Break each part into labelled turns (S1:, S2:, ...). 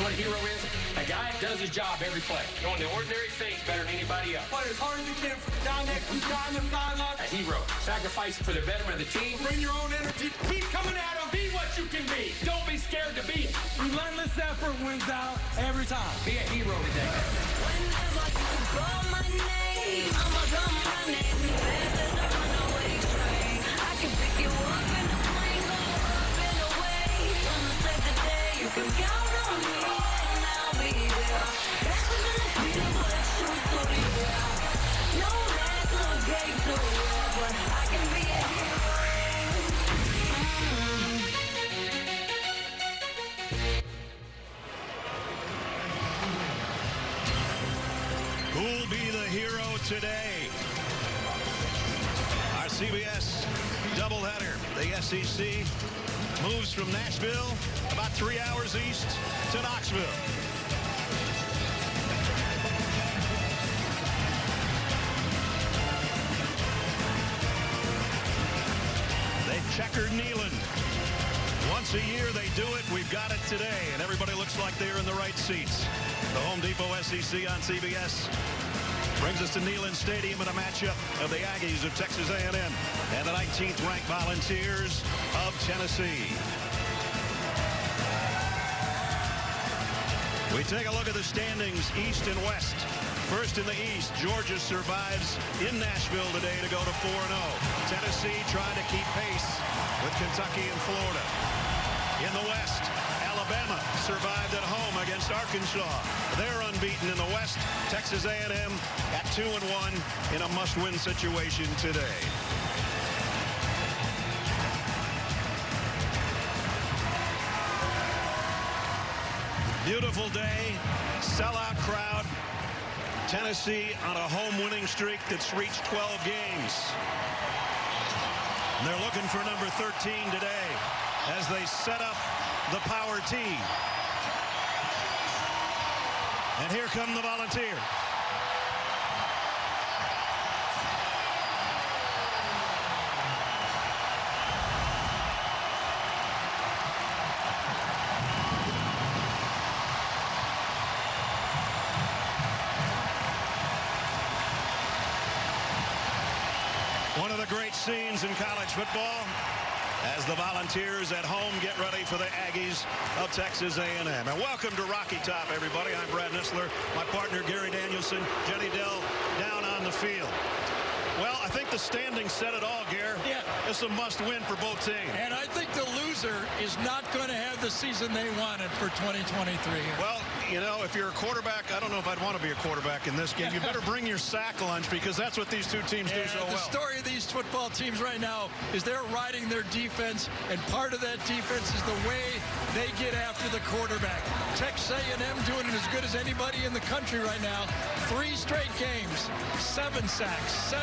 S1: know what a hero is? A guy that does his job every play, knowing the ordinary things better than anybody else.
S2: Play as hard as you can down next to down the sideline.
S1: A hero, sacrificing for the betterment of the team.
S2: Bring your own energy.
S1: Keep coming at him. Be what you can be. Don't be scared to be it.
S2: Relentless effort wins out every time.
S1: Be a hero today.
S3: Whenever you call my name, I'ma come running. Fast as a runaway train. I can pick you up in the plane, go up and away. Gonna save the day. You can count on me, and I'll be there. That's when the feeling what I choose to be there. No last, no gate to wear, but I can be a hero.
S4: Who'll be the hero today? Our CBS doubleheader. The SEC moves from Nashville about 3 hours east to Knoxville. They've checkered Neyland. Once a year they do it. We've got it today, and everybody looks like they're in the right seats. The Home Depot SEC on CBS brings us to Neyland Stadium in a matchup of the Aggies of Texas A&M and the 19th ranked Volunteers of Tennessee. We take a look at the standings east and west. First in the east, Georgia survives in Nashville today to go to 4-0. Tennessee trying to keep pace with Kentucky and Florida. In the west, Alabama survived at home against Arkansas. They're unbeaten in the west. Texas A&M at 2-1 in a must-win situation today. Beautiful day, sellout crowd. Tennessee on a home winning streak that's reached 12 games. And they're looking for number 13 today as they set up the power T. And here come the Volunteers. One of the great scenes in college football as the Volunteers at home get ready for the Aggies of Texas A&M. And welcome to Rocky Top, everybody. I'm Brad Nistler. My partner, Gary Danielson, Jenny Dell, down on the field. Well, I think the standings said it all, Gare.
S5: Yeah.
S4: It's a must-win for both teams.
S5: And I think the loser is not going to have the season they wanted for 2023 here.
S4: Well, you know, if you're a quarterback, I don't know if I'd want to be a quarterback in this game. You better bring your sack lunch because that's what these two teams do so well.
S5: The story of these football teams right now is they're riding their defense, and part of that defense is the way they get after the quarterback. Texas A&M doing it as good as anybody in the country right now. 3 straight games, 7 sacks,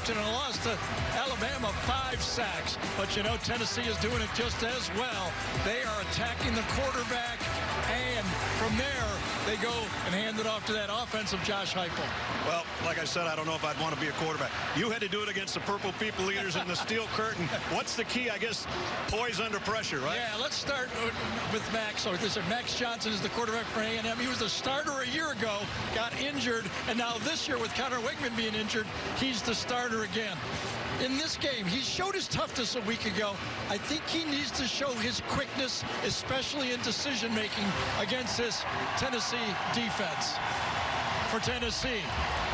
S5: and a loss to Alabama, 5 sacks. But you know, Tennessee is doing it just as well. They are attacking the quarterback, and from there, they go and hand it off to that offensive Josh Heupel.
S4: Well, like I said, I don't know if I'd want to be a quarterback. You had to do it against the Purple People Eaters in the Steel Curtain. What's the key? I guess poise under pressure, right?
S5: Yeah, let's start with Max. So this is Max Johnson is the quarterback for A&M. He was the starter a year ago, got injured, and now this year with Connor Wigman being injured, he's the starter again. In this game, he showed his toughness a week ago. I think he needs to show his quickness, especially in decision-making against this Tennessee defense. For Tennessee,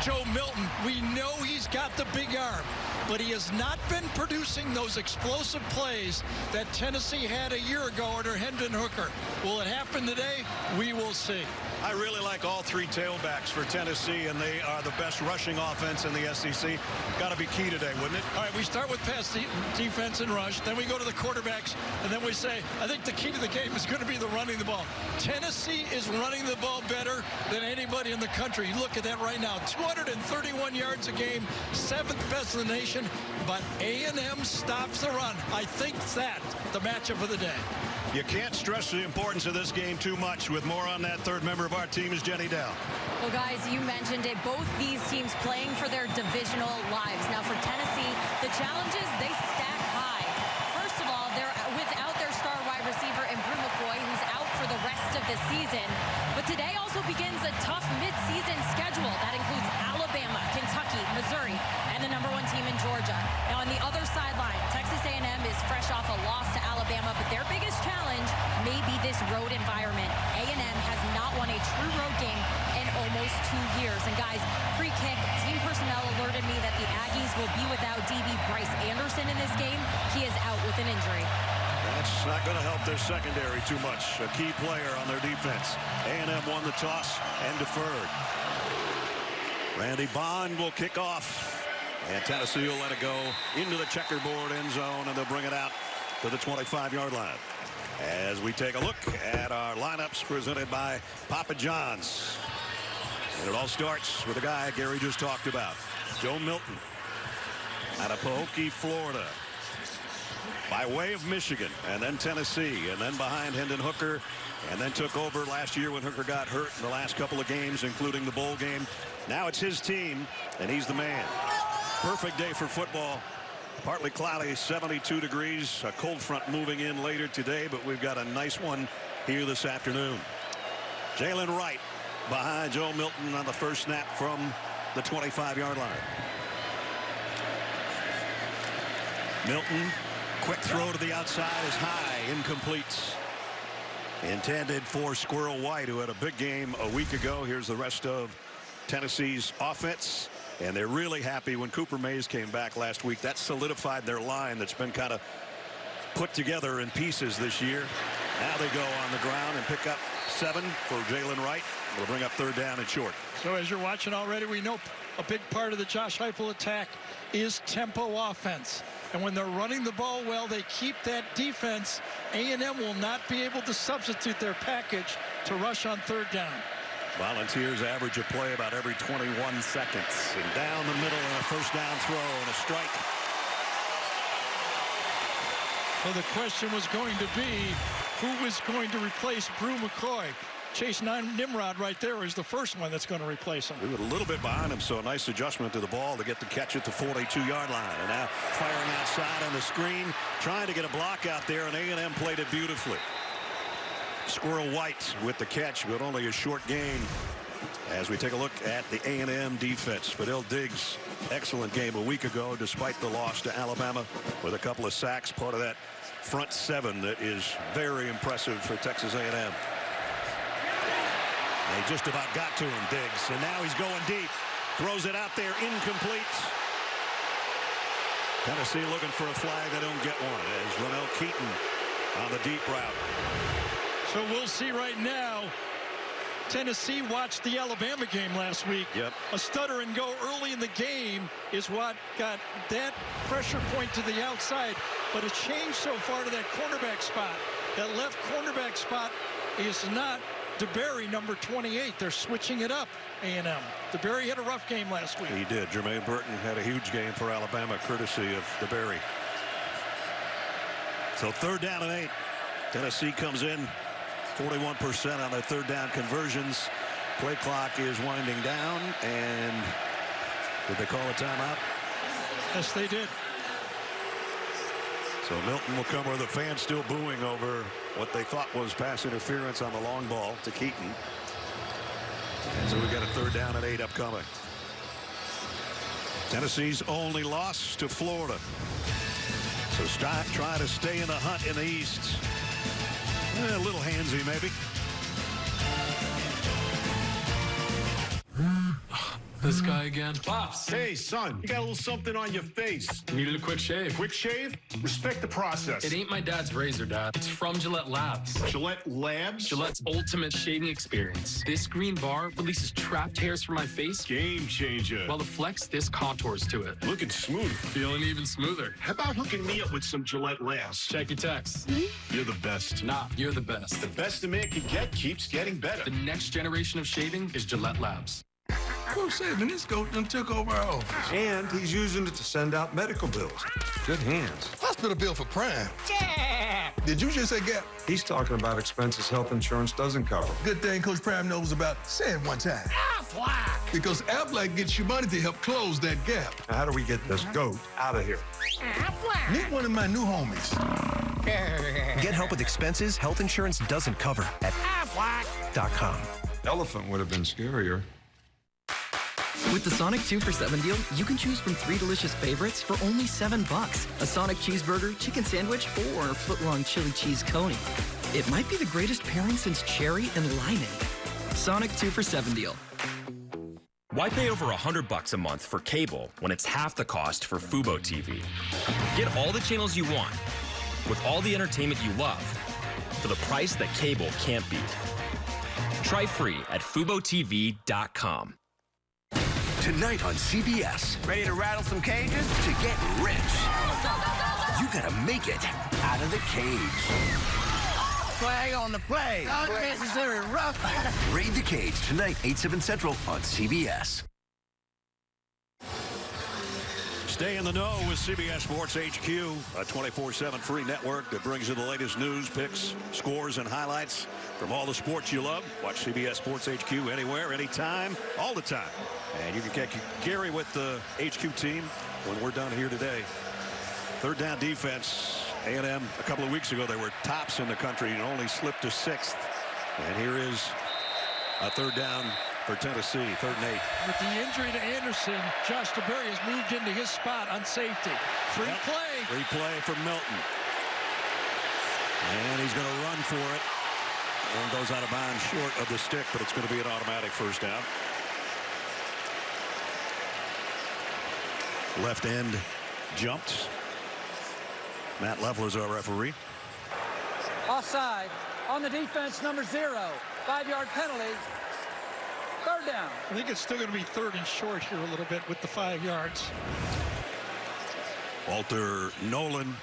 S5: Joe Milton, we know he's got the big arm, but he has not been producing those explosive plays that Tennessee had a year ago under Hendon Hooker. Will it happen today? We will see.
S4: I really like all 3 tailbacks for Tennessee, and they are the best rushing offense in the SEC. Got to be key today, wouldn't it?
S5: All right, we start with pass defense and rush. Then we go to the quarterbacks, and then we say, I think the key to the game is going to be the running the ball. Tennessee is running the ball better than anybody in the country. You look at that right now, 231 yards a game, 7th best in the nation, but A&M stops the run. I think that's the matchup of the day.
S4: You can't stress the importance of this game too much. With more on that, third member of our team is Jenny Dell.
S6: Well, guys, you mentioned it. Both these teams playing for their divisional lives. Now, for Tennessee, the challenges, they stack high. First of all, they're without their star wide receiver, Brew McCoy, who's out for the rest of this season. But today also begins a tough mid-season schedule that includes Alabama, Kentucky, Missouri, and the #1 team in Georgia. Now on the other sideline, Texas A&M is fresh off a loss to Alabama, but their biggest challenge may be this road environment. A&M has not won a true road game in almost 2 years. And guys, pre-kick, team personnel alerted me that the Aggies will be without DB Bryce Anderson in this game. He is out with an injury.
S4: That's not going to help their secondary too much. A key player on their defense. A&M won the toss and deferred. Randy Bond will kick off. And Tennessee will let it go into the checkerboard end zone, and they'll bring it out to the 25-yard line. As we take a look at our lineups presented by Papa John's. And it all starts with the guy Gary just talked about, Joe Milton, out of Pahokee, Florida, by way of Michigan, and then Tennessee, and then behind Hendon Hooker, and then took over last year when Hooker got hurt in the last couple of games, including the bowl game. Now it's his team, and he's the man. Perfect day for football. Partly cloudy, 72 degrees. A cold front moving in later today, but we've got a nice one here this afternoon. Jalen Wright behind Joe Milton on the first snap from the 25-yard line. Milton, quick throw to the outside is high, incomplete. Intended for Squirrel White, who had a big game a week ago. Here's the rest of Tennessee's offense. And they're really happy when Cooper Mays came back last week. That solidified their line that's been kind of put together in pieces this year. Now they go on the ground and pick up 7 for Jalen Wright. Will bring up 3rd down and short.
S5: So as you're watching already, we know a big part of the Josh Heupel attack is tempo offense. And when they're running the ball well, they keep that defense. A&M will not be able to substitute their package to rush on 3rd down.
S4: Volunteers average a play about every 21 seconds. And down the middle and a first down throw and a strike.
S5: So the question was going to be, who was going to replace Brew McCoy? Chase Nimrod right there is the first one that's going to replace him.
S4: We were a little bit behind him, so a nice adjustment to the ball to get the catch at the 42-yard line. And now firing outside on the screen, trying to get a block out there, and A&M played it beautifully. Squirrel White with the catch, but only a short gain. As we take a look at the A&M defense, Fidel Diggs, excellent game a week ago despite the loss to Alabama with a couple of sacks, part of that front 7 that is very impressive for Texas A&M. They just about got to him, Diggs, and now he's going deep. Throws it out there, incomplete. Tennessee looking for a flag. They don't get one as Ronell Keaton on the deep route.
S5: So we'll see right now. Tennessee watched the Alabama game last week.
S4: Yep.
S5: A stutter and go early in the game is what got that pressure point to the outside. But a change so far to that cornerback spot. That left cornerback spot is not DeBerry, number 28. They're switching it up, A&M. DeBerry had a rough game last week.
S4: He did. Jermaine Burton had a huge game for Alabama, courtesy of DeBerry. So 3rd down and 8. Tennessee comes in 41% on their 3rd down conversions. Play clock is winding down, and did they call a timeout?
S5: Yes, they did.
S4: So Milton will come with the fans still booing over what they thought was pass interference on the long ball to Keaton. And so we got a 3rd down and 8 upcoming. Tennessee's only loss to Florida. So Stock trying to stay in the hunt in the East. A little handsy maybe.
S1: This guy again.
S7: Pops. Hey, son, you got a little something on your face.
S1: Needed a quick shave.
S7: Quick shave? Respect the process.
S1: It ain't my dad's razor, Dad. It's from Gillette Labs.
S7: Gillette Labs?
S1: Gillette's ultimate shaving experience. This green bar releases trapped hairs from my face.
S7: Game changer.
S1: While the Flex, this contours to it.
S7: Looking smooth.
S1: Feeling even smoother.
S7: How about hooking me up with some Gillette Labs?
S1: Check your text.
S7: You're the best.
S1: Nah, you're the best.
S7: The best a man can get keeps getting better.
S1: The next generation of shaving is Gillette Labs.
S8: Cool saving this goat done took over our office.
S9: And he's using it to send out medical bills. Good hands.
S8: Hospital bill for Prime. Yeah. Did you just say Gap?
S9: He's talking about expenses health insurance doesn't cover.
S8: Good thing Coach Prime knows about. Say it one time. Aflac. Because Aflac gets you money to help close that gap.
S9: Now, how do we get this goat out of here?
S8: Aflac. Meet one of my new homies.
S10: Get help with expenses health insurance doesn't cover at Aflac. Aflac.com.
S9: Elephant would have been scarier.
S11: With the Sonic 2 for $7 deal, you can choose from 3 delicious favorites for only $7. A Sonic cheeseburger, chicken sandwich, or a foot-long chili cheese coney. It might be the greatest pairing since cherry and limeade. Sonic 2 for $7 deal.
S12: Why pay over $100 a month for cable when it's half the cost for Fubo TV? Get all the channels you want with all the entertainment you love for the price that cable can't beat. Try free at FuboTV.com.
S10: Tonight on CBS.
S2: Ready to rattle some cages?
S10: To get rich, you gotta make it out of the cage.
S2: Flag on the play. Unnecessary rough.
S10: Raid the Cage tonight, 8/7 Central on CBS.
S4: Stay in the know with CBS Sports HQ, a 24/7 free network that brings you the latest news, picks, scores, and highlights from all the sports you love. Watch CBS Sports HQ anywhere, anytime, all the time. And you can catch Gary with the HQ team when we're done here today. Third down defense. A&M a couple of weeks ago, they were tops in the country and only slipped to 6th. And here is a third down for Tennessee, 3rd and 8.
S5: With the injury to Anderson, Josh DeBerry has moved into his spot on safety. Free play.
S4: Free play for Milton. And he's going to run for it. And goes out of bounds short of the stick, but it's going to be an automatic first down. Left end jumped. Matt Leffler's our referee.
S2: Offside on the defense, number 0. 5-yard penalty. 3rd down.
S5: I think it's still going to be 3rd and short here a little bit with the 5 yards.
S4: Walter Nolan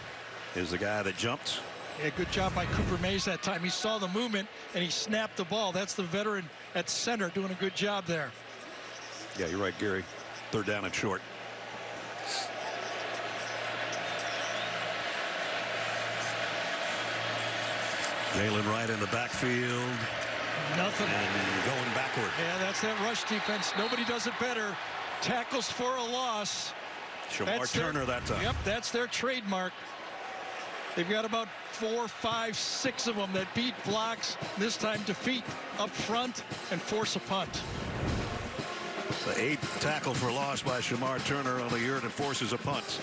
S4: is the guy that jumped.
S5: Yeah, good job by Cooper Mays that time. He saw the movement and he snapped the ball. That's the veteran at center doing a good job there.
S4: Yeah, you're right, Gary. 3rd down and short. Jalen Wright in the backfield.
S5: Nothing.
S4: And going backward.
S5: Yeah, that's that rush defense. Nobody does it better. Tackles for a loss.
S4: Shamar Turner that time.
S5: Yep, that's their trademark. They've got about 4, 5, 6 of them that beat blocks, this time defeat up front and force a punt.
S4: The 8th tackle for loss by Shamar Turner on the year that forces a punt.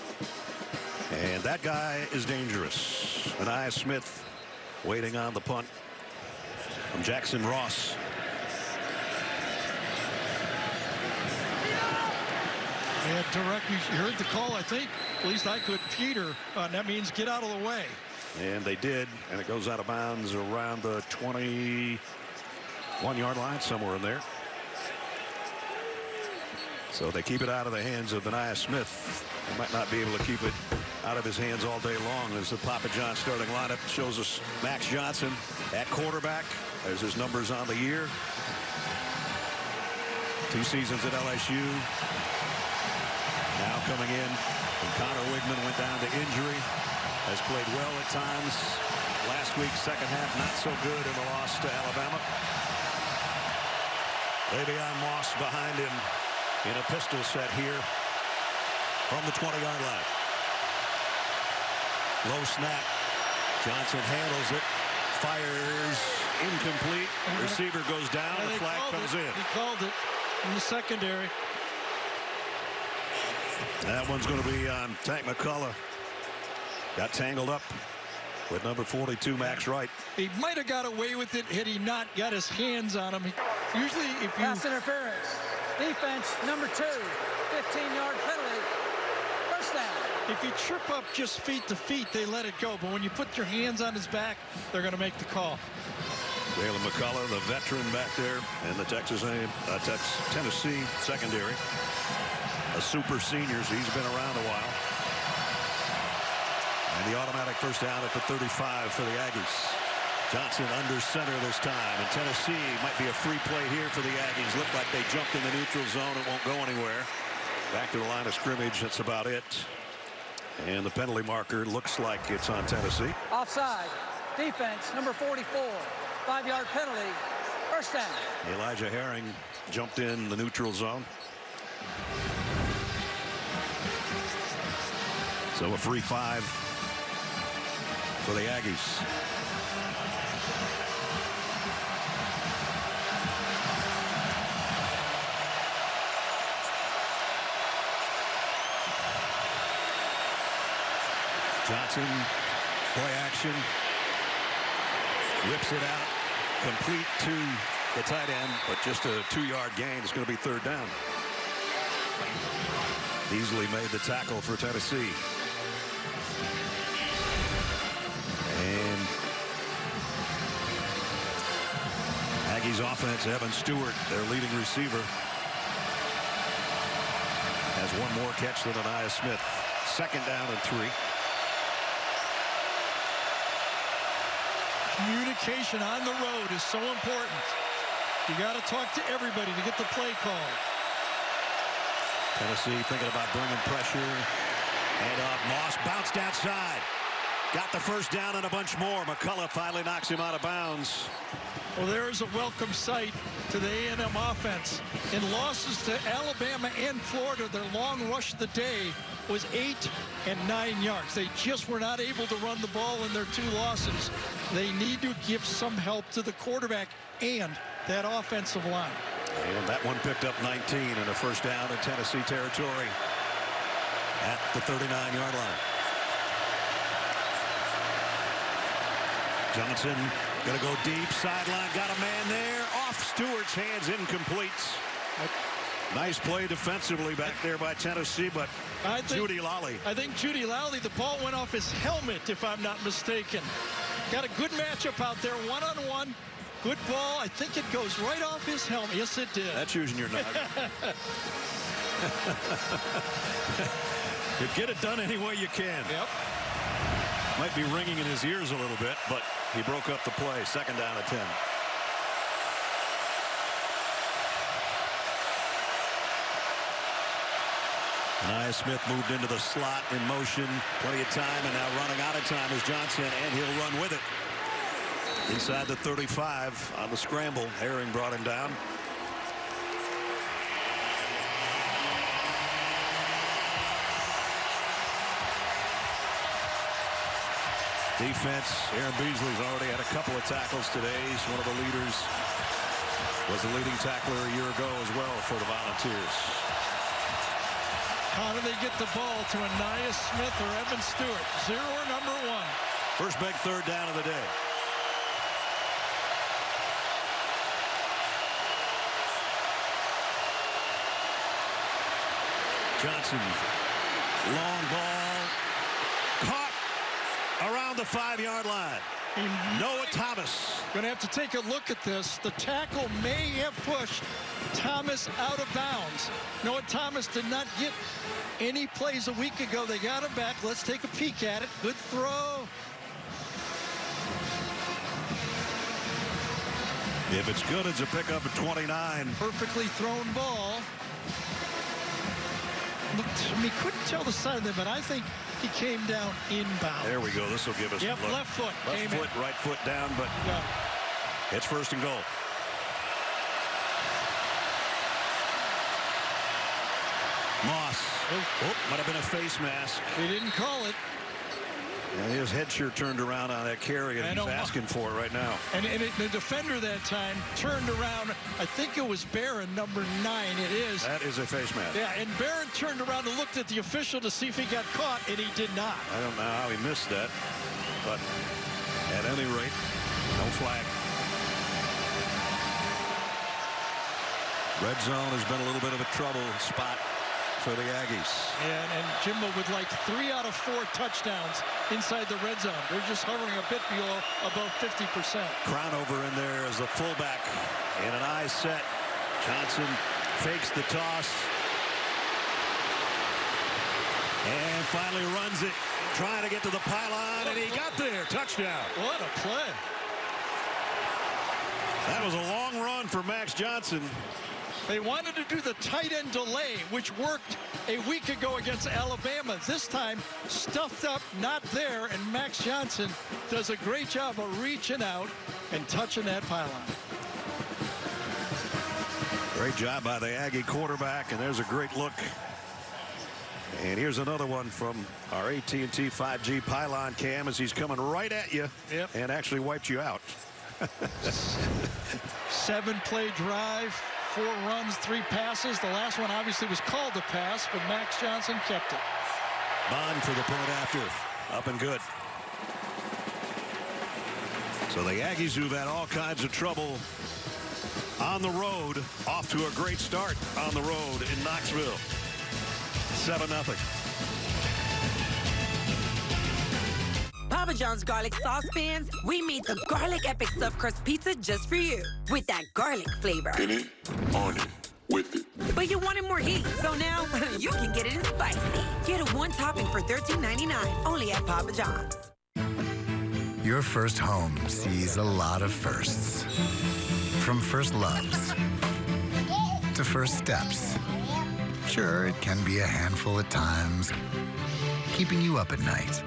S4: And that guy is dangerous. Anaya Smith waiting on the punt from Jackson Ross.
S5: Yeah, direct. You heard the call, I think. At least I could, Peter. That means get out of the way.
S4: And they did, and it goes out of bounds around the 21-yard line, somewhere in there. So they keep it out of the hands of Anaya Smith. They might not be able to keep it out of his hands all day long as the Papa John starting lineup shows us Max Johnson at quarterback. There's his numbers on the year. 2 seasons at LSU. Now coming in, and Connor Wigman went down to injury. Has played well at times. Last week, second half, not so good in the loss to Alabama. Le'Veon Moss behind him in a pistol set here from the 20-yard line. Low snap. Johnson handles it. Fires incomplete. Receiver goes down. The flag comes in.
S5: He called it in the secondary.
S4: That one's going to be on Tank McCullough. Got tangled up with number 42, Max Wright.
S5: He might have got away with it had he not got his hands on him. Usually if you...
S2: Pass interference. Defense, number 2. 15-yard penalty. First down.
S5: If you trip up just feet to feet, they let it go. But when you put your hands on his back, they're going to make the call.
S4: Jalen McCullough, the veteran back there, and the Tennessee secondary. A super senior, so he's been around a while. And the automatic first down at the 35 for the Aggies. Johnson under center this time, and Tennessee might be a free play here for the Aggies. Looked like they jumped in the neutral zone. It won't go anywhere. Back to the line of scrimmage. That's about it. And the penalty marker looks like it's on Tennessee.
S2: Offside. Defense, number 44. 5-yard penalty. First down.
S4: Elijah Herring jumped in the neutral zone. So a free 5 for the Aggies. Johnson, play action, whips it out, complete to the tight end, but just a 2-yard gain. It's going to be 3rd down. Easily made the tackle for Tennessee. And Aggies offense, Evan Stewart, their leading receiver, has one more catch than Anaya Smith. 2nd down and 3.
S5: Communication on the road is so important. You got to talk to everybody to get the play called.
S4: Tennessee thinking about bringing pressure. And Moss bounced outside. Got the 1st down and a bunch more. McCullough finally knocks him out of bounds.
S5: Well, there is a welcome sight to the A&M offense. In losses to Alabama and Florida, their long rush of the day was 8 and 9 yards. They just were not able to run the ball in their 2 losses. They need to give some help to the quarterback and that offensive line.
S4: And that one picked up 19 and a 1st down in Tennessee territory at the 39-yard line. Johnson going to go deep, sideline, got a man there, off Stewart's hands, incomplete. Nice play defensively back there by Tennessee, but Judy Lally.
S5: I think Judy Lally, the ball went off his helmet, if I'm not mistaken. Got a good matchup out there, one-on-one. Good ball. I think it goes right off his helmet. Yes, it did.
S4: That's using your nug. You get it done any way you can.
S5: Yep.
S4: Might be ringing in his ears a little bit, but he broke up the play. 2nd down and 10. Anaya Smith moved into the slot in motion. Plenty of time, and now running out of time is Johnson, and he'll run with it. Inside the 35 on the scramble. Herring brought him down. Defense, Aaron Beasley's already had a couple of tackles today. He's one of the leaders. Was the leading tackler a year ago as well for the Volunteers.
S5: How do they get the ball to Anaya Smith or Evan Stewart? 0 or number 1.
S4: First big 3rd down of the day. Johnson, long ball, caught around the 5-yard line. Noah Thomas.
S5: Going to have to take a look at this. The tackle may have pushed Thomas out of bounds. Noah Thomas did not get any plays a week ago. They got him back. Let's take a peek at it. Good throw.
S4: If it's good, it's a pickup at 29.
S5: Perfectly thrown ball. Looked to me, couldn't tell the side of it, but I think he came down inbound.
S4: There we go. This will give us
S5: yep,
S4: a look.
S5: left foot.
S4: Left foot, right foot down, but it's 1st and goal. Moss. Oh, might have been a face mask.
S5: They didn't call it.
S4: And his head shirt turned around on that carry, and he's asking for it right now.
S5: And the defender that time turned around. I think it was Barron, number 9. It is.
S4: That is a face mask.
S5: Yeah, and Barron turned around and looked at the official to see if he got caught, and he did not.
S4: I don't know how he missed that, but at any rate, no flag. Red zone has been a little bit of a trouble spot for the Aggies.
S5: And Jimbo would like 3 out of 4 touchdowns inside the red zone. They're just hovering a bit below above 50%.
S4: Crownover in there as the fullback in an eye set. Johnson fakes the toss and finally runs it, trying to get to the pylon, and he got there. Touchdown.
S5: What a play.
S4: That was a long run for Max Johnson.
S5: They wanted to do the tight end delay, which worked a week ago against Alabama. This time, stuffed up, not there, and Max Johnson does a great job of reaching out and touching that pylon.
S4: Great job by the Aggie quarterback, and there's a great look. And here's another one from our AT&T 5G pylon cam as he's coming right at you and actually wiped you out.
S5: 7-play drive. 4 runs, 3 passes. The last one obviously was called a pass, but Max Johnson kept it.
S4: Bond for the point after. Up and good. So the Aggies, who've had all kinds of trouble on the road, off to a great start on the road in Knoxville. 7-0.
S13: Papa John's garlic sauce fans, we made the garlic epic stuffed crust pizza just for you with that garlic flavor.
S14: In it, on it, with it.
S13: But you wanted more heat, so now you can get it in spicy. Get a one topping for $13.99 only at Papa John's.
S15: Your first home sees a lot of firsts. From first loves to first steps. Sure, it can be a handful at times, keeping you up at night.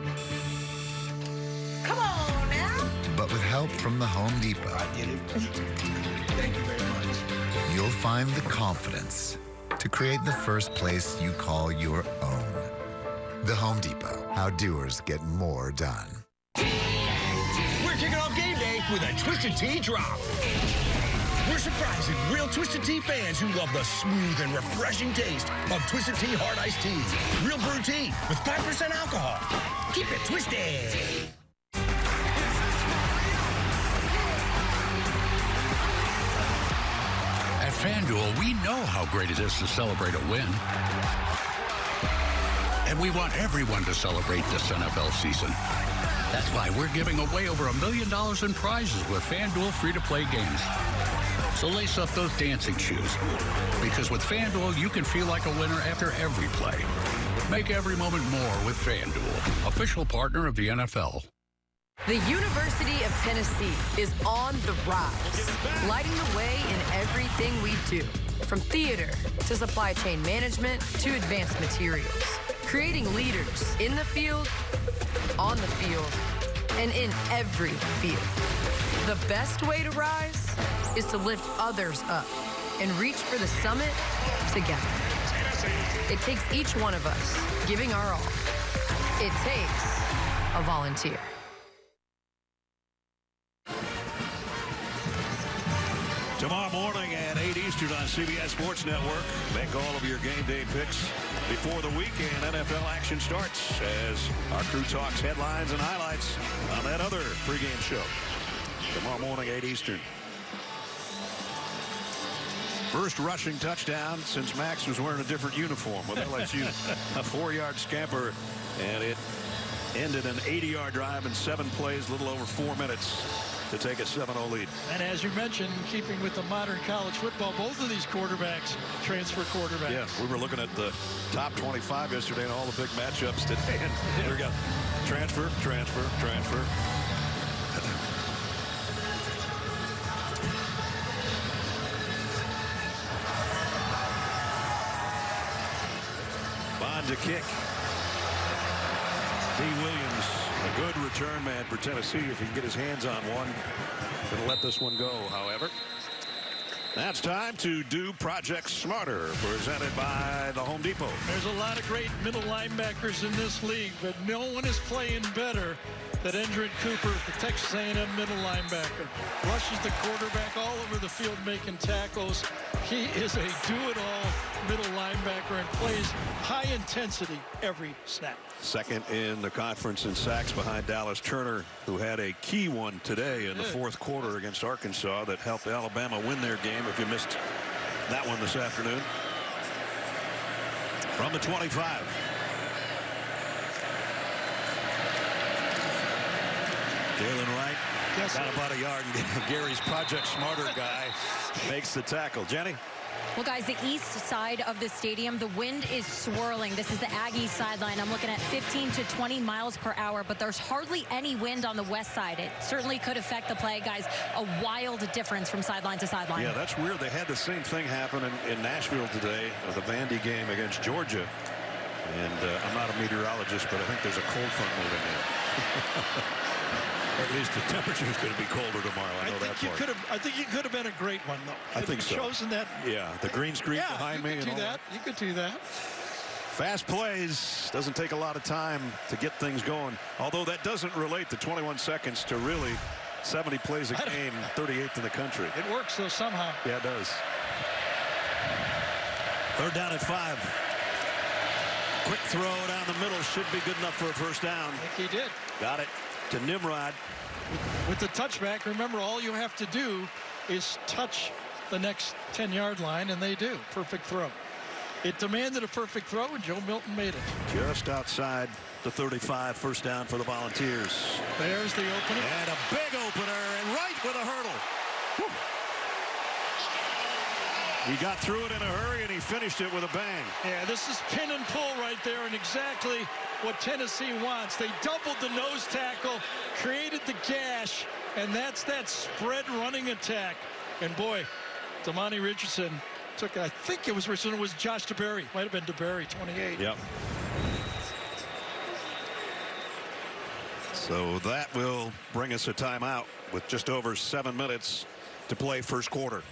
S13: Come on now.
S15: But with help from the Home Depot,
S8: Thank you very much.
S15: you'll find the confidence to create the first place you call your own. The Home Depot, how doers get more done.
S10: We're kicking off game day with a Twisted Tea drop. We're surprising real Twisted Tea fans who love the smooth and refreshing taste of Twisted Tea Hard Iced Tea. Real brew tea with 5% alcohol. Keep it twisted.
S16: At FanDuel, we know how great it is to celebrate a win. And we want everyone to celebrate this NFL season. That's why we're giving away over $1 million in prizes with FanDuel free-to-play games. So lace up those dancing shoes. Because with FanDuel, you can feel like a winner after every play. Make every moment more with FanDuel, official partner of the NFL.
S17: The University of Tennessee is on the rise, lighting the way in everything we do. From theater to supply chain management to advanced materials. Creating leaders in the field, on the field, and in every field. The best way to rise is to lift others up and reach for the summit together. It takes each one of us giving our all. It takes a volunteer.
S4: Tomorrow morning at 8 Eastern on CBS Sports Network. Make all of your game day picks before the weekend NFL action starts as our crew talks headlines and highlights on that other pregame show. Tomorrow morning, 8 Eastern. First rushing touchdown since Max was wearing a different uniform with LSU. A 4-yard scamper, and it ended an 80-yard drive in 7 plays, a little over 4 minutes to take a 7-0 lead.
S5: And as you mentioned, keeping with the modern college football, both of these quarterbacks, transfer quarterbacks.
S4: Yeah, we were looking at the top 25 yesterday and all the big matchups today. And there we go. Transfer, transfer, transfer. Bond to kick. D. Williams, a good return man for Tennessee if he can get his hands on one. Gonna let this one go, however. Now it's time to do Project Smarter, presented by the Home Depot.
S5: There's a lot of great middle linebackers in this league, but no one is playing better than Endrin Cooper, the Texas A&M middle linebacker. Rushes the quarterback all over the field making tackles. He is a do-it-all middle linebacker and plays high intensity every snap.
S4: Second in the conference in sacks behind Dallas Turner, who had a key one today in the fourth quarter against Arkansas that helped Alabama win their game, if you missed that one this afternoon. From the 25. Jalen Wright got about a yard, and Gary's Project Smarter guy makes the tackle. Jenny?
S6: Well, guys, the east side of the stadium, the wind is swirling. This is the Aggies sideline. I'm looking at 15 to 20 miles per hour, but there's hardly any wind on the west side. It certainly could affect the play, guys. A wild difference from sideline to sideline.
S4: Yeah, that's weird. They had the same thing happen in Nashville today, the Vandy game against Georgia. And I'm not a meteorologist, but I think there's a cold front moving in. Or at least the temperature is going to be colder tomorrow. I know that part.
S5: I think it could have been a great one, though.
S4: I think so.
S5: Chosen that.
S4: Yeah, the green screen behind me.
S5: You could do that. You could do that.
S4: Fast plays. Doesn't take a lot of time to get things going. Although that doesn't relate to 21 seconds to really 70 plays a game, 38th in the country.
S5: It works, though, somehow.
S4: Yeah, it does. Third down at 5. Quick throw down the middle should be good enough for a first down.
S5: I think he did.
S4: Got it to Nimrod.
S5: With the touchback, remember, all you have to do is touch the next 10-yard line, and they do. Perfect throw. It demanded a perfect throw, and Joe Milton made it.
S4: Just outside the 35, first down for the Volunteers.
S5: There's the opening.
S4: And a big opener, and right with a hurdle. Whew. He got through it in a hurry, and he finished it with a bang.
S5: Yeah, this is pin and pull right there, and exactly what Tennessee wants. They doubled the nose tackle, created the gash, and that's that spread running attack. And boy, Damani Richardson took, I think it was Richardson, it was Josh DeBerry. Might have been DeBerry, 28.
S4: Yep. So that will bring us a timeout with just over 7 minutes to play first quarter.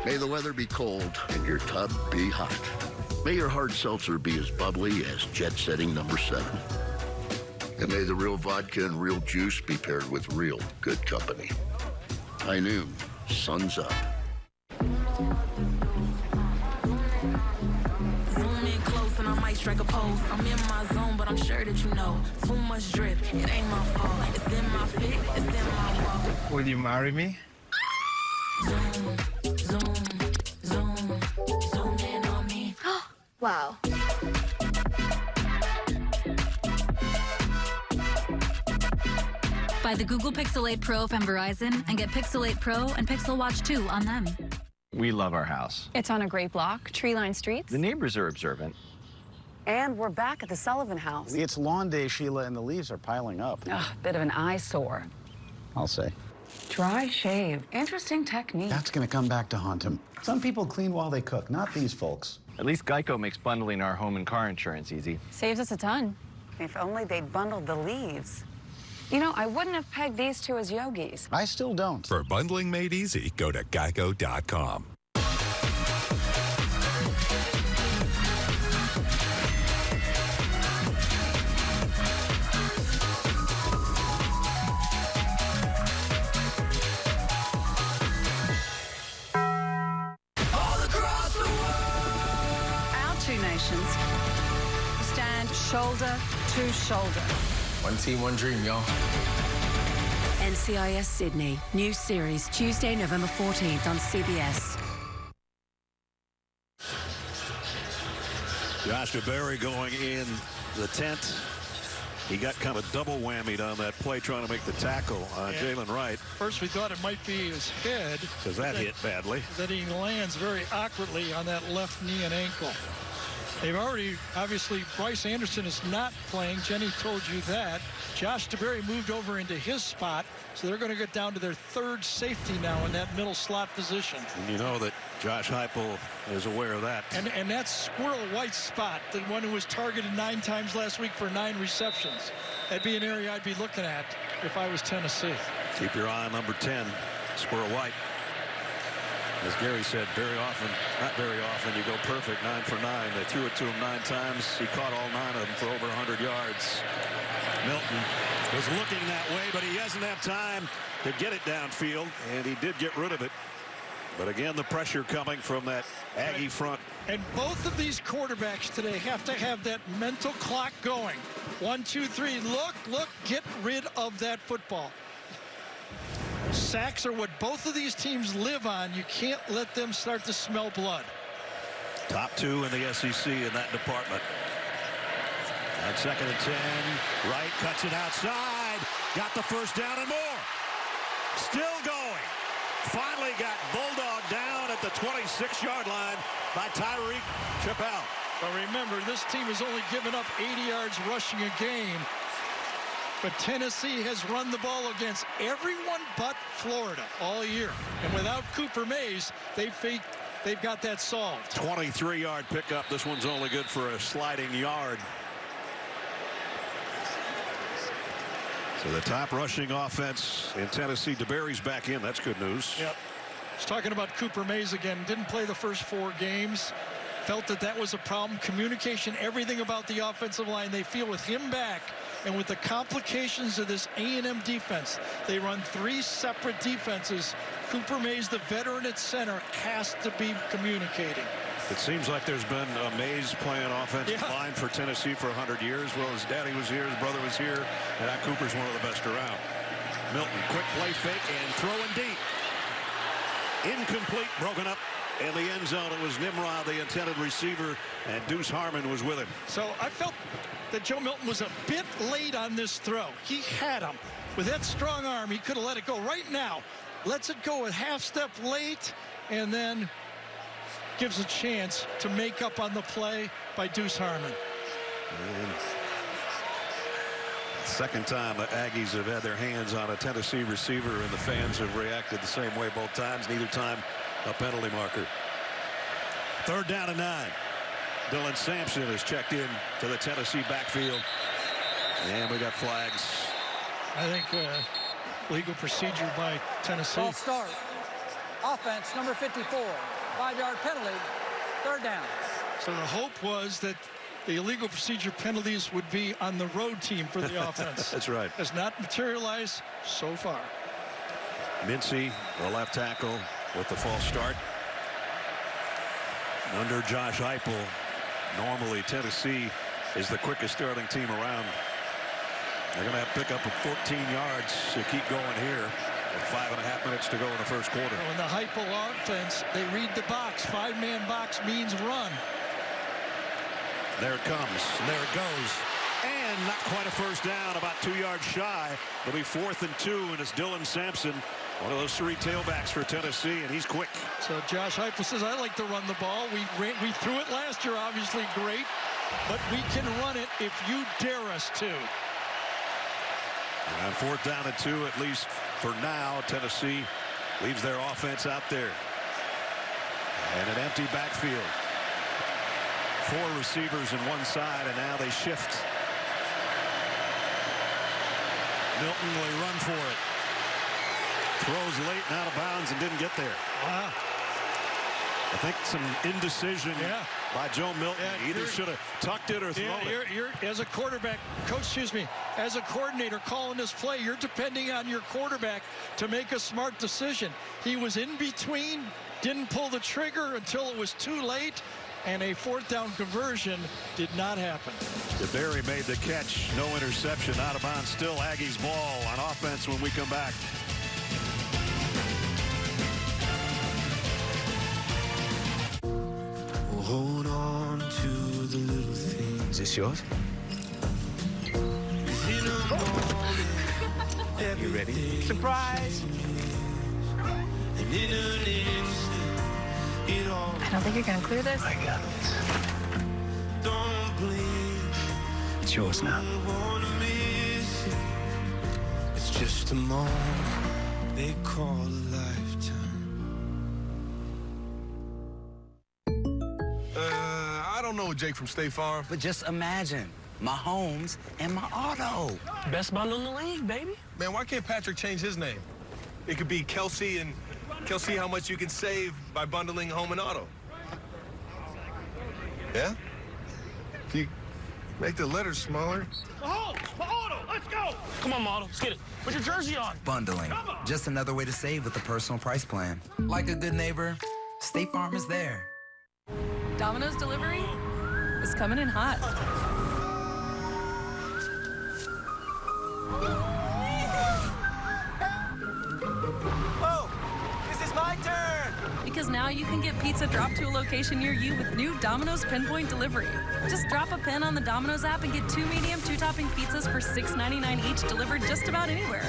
S18: May the weather be cold and your tub be hot. May your hard seltzer be as bubbly as Jet Setting number 7. And may the real vodka and real juice be paired with real good company. High noon, sun's up.
S19: Zoom in close and I might strike a pose. I'm in my zone, but I'm sure that you know. Too much drip, it ain't my fault. It's in my fit, it's in my walk.
S20: Will you marry me?
S19: Zoom, zoom, zoom, zoom in on me.
S21: Wow.
S22: Buy the Google Pixel 8 Pro from Verizon and get Pixel 8 Pro and Pixel Watch 2 on them.
S20: We love our house.
S21: It's on a great block, tree-lined streets.
S20: The neighbors are observant.
S21: And we're back at the Sullivan house.
S20: It's lawn day, Sheila, and the leaves are piling up.
S21: Ugh, bit of an eyesore.
S20: I'll say.
S21: Dry shave. Interesting technique.
S20: That's gonna come back to haunt him. Some people clean while they cook, not these folks. At least Geico makes bundling our home and car insurance easy.
S21: Saves us a ton. If only they'd bundled the leaves. You know, I wouldn't have pegged these two as yogis.
S20: I still don't.
S23: For bundling made easy, go to geico.com.
S21: Stand shoulder to shoulder.
S24: One team, one dream, y'all.
S13: NCIS Sydney, new series, Tuesday, November 14th on CBS.
S4: Josh DeBerry going in the tent. He got kind of double whammied on that play trying to make the tackle on Jalen Wright.
S5: First we thought it might be his head.
S4: Because that hit badly.
S5: Then he lands very awkwardly on that left knee and ankle. They've already, obviously, Bryce Anderson is not playing. Jenny told you that. Josh DeBerry moved over into his spot, so they're going to get down to their third safety now in that middle slot position.
S4: And you know that Josh Heupel is aware of that.
S5: And that Squirrel White spot, the one who was targeted 9 times last week for 9 receptions, that'd be an area I'd be looking at if I was Tennessee.
S4: Keep your eye on number 10, Squirrel White. As Gary said, very often, not very often, you go perfect 9 for 9. They threw it to him 9 times. He caught all 9 of them for over 100 yards. Milton was looking that way, but he doesn't have time to get it downfield, and he did get rid of it. But again, the pressure coming from that Aggie front.
S5: And both of these quarterbacks today have to have that mental clock going. 1, 2, 3, look, get rid of that football. Sacks are what both of these teams live on. You can't let them start to smell blood.
S4: Top 2 in the SEC in that department. On 2nd and 10, Wright cuts it outside. Got the first down and more. Still going. Finally got Bulldog down at the 26-yard line by Tyreek Chappell.
S5: But remember, this team has only given up 80 yards rushing a game. But Tennessee has run the ball against everyone but Florida all year. And without Cooper Mays, they've got that solved.
S4: 23-yard pickup. This one's only good for a sliding yard. So the top rushing offense in Tennessee, DeBerry's back in. That's good news.
S5: Yep. Just talking about Cooper Mays again. Didn't play the first 4 games. Felt that was a problem. Communication, everything about the offensive line. They feel with him back and with the complications of this A&M defense, they run 3 separate defenses. Cooper Mays, the veteran at center, has to be communicating.
S4: It seems like there's been a Mays playing offensive line for Tennessee for 100 years. Well, his daddy was here, his brother was here, and that Cooper's one of the best around. Milton, quick play fake and throwing deep. Incomplete, broken up in the end zone. It was Nimrod, the intended receiver, and Deuce Harmon was with him.
S5: So I felt that Joe Milton was a bit late on this throw. He had him. With that strong arm, he could have let it go. Right now, lets it go a half step late, and then gives a chance to make up on the play by Deuce Harmon.
S4: Second time the Aggies have had their hands on a Tennessee receiver, and the fans have reacted the same way both times. Neither time a penalty marker. 3rd down and 9. Dylan Sampson is checked in to the Tennessee backfield, and we got flags.
S5: I think legal procedure by Tennessee.
S2: False start. Offense number 54. 5-yard penalty. 3rd down.
S5: So the hope was that the illegal procedure penalties would be on the road team for the offense.
S4: That's right.
S5: Has not materialized so far.
S4: Mincy, the left tackle, with the false start. Under Josh Heupel, normally Tennessee is the quickest starting team around. They're going to have to pick up 14 yards to keep going here. With 5.5 minutes to go in the first quarter.
S5: In the Heupel offense, they read the box. 5-man box means run.
S4: There it comes. And there it goes. And not quite a first down, about 2 yards shy. It'll be 4th and 2, and it's Dylan Sampson, one of those 3 tailbacks for Tennessee, and he's quick.
S5: So Josh Heupel says, I like to run the ball. We threw it last year, obviously great, but we can run it if you dare us to.
S4: And 4th down and 2, at least for now. Tennessee leaves their offense out there. And an empty backfield. 4 receivers in one side, and now they shift. Milton will run for it. Throws late and out of bounds and didn't get there.
S5: Wow.
S4: I think some indecision by Joe Milton. Either should have tucked it or thrown it.
S5: You're as a quarterback, coach, as a coordinator calling this play, you're depending on your quarterback to make a smart decision. He was in between, didn't pull the trigger until it was too late, and a 4th down conversion did not happen.
S4: DeBerry made the catch, no interception, out of bounds. Still Aggies ball on offense when we come back.
S1: Hold on to the little things.
S3: Is this yours? You ready? Surprise!
S1: And in an instant, it all
S22: I don't think you're going to clear this.
S3: I got this.
S1: don't blink.
S3: It's yours now.
S1: Wanna miss it. It's just a moment they call a lifetime.
S8: I don't know Jake from State Farm.
S3: But just imagine, Mahomes and my auto.
S7: Best bundle in the league, baby.
S8: Man, why can't Patrick change his name? It could be Kelsey, and Kelsey how much you can save by bundling home and auto. Yeah? Can you make the letters smaller?
S7: Mahomes, my auto, let's go. Come on, model, let's get it. Put your jersey on.
S3: Bundling. Just another way to save with the personal price plan. Like a good neighbor, State Farm is there.
S22: Domino's delivery is coming in hot.
S3: Oh, this is my turn.
S22: Because now you can get pizza dropped to a location near you with new Domino's Pinpoint Delivery. Just drop a pin on the Domino's app and get 2 medium, 2-topping pizzas for $6.99 each, delivered just about anywhere.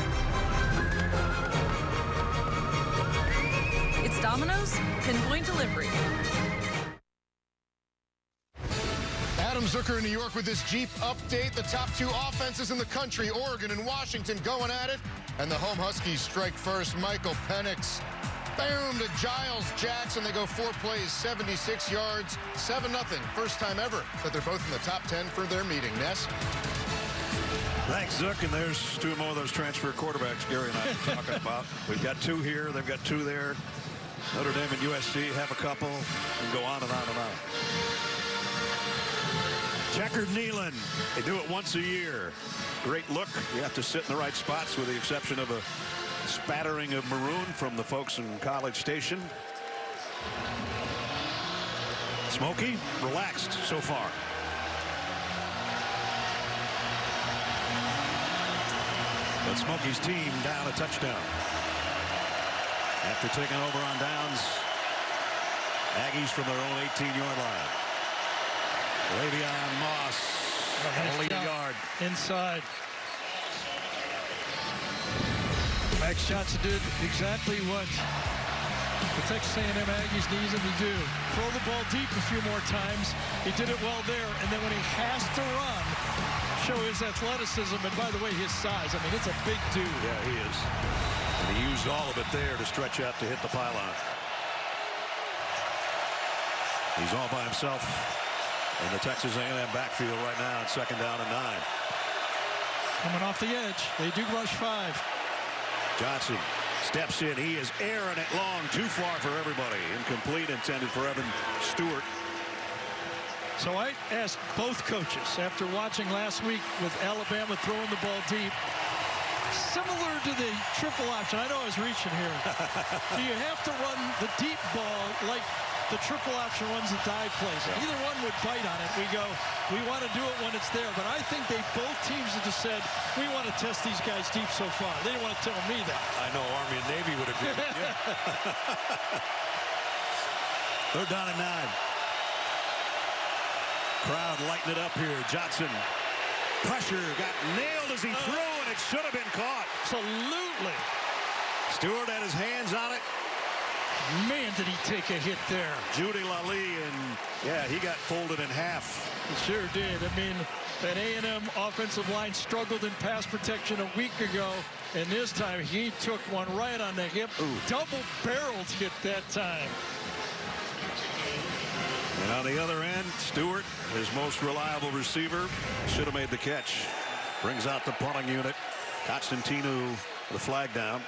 S22: It's Domino's Pinpoint Delivery.
S9: Adam Zucker in New York with this Jeep update. The top 2 offenses in the country, Oregon and Washington, going at it. And the home Huskies strike first. Michael Penix, boom, to Giles Jackson. They go 4 plays, 76 yards, 7-0. First time ever that they're both in the top 10 for their meeting. Ness?
S4: Thanks, Zook. And there's 2 more of those transfer quarterbacks Gary and I were talking about. We've got 2 here. They've got 2 there. Notre Dame and USC have a couple, and go on and on and on. Checkered kneeling. They do it once a year. Great look. You have to sit in the right spots with the exception of a spattering of maroon from the folks in College Station. Smokey relaxed so far. But Smokey's team down a touchdown. After taking over on downs, Aggies from their own 18-yard line. Le'Veon Moss, only a yard.
S5: Inside. Max Johnson did exactly what the Texas A&M Aggies needs him to do. Throw the ball deep a few more times. He did it well there. And then when he has to run, show his athleticism. And by the way, his size. I mean, it's a big dude.
S4: Yeah, he is. And he used all of it there to stretch out to hit the pylon. He's all by himself in the Texas A&M backfield right now on 2nd down and 9.
S5: Coming off the edge. They do rush 5.
S4: Johnson steps in. He is airing it long, too far for everybody. Incomplete, intended for Evan Stewart.
S5: So I asked both coaches after watching last week with Alabama throwing the ball deep, similar to the triple option. I know I was reaching here. Do you have to run the deep ball like the triple option runs the dive plays? Either one would bite on it. We go, we want to do it when it's there. But I think both teams have just said, we want to test these guys deep so far. They didn't want to tell me that.
S4: I know Army and Navy would agree. They're down at 9. Crowd lighting it up here. Johnson, pressure, got nailed as he threw, and it should have been caught.
S5: Absolutely.
S4: Stewart had his hands on it.
S5: Man, did he take a hit there.
S4: Judy Lally, and yeah, he got folded in half.
S5: He sure did. I mean, that A&M offensive line struggled in pass protection a week ago, and this time he took one right on the hip.
S4: Ooh.
S5: Double-barreled hit that time.
S4: And on the other end, Stewart, his most reliable receiver, should have made the catch. Brings out the punting unit. Constantino, the flag down.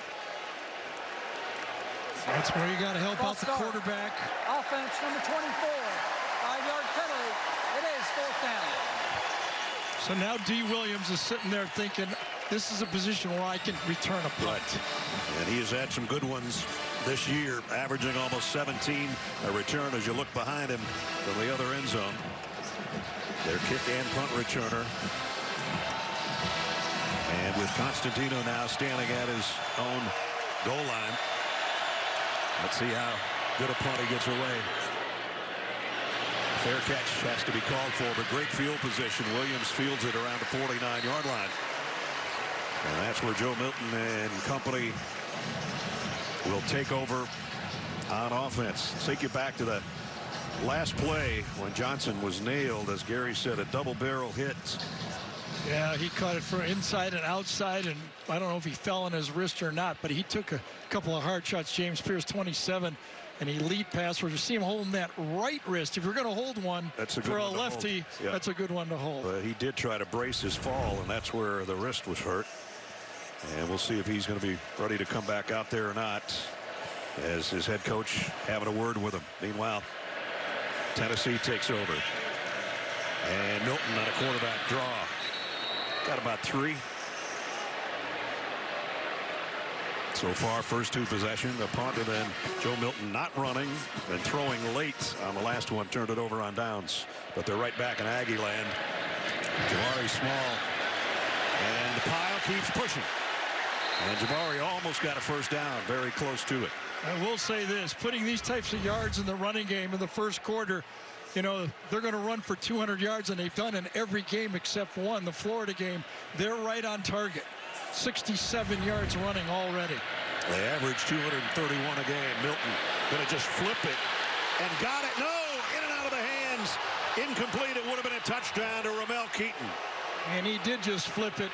S5: That's where you got to help out the quarterback.
S2: Offense number 24. 5-yard penalty. It is 4th down.
S5: So now D. Williams is sitting there thinking, this is a position where I can return a punt.
S4: And he has had some good ones this year, averaging almost 17 a return as you look behind him from the other end zone. Their kick and punt returner. And with Constantino now standing at his own goal line. Let's see how good a punt he gets away. Fair catch has to be called for, but great field position. Williams fields it around the 49-yard line. And that's where Joe Milton and company will take over on offense. Take you back to the last play when Johnson was nailed, as Gary said, a double-barrel hit.
S5: Yeah, he caught it from inside and outside, and I don't know if he fell on his wrist or not, but he took a couple of hard shots. James Pierce, 27, an elite passer. You see him holding that right wrist. If you're going to hold one for a lefty, that's a good one to hold.
S4: But he did try to brace his fall, and that's where the wrist was hurt. And we'll see if he's going to be ready to come back out there or not, as his head coach having a word with him. Meanwhile, Tennessee takes over. And Milton on a quarterback draw. Got about 3. So far, first 2 possessions, a punt, and then Joe Milton not running and throwing late on the last one, turned it over on downs. But they're right back in Aggie land. Jabari Small, and the pile keeps pushing. And Jabari almost got a first down, very close to it.
S5: I will say this, putting these types of yards in the running game in the first quarter, you know, they're going to run for 200 yards, and they've done in every game except one, the Florida game. They're right on target. 67 yards running already.
S4: They average 231 a game. Milton going to just flip it and got it. No, in and out of the hands. Incomplete. It would have been a touchdown to Ramel Keaton.
S5: And he did just flip it.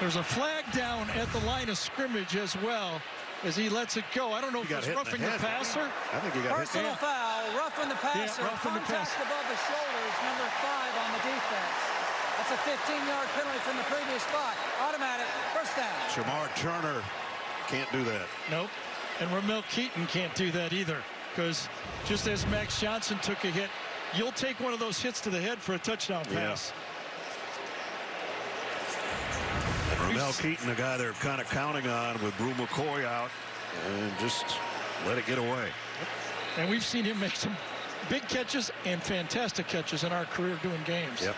S5: There's a flag down at the line of scrimmage as well as he lets it go. I don't know if it's roughing the passer.
S4: I think he got hit.
S2: Personal foul, roughing the passer.
S5: Yeah, roughing the
S2: Contact
S5: passer.
S2: above the shoulders, number 5 on the defense. That's a 15-yard penalty from the previous spot. Automatic, first down.
S4: Shamar Turner can't do that.
S5: Nope. And Ramel Keaton can't do that either, because just as Max Johnson took a hit, you'll take one of those hits to the head for a touchdown pass.
S4: And Mel Keaton, the guy they're kind of counting on with Brew McCoy out, and just let it get away.
S5: And we've seen him make some big catches and fantastic catches in our career doing games.
S4: Yep.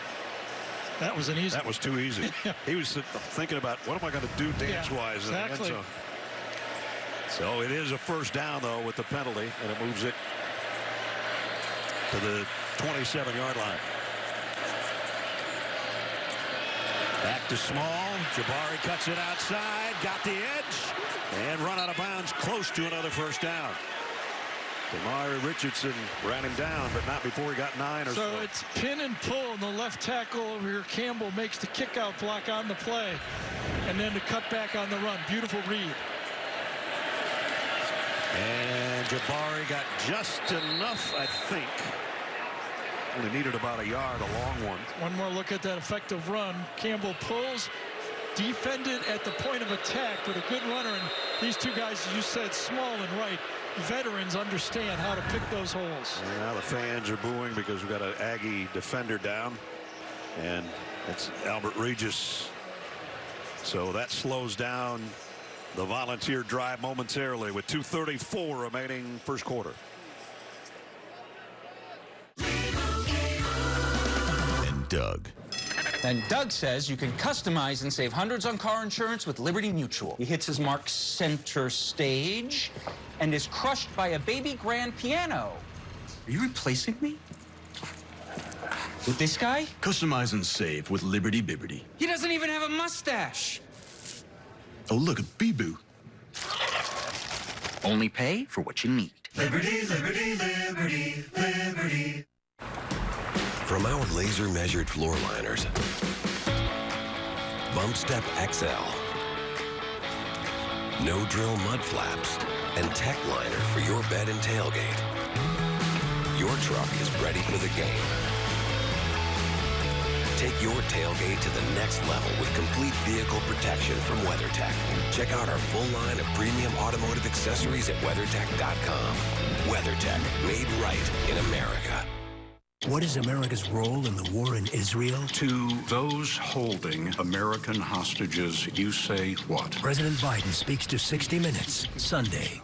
S5: That was an easy.
S4: That was too easy. He was thinking about, what am I going to do dance-wise in the end zone? So it is a first down, though, with the penalty, and it moves it to the 27-yard line. Back to Small. Jabari cuts it outside, got the edge, and run out of bounds close to another first down. Damari Richardson ran him down, but not before he got 9 or so.
S5: So it's pin and pull, and the left tackle over here, Campbell, makes the kick-out block on the play, and then the cutback on the run. Beautiful read.
S4: And Jabari got just enough, I think. Only needed about a yard, a long one.
S5: One more look at that effective run. Campbell pulls, defended at the point of attack, but a good runner. And these two guys, as you said, Small and Wright, veterans understand how to pick those holes.
S4: Now the fans are booing because we've got an Aggie defender down, and it's Albert Regis. So that slows down the Volunteer drive momentarily with 2:34 remaining first quarter.
S23: And Doug.
S11: And Doug says you can customize and save hundreds on car insurance with Liberty Mutual. He hits his mark center stage and is crushed by a baby grand piano. Are you replacing me? With this guy?
S12: Customize and save with Liberty Bibberty.
S11: He doesn't even have a mustache.
S12: Oh, look, a Bee-Boo.
S11: Only pay for what you need.
S14: Liberty, liberty, liberty, liberty.
S15: From our laser-measured floor liners, Bump Step XL, no-drill mud flaps, and Tech Liner for your bed and tailgate, your truck is ready for the game. Take your tailgate to the next level with complete vehicle protection from WeatherTech. Check out our full line of premium automotive accessories at WeatherTech.com. WeatherTech, made right in America.
S25: What is America's role in the war in Israel?
S16: To those holding American hostages, you say what?
S25: President Biden speaks to 60 Minutes, Sunday.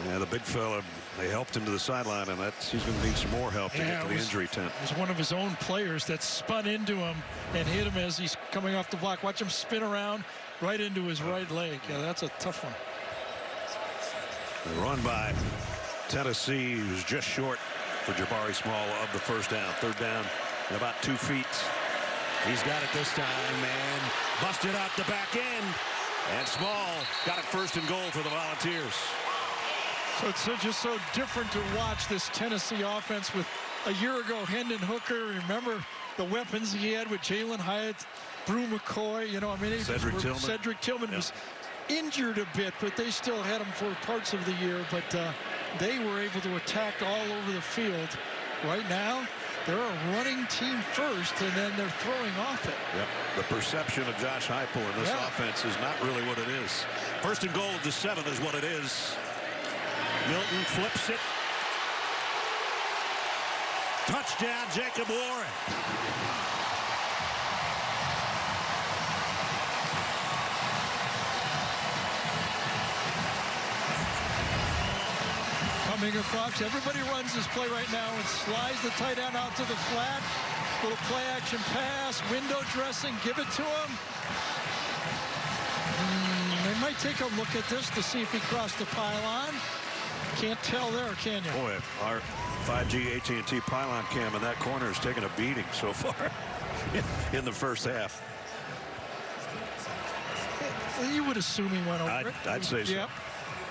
S4: Yeah, the big fella, they helped him to the sideline, and he's going to need some more help to get to the injury tent.
S5: It was one of his own players that spun into him and hit him as he's coming off the block. Watch him spin around right into his right leg. Yeah, that's a tough one.
S4: The run by Tennessee was just short for Jabari Small of the first down. Third down and about 2 feet. He's got it this time, and busted out the back end. And Small got it first and goal for the Volunteers.
S5: So it's just so different to watch this Tennessee offense with a year ago Hendon Hooker. Remember the weapons he had with Jalen Hyatt, Brew McCoy. You know, I mean, Cedric Tillman was injured a bit, but they still had him for parts of the year. But they were able to attack all over the field. Right now, they're a running team first, and then they're throwing off it.
S4: Yep. The perception of Josh Heupel in this offense is not really what it is. First and goal of the 7 is what it is. Milton flips it. Touchdown, Jacob Warren.
S5: Coming across, everybody runs this play right now and slides the tight end out to the flat. Little play action pass, window dressing, give it to him. They might take a look at this to see if he crossed the pylon. Can't tell there, can you?
S4: Boy, our 5G AT&T pylon cam in that corner has taken a beating so far in the first half.
S5: You would assume he went over it.
S4: I'd say so.
S5: Yep.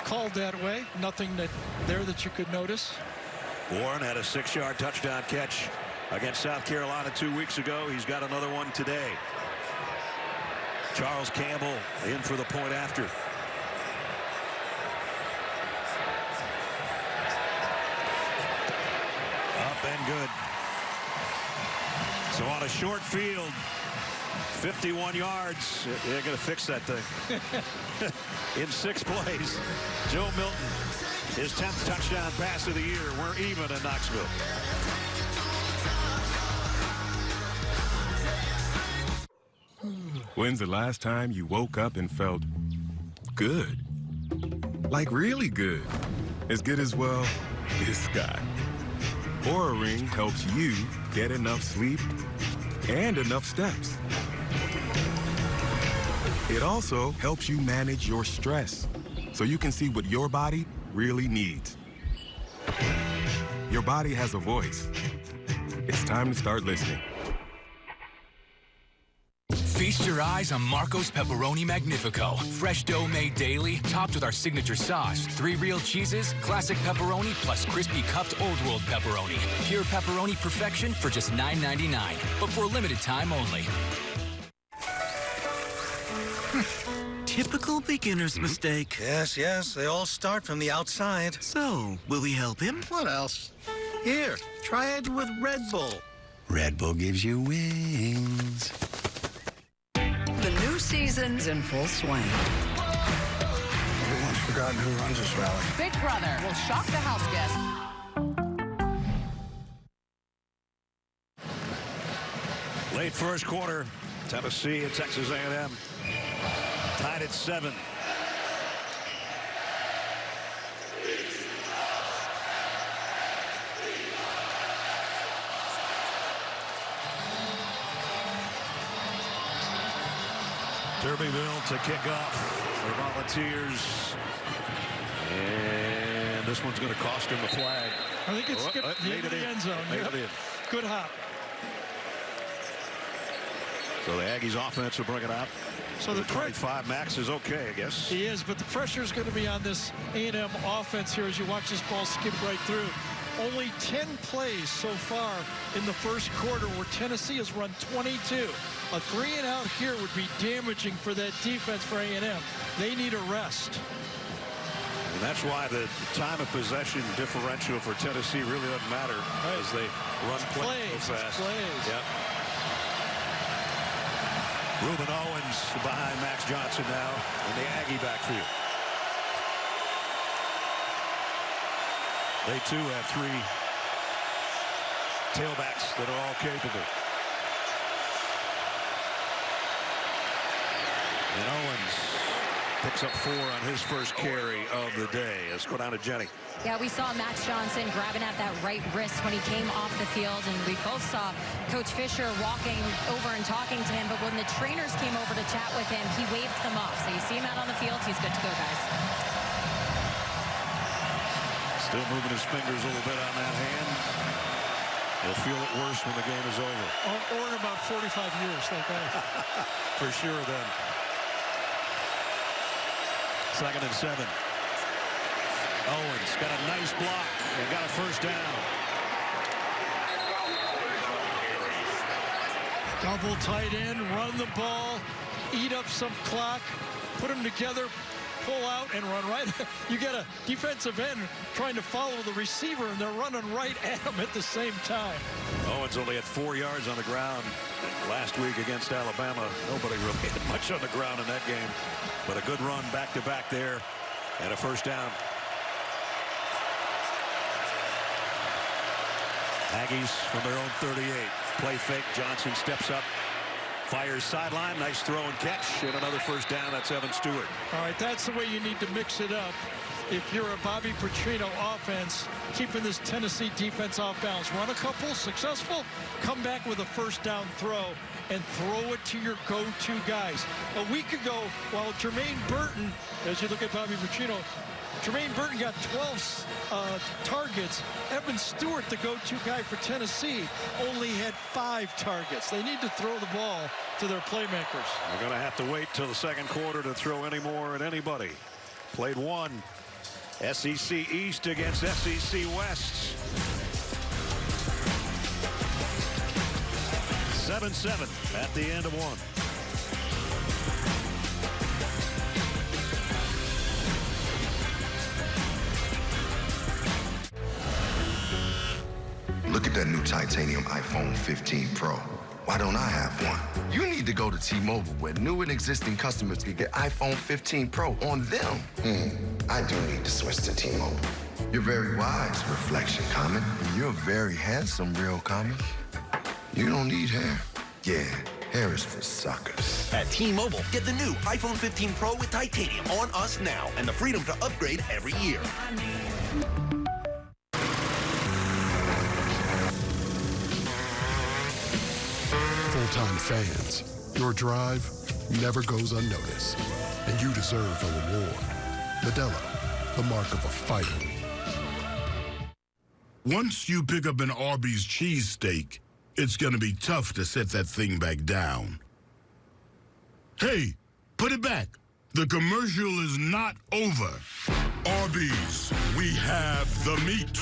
S5: Called that way. Nothing that you could notice.
S4: Warren had a 6-yard touchdown catch against South Carolina 2 weeks ago. He's got another one today. Charles Campbell in for the point after. Up and good. So on a short field, 51 yards. They're going to fix that thing. In 6 plays. Joe Milton, his 10th touchdown pass of the year. We're even in Knoxville.
S6: When's the last time you woke up and felt good? Like really good. As good as, well, this guy. Oura Ring helps you get enough sleep and enough steps. It also helps you manage your stress so you can see what your body really needs. Your body has a voice. It's time to start listening.
S10: Feast your eyes on Marco's Pepperoni Magnifico. Fresh dough made daily, topped with our signature sauce. 3 real cheeses, classic pepperoni, plus crispy cupped Old World pepperoni. Pure pepperoni perfection for just $9.99, but for a limited time only.
S17: Typical beginner's mistake.
S18: Yes, they all start from the outside.
S17: So, will we help him?
S18: What else? Here, try it with Red Bull.
S17: Red Bull gives you wings.
S19: The new season's in full swing.
S8: Everyone's forgotten who runs this rally.
S26: Big Brother will shock the house guests.
S4: Late first quarter, Tennessee and Texas A&M tied at 7. Derbyville to kick off for Volunteers. And this one's going to cost him the flag.
S5: I think it's the end zone.
S4: Made it in.
S5: Good hop.
S4: So the Aggies offense will bring it out.
S5: So the
S4: 25 max is okay, I guess.
S5: He is, but the pressure is going to be on this A&M offense here as you watch this ball skip right through. Only 10 plays so far in the first quarter where Tennessee has run 22. A 3-and-out here would be damaging for that defense for A&M. They need a rest.
S4: And that's why the time of possession differential for Tennessee really doesn't matter as they run plays so fast. Yep. Reuben Owens behind Max Johnson now in the Aggie backfield. They too have 3 tailbacks that are all capable. And Owens picks up 4 on his first carry of the day. Let's go down to Jenny.
S27: Yeah, we saw Max Johnson grabbing at that right wrist when he came off the field, and we both saw Coach Fisher walking over and talking to him, but when the trainers came over to chat with him, he waved them off. So you see him out on the field, he's good to go, guys.
S4: Still moving his fingers a little bit on that hand. He'll feel it worse when the game is over.
S5: Or in about 45 years, like that.
S4: For sure then. 2nd and 7. Owens got a nice block and got a first down.
S5: Double tight end, run the ball, eat up some clock, put them together, pull out and run right. You get a defensive end trying to follow the receiver, and they're running right at him at the same time.
S4: Owens only had 4 yards on the ground last week against Alabama. Nobody really had much on the ground in that game, but a good run back-to-back there and a first down. Aggies from their own 38. Play fake. Johnson steps up. Fires sideline. Nice throw and catch. And another first down. That's Evan Stewart.
S5: All right, that's the way you need to mix it up. If you're a Bobby Petrino offense, keeping this Tennessee defense off balance. Run a couple, successful, come back with a first down throw and throw it to your go-to guys. A week ago, while Jermaine Burton, as you look at Bobby Petrino, Jermaine Burton got 12 targets. Evan Stewart, the go-to guy for Tennessee, only had 5 targets. They need to throw the ball to their playmakers.
S4: They're going to have to wait till the second quarter to throw any more at anybody. Played 1. SEC East against SEC West. 7-7 at the end of 1.
S28: Look at that new titanium iPhone 15 Pro. Why don't I have one? You need to go to T-Mobile, where new and existing customers can get iPhone 15 Pro on them. I do need to switch to T-Mobile. You're very wise, Reflection Comet. You're very handsome, Real Comet. You don't need hair. Yeah, Hair is for suckers.
S1: At T-Mobile, get the new iPhone 15 Pro with titanium on us now and the freedom to upgrade every year.
S3: Full-time fans, your drive never goes unnoticed, and you deserve a reward. Modelo, the mark of a fighter.
S7: Once you pick up an Arby's cheesesteak, it's gonna be tough to set that thing back down. Hey, put it back. The commercial is not over. Arby's, we have the meat.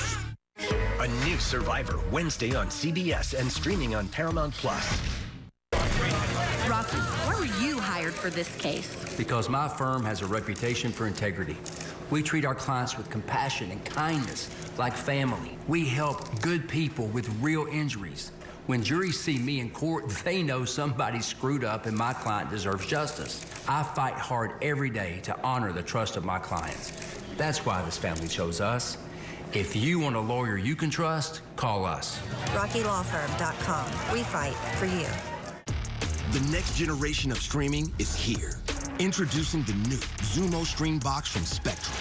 S13: A new Survivor, Wednesday on CBS and streaming on Paramount+.
S20: Rocky, why were you hired for this case?
S21: Because my firm has a reputation for integrity. We treat our clients with compassion and kindness, like family. We help good people with real injuries. When juries see me in court, they know somebody screwed up and my client deserves justice. I fight hard every day to honor the trust of my clients. That's why this family chose us. If you want a lawyer you can trust, call us.
S22: RockyLawFirm.com. We fight for you.
S1: The next generation of streaming is here. Introducing the new Zumo Stream Box from Spectrum.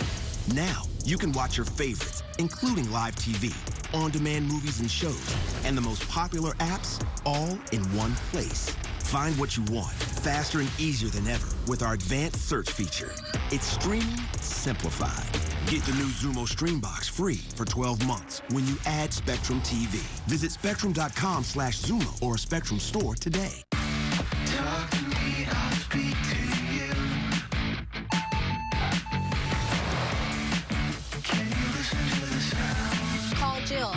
S1: Now, you can watch your favorites, including live TV, on-demand movies and shows, and the most popular apps all in one place. Find what you want, faster and easier than ever with our advanced search feature. It's streaming simplified. Get the new Zumo Stream Box free for 12 months when you add Spectrum TV. Visit spectrum.com/Zumo or a Spectrum store today.
S14: Talk to me, I'll speak to you. Can you listen to the sound?
S27: Call Jill.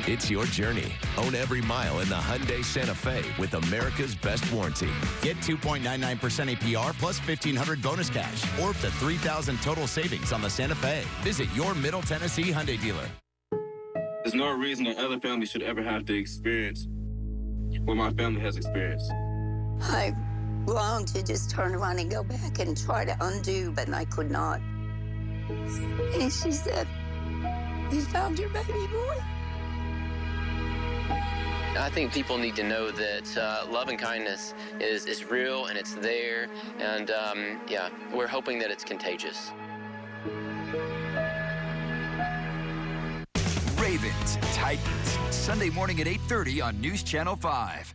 S23: It's your journey. Own every mile in the Hyundai Santa Fe with America's best warranty. Get 2.99% APR plus $1,500 bonus cash or up to $3,000 total savings on the Santa Fe. Visit your Middle Tennessee Hyundai dealer.
S24: There's no reason that other families should ever have to experience what my family has experienced.
S29: I longed to just turn around and go back and try to undo, but I could not. And she said, "You found your baby boy."
S30: I think people need to know that love and kindness is real and it's there. And yeah, we're hoping that it's contagious.
S31: Ravens, Titans, Sunday morning at 8:30 on News Channel 5.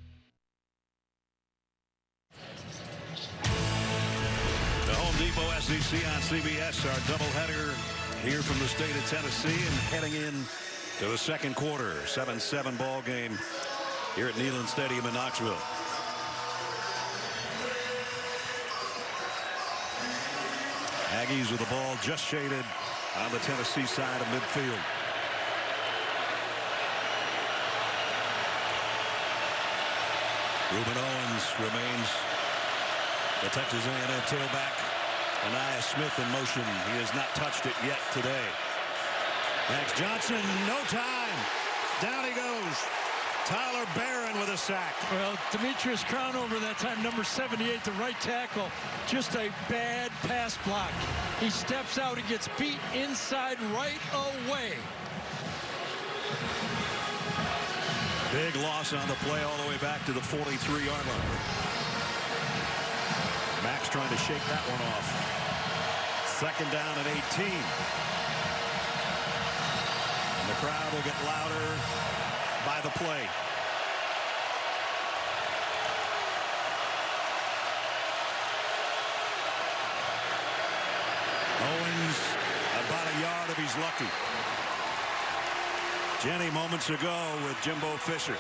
S4: The Home Depot SEC on CBS, our doubleheader here from the state of Tennessee and heading in to the second quarter. 7-7 ball game here at Neyland Stadium in Knoxville. Aggies with the ball just shaded on the Tennessee side of midfield. Ruben Owens remains the Texas A&M tailback. Anaya Smith in motion. He has not touched it yet today. Max Johnson, no time. Down he goes. Tyler Barron with a sack.
S5: Well, Demetrius Crownover that time, number 78, the right tackle. Just a bad pass block. He steps out, he gets beat inside right away.
S4: Big loss on the play all the way back to the 43-yard line. Max trying to shake that one off. Second down at 18. And the crowd will get louder by the play. Owens about a yard if he's lucky. Jenny moments ago with Jimbo Fisher.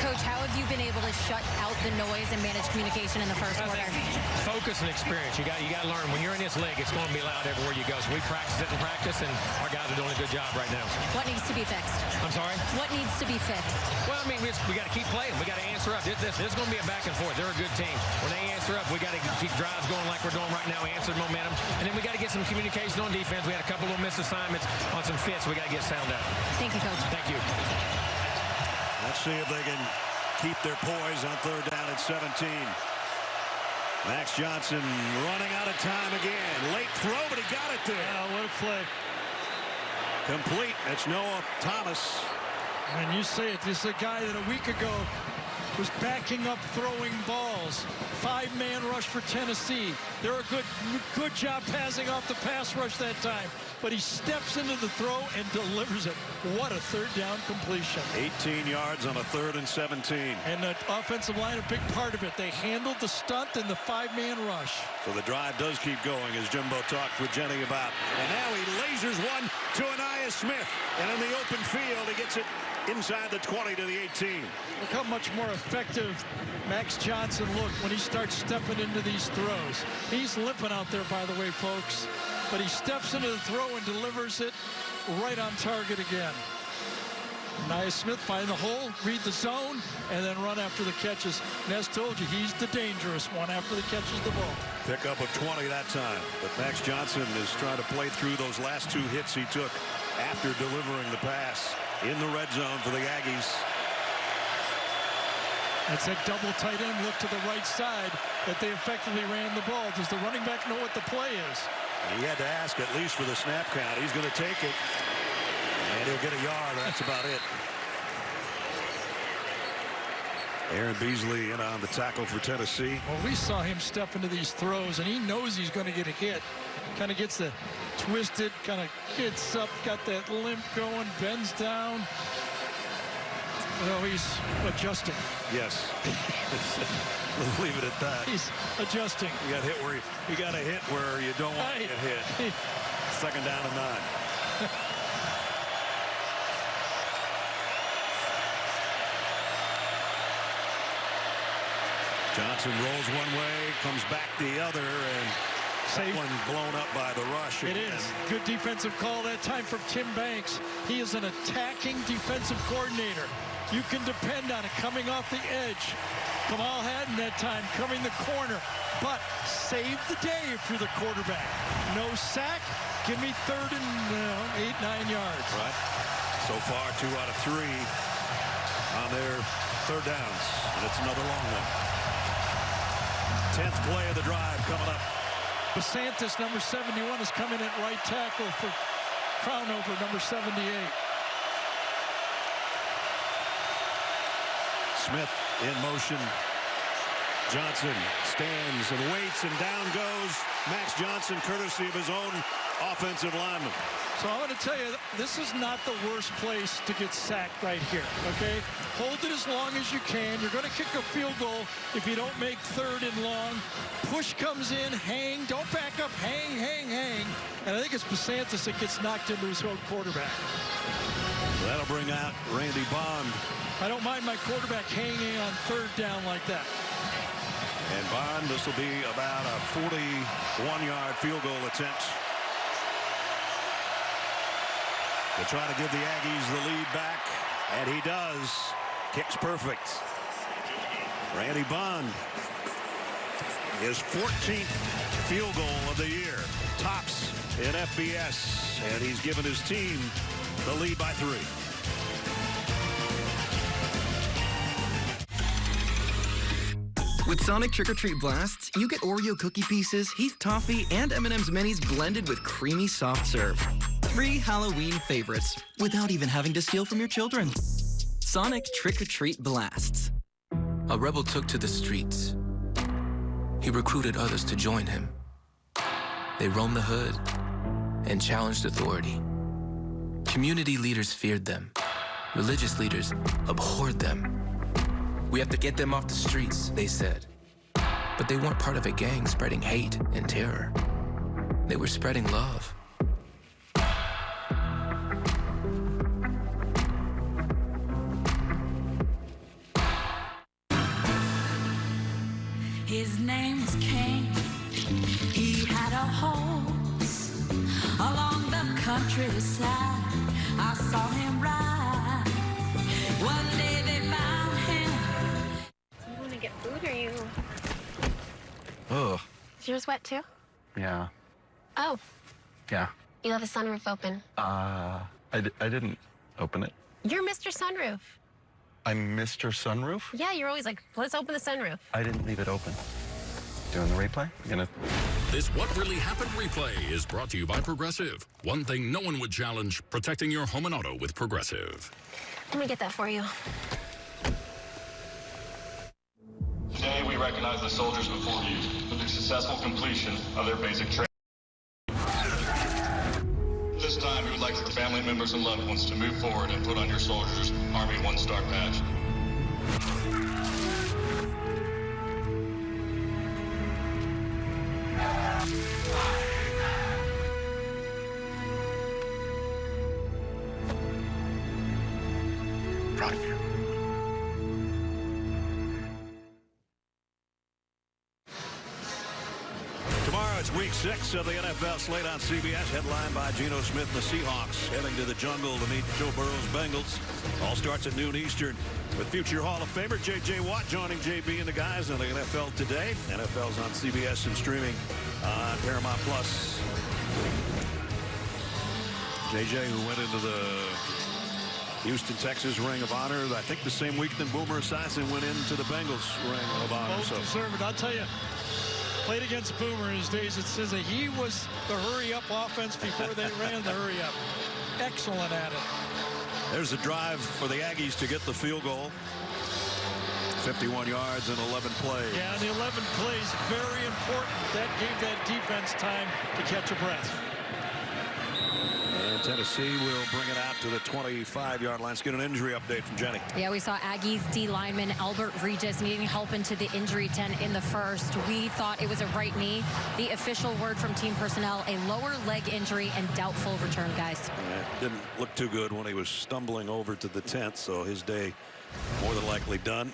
S27: Coach, how have you been able to shut out the noise and manage communication in the first quarter?
S32: Focus and experience. You got to learn. When you're in this league, it's going to be loud everywhere you go. So we practice it and practice, and our guys are doing a good job right now.
S27: What needs to be fixed?
S32: I'm sorry?
S27: What needs to be fixed?
S32: Well, I mean, we got to keep playing. We got to answer up. This is going to be a back and forth. They're a good team. When they answer up, we got to keep drives going like we're doing right now, answer momentum. And then we got to get some communication on defense. We had a couple of missed assignments on some fits. We got to get sound out.
S27: Thank you, Coach.
S32: Thank you.
S4: Let's see if they can keep their poise on third down at 17. Max Johnson running out of time again. Late throw, but he got it there.
S5: What a play.
S4: Complete. It's Noah Thomas.
S5: And you say it, this is a guy that a week ago was backing up throwing balls. 5-man rush for Tennessee. They're a good job passing off the pass rush that time. But he steps into the throw and delivers it. What a third down completion.
S4: 18 yards on a 3rd and 17.
S5: And the offensive line, a big part of it. They handled the stunt and the 5-man rush.
S4: So the drive does keep going, as Jimbo talked with Jenny about. And now he lasers one to Aniyah Smith. And in the open field, he gets it inside the 20 to the 18.
S5: Look how much more effective Max Johnson looked when he starts stepping into these throws. He's limping out there, by the way, folks. But he steps into the throw and delivers it right on target again. Aniyah Smith find the hole, read the zone, and then run after the catches. And as told you, he's the dangerous one after the catches the ball.
S4: Pickup of 20 that time. But Max Johnson is trying to play through those last 2 hits he took after delivering the pass in the red zone for the Aggies.
S5: It's a double tight end look to the right side that they effectively ran the ball. Does the running back know what the play is?
S4: He had to ask at least for the snap count. He's going to take it. And he'll get a yard. That's about it. Aaron Beasley in on the tackle for Tennessee.
S5: Well, we saw him step into these throws, and he knows he's going to get a hit. Kind of gets the twisted, kind of gets up, got that limp going, bends down. Well, he's adjusting.
S4: Yes. We'll leave it at that.
S5: He's adjusting.
S4: You got a hit where you don't want to get hit. 2nd down and 9. Johnson rolls one way, comes back the other, and one blown up by the rush.
S5: It is. Good defensive call that time from Tim Banks. He is an attacking defensive coordinator. You can depend on it coming off the edge. Kamal Hadden that time coming the corner, but saved the day if you're the quarterback. No sack. Give me 3rd and 8-9 yards.
S4: Right. So far, 2 out of 3 on their 3rd downs, and it's another long one. 10th play of the drive coming up.
S5: DeSantis, number 71, is coming at right tackle for Crownover, number 78.
S4: Smith in motion. Johnson stands and waits, and down goes Max Johnson, courtesy of his own offensive lineman.
S5: So I'm going to tell you, this is not the worst place to get sacked right here, okay? Hold it as long as you can. You're going to kick a field goal if you don't make 3rd and long. Push comes in, hang, don't back up, hang. And I think it's DeSantis that gets knocked into his own quarterback.
S4: That'll bring out Randy Bond.
S5: I don't mind my quarterback hanging on 3rd down like that.
S4: And Bond, this will be about a 41-yard field goal attempt to try to give the Aggies the lead back, and he does. Kicks perfect. Randy Bond, his 14th field goal of the year, tops in FBS, and he's given his team the lead by 3.
S2: With Sonic Trick or Treat Blasts, you get Oreo cookie pieces, Heath Toffee, and M&M's Minis blended with creamy soft serve. 3 Halloween favorites, without even having to steal from your children. Sonic Trick or Treat Blasts.
S6: A rebel took to the streets. He recruited others to join him. They roamed the hood and challenged authority. Community leaders feared them. Religious leaders abhorred them. We have to get them off the streets, they said. But they weren't part of a gang spreading hate and terror. They were spreading love.
S14: His name was King. He had a horse along the countryside. I saw him ride. One day they found him.
S9: You want to get food, or you?
S10: Oh.
S9: Is yours wet too?
S10: Yeah.
S9: Oh,
S10: Yeah.
S9: you left the sunroof open.
S10: I didn't open it.
S9: You're Mr. Sunroof.
S10: I'm Mr. Sunroof?
S9: Yeah, you're always like, let's open the sunroof.
S10: I didn't leave it open. Doing the replay? You gonna
S3: This What Really Happened replay is brought to you by Progressive. One thing no one would challenge, protecting your home and auto with Progressive.
S9: Let me get that for you.
S8: Today, we recognize the soldiers before you for the successful completion of their basic training. This time, we would like for family members and loved ones to move forward and put on your soldier's Army 1-Star badge.
S4: Proud of you. Tomorrow it's week 6 of the NFL slate on CBS, headlined by Geno Smith and the Seahawks heading to the jungle to meet Joe Burrow's Bengals. All starts at noon Eastern with future Hall of Famer J.J. Watt joining JB and the guys on the NFL Today. NFL's on CBS and streaming on Paramount+. J.J., who went into the Houston, Texas Ring of Honor, I think the same week that Boomer Esiason went into the Bengals Ring of Honor.
S5: Both deserved. I'll tell you, played against Boomer in his days at SZA. He was the hurry-up offense before they ran the hurry-up. Excellent at it.
S4: There's a drive for the Aggies to get the field goal. 51 yards and 11 plays.
S5: Yeah, and the 11 plays, very important. That gave that defense time to catch a breath.
S4: And Tennessee will bring it out to the 25-yard line. Let's get an injury update from Jenny.
S27: Yeah, we saw Aggies D lineman Albert Regis needing help into the injury tent in the first. We thought it was a right knee. The official word from team personnel, a lower leg injury and doubtful return, guys.
S4: Yeah, didn't look too good when he was stumbling over to the tent, so his day more than likely done.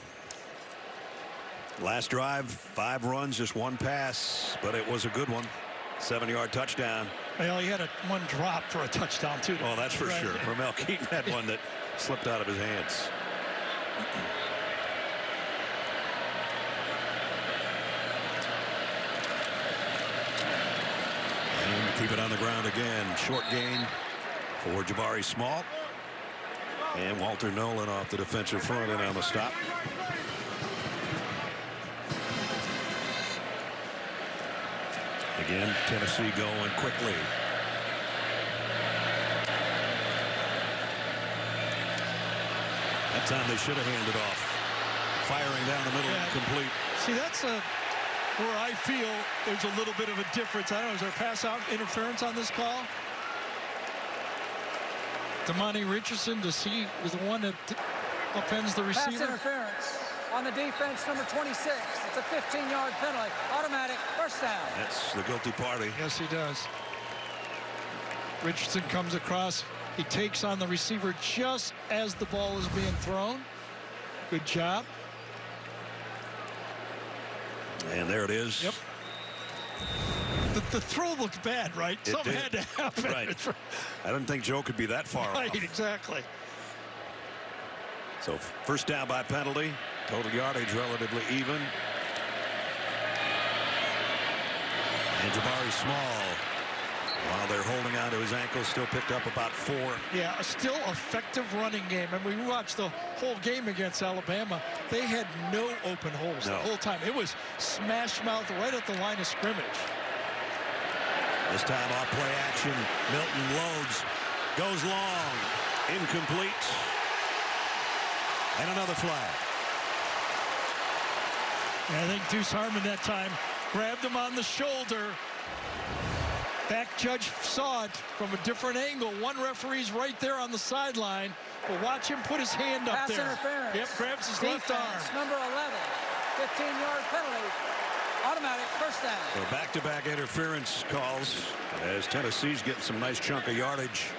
S4: Last drive, 5 runs, just 1 pass, but it was a good one. 7-yard touchdown.
S5: Well, he had one drop for a touchdown, too.
S4: Oh, that's for sure. Ramel Keaton had one that slipped out of his hands. And keep it on the ground again. Short gain for Jabari Small. And Walter Nolan off the defensive front and on the stop. Again, Tennessee going quickly. That time they should have handed off. Firing down the middle, complete.
S5: See, that's where I feel there's a little bit of a difference. I don't know, is there pass out interference on this call? Damani Richardson, does he was the one that upends the receiver?
S11: Pass interference on the defense, number 26. It's a 15-yard penalty. Automatic first down.
S4: That's the guilty party.
S5: Yes, he does. Richardson comes across. He takes on the receiver just as the ball is being thrown. Good job.
S4: And there it is.
S5: Yep. The throw looked bad, right? Something had to happen.
S4: Right. I didn't think Joe could be that far off.
S5: Right, exactly.
S4: So first down by penalty. Total yardage relatively even. And Jabari Small, while they're holding on to his ankle, still picked up about 4.
S5: Yeah, a still effective running game. And we watched the whole game against Alabama. They had no open holes the whole time. It was smash mouth right at the line of scrimmage.
S4: This time off play action. Milton loads, goes long, incomplete. And another flag.
S5: And I think Deuce Harmon that time grabbed him on the shoulder. Back judge saw it from a different angle. One referee's right there on the sideline. But watch him put his hand up there.
S11: Pass interference.
S5: Yep, grabs his
S11: defense,
S5: left arm.
S11: Number 11, 15-yard penalty. Automatic first down.
S4: So back-to-back interference calls as Tennessee's getting some nice chunk of yardage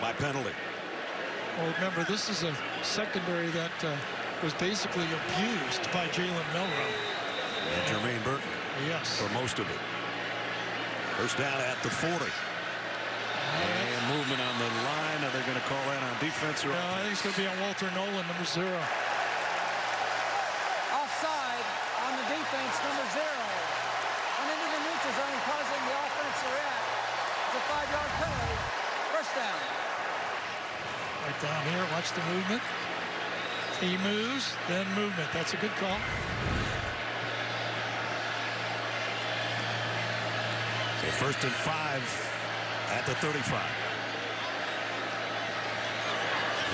S4: by penalty.
S5: Well, remember, this is a secondary that was basically abused by Jalen Milroe.
S4: And Jermaine Burton.
S5: Yes.
S4: For most of it. First down at the 40. And movement on the line. Are they going to call that on defense? Or
S5: I think it's going to be on Walter Nolan, number 0.
S11: Offside on the defense, number 0. And into the neutral zone, causing the offense to react. It's a 5-yard penalty. First down.
S5: Right down here, watch the movement. He moves, then movement. That's a good call.
S4: First and 5 at the 35.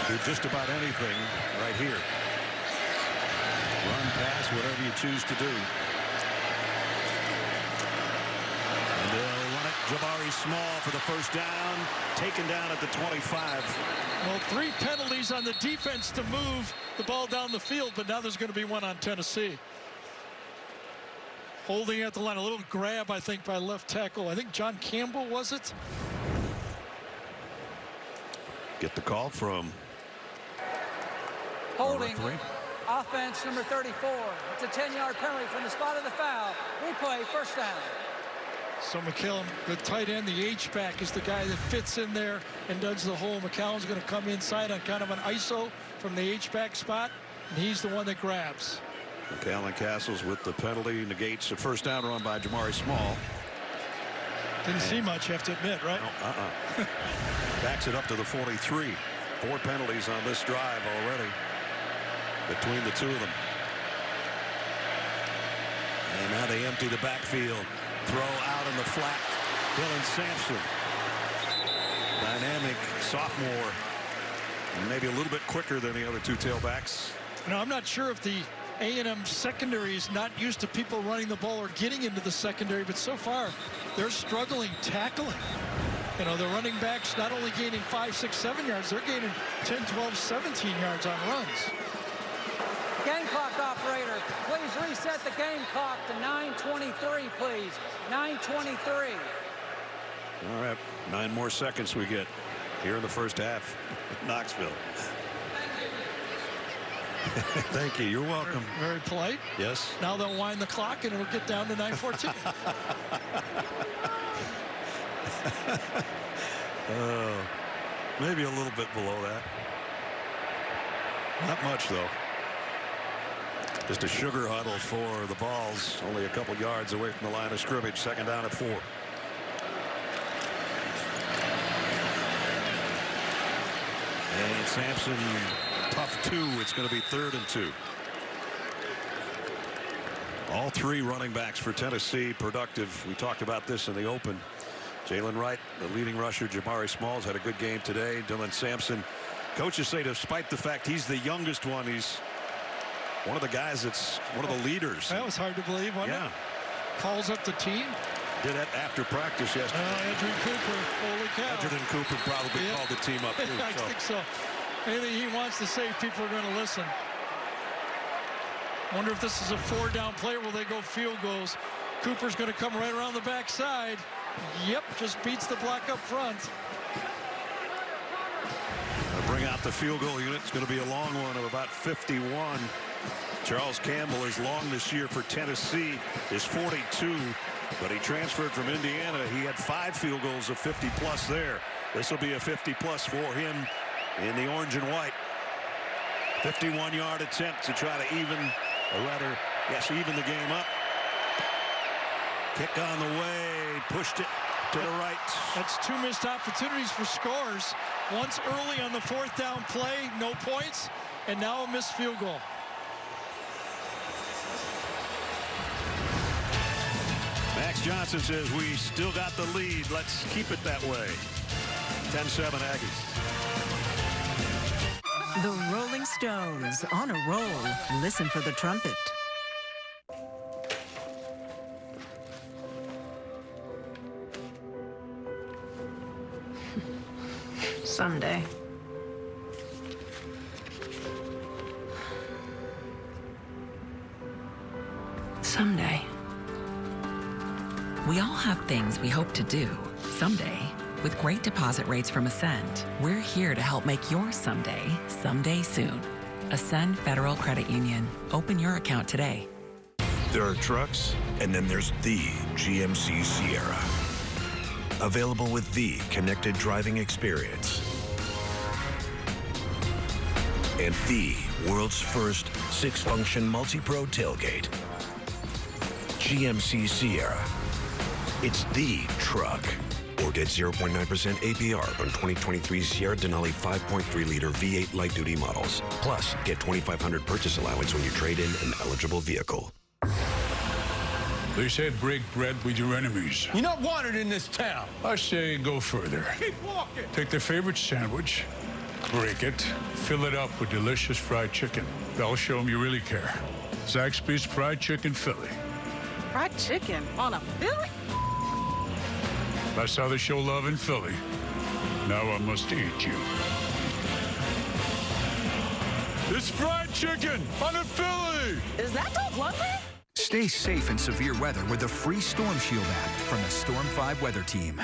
S4: Do just about anything right here. Run, pass, whatever you choose to do. And they'll run it. Jabari Small for the first down. Taken down at the 25.
S5: Well, 3 penalties on the defense to move the ball down the field, but now there's going to be one on Tennessee. Holding at the line, a little grab, I think, by left tackle. I think John Campbell, was it?
S4: Get the call from
S11: holding. Offense number 34. It's a 10-yard penalty from the spot of the foul. Replay, first down.
S5: So McCallum, the tight end, the H-back, is the guy that fits in there and does the hole. McCallum's going to come inside on kind of an ISO from the H-back spot, and he's the one that grabs.
S4: McCallum Castles with the penalty negates a first down run by Jabari Small.
S5: Didn't see much, you have to admit, right?
S4: No, Backs it up to the 43. 4 penalties on this drive already between the two of them. And now they empty the backfield. Throw out in the flat. Dylan Sampson. Dynamic sophomore. Maybe a little bit quicker than the other 2 tailbacks.
S5: You know, I'm not sure if the A&M secondary is not used to people running the ball or getting into the secondary, but so far they're struggling tackling. You know, the running backs not only gaining 5, 6, 7 yards, they're gaining 10, 12, 17 yards on runs.
S11: Game clock operator, please reset the game clock to 9:23, please. 9:23.
S4: All right, 9 more seconds we get here in the first half. Knoxville. Thank you. You're welcome.
S5: Very polite.
S4: Yes.
S5: Now they'll wind the clock and it'll get down to 9:14.
S4: Maybe a little bit below that. Not much, though. Just a sugar huddle for the Vols. Only a couple yards away from the line of scrimmage. Second down at 4. And Sampson, tough 2. It's going to be 3rd and 2. All 3 running backs for Tennessee productive. We talked about this in the open. Jalen Wright, the leading rusher. Jabari Smalls had a good game today. Dylan Sampson. Coaches say despite the fact he's the youngest one, he's one of the guys that's one of the leaders.
S5: That was hard to believe, wasn't it? Calls up the team.
S4: Did that after practice yesterday.
S5: Andrew Cooper, holy cow.
S4: Edgerton Cooper probably called the team up too.
S5: I think so. Anything he wants to say, people are going to listen. Wonder if this is a 4-down play. Will they go field goals? Cooper's going to come right around the backside. Yep, just beats the block up front.
S4: Bring out the field goal unit. It's going to be a long one of about 51. Charles Campbell is long this year for Tennessee, is 42, but he transferred from Indiana. He had 5 field goals of 50-plus there. This will be a 50-plus for him in the orange and white. 51-yard attempt to try to even the game up. Kick on the way, pushed it to the right.
S5: That's 2 missed opportunities for scores. Once early on the 4th down play, no points, and now a missed field goal.
S4: Max Johnson says we still got the lead. Let's keep it that way. 10-7 Aggies.
S7: The Rolling Stones on a roll. Listen for the trumpet.
S12: Someday. Someday.
S13: We all have things we hope to do someday. With great deposit rates from Ascend, we're here to help make your someday soon. Ascend Federal Credit Union. Open your account today.
S15: There are trucks, and then there's the GMC Sierra. Available with the connected driving experience. And the world's first 6-function multi-pro tailgate. GMC Sierra. It's the truck. Or get 0.9% APR on 2023 Sierra Denali 5.3-liter V8 light-duty models. Plus, get $2,500 purchase allowance when you trade in an eligible vehicle.
S1: They say break bread with your enemies.
S16: You're not wanted in this town.
S1: I say go further.
S16: Keep walking.
S1: Take their favorite sandwich, break it, fill it up with delicious fried chicken. That'll show them you really care. Zaxby's Fried Chicken Philly.
S7: Fried chicken on a Philly?
S1: That's how they show love in Philly. Now I must eat you. It's fried chicken on a Philly!
S7: Is that Dolph Lundgren?
S31: Stay safe in severe weather with the free Storm Shield app from the Storm 5 Weather Team.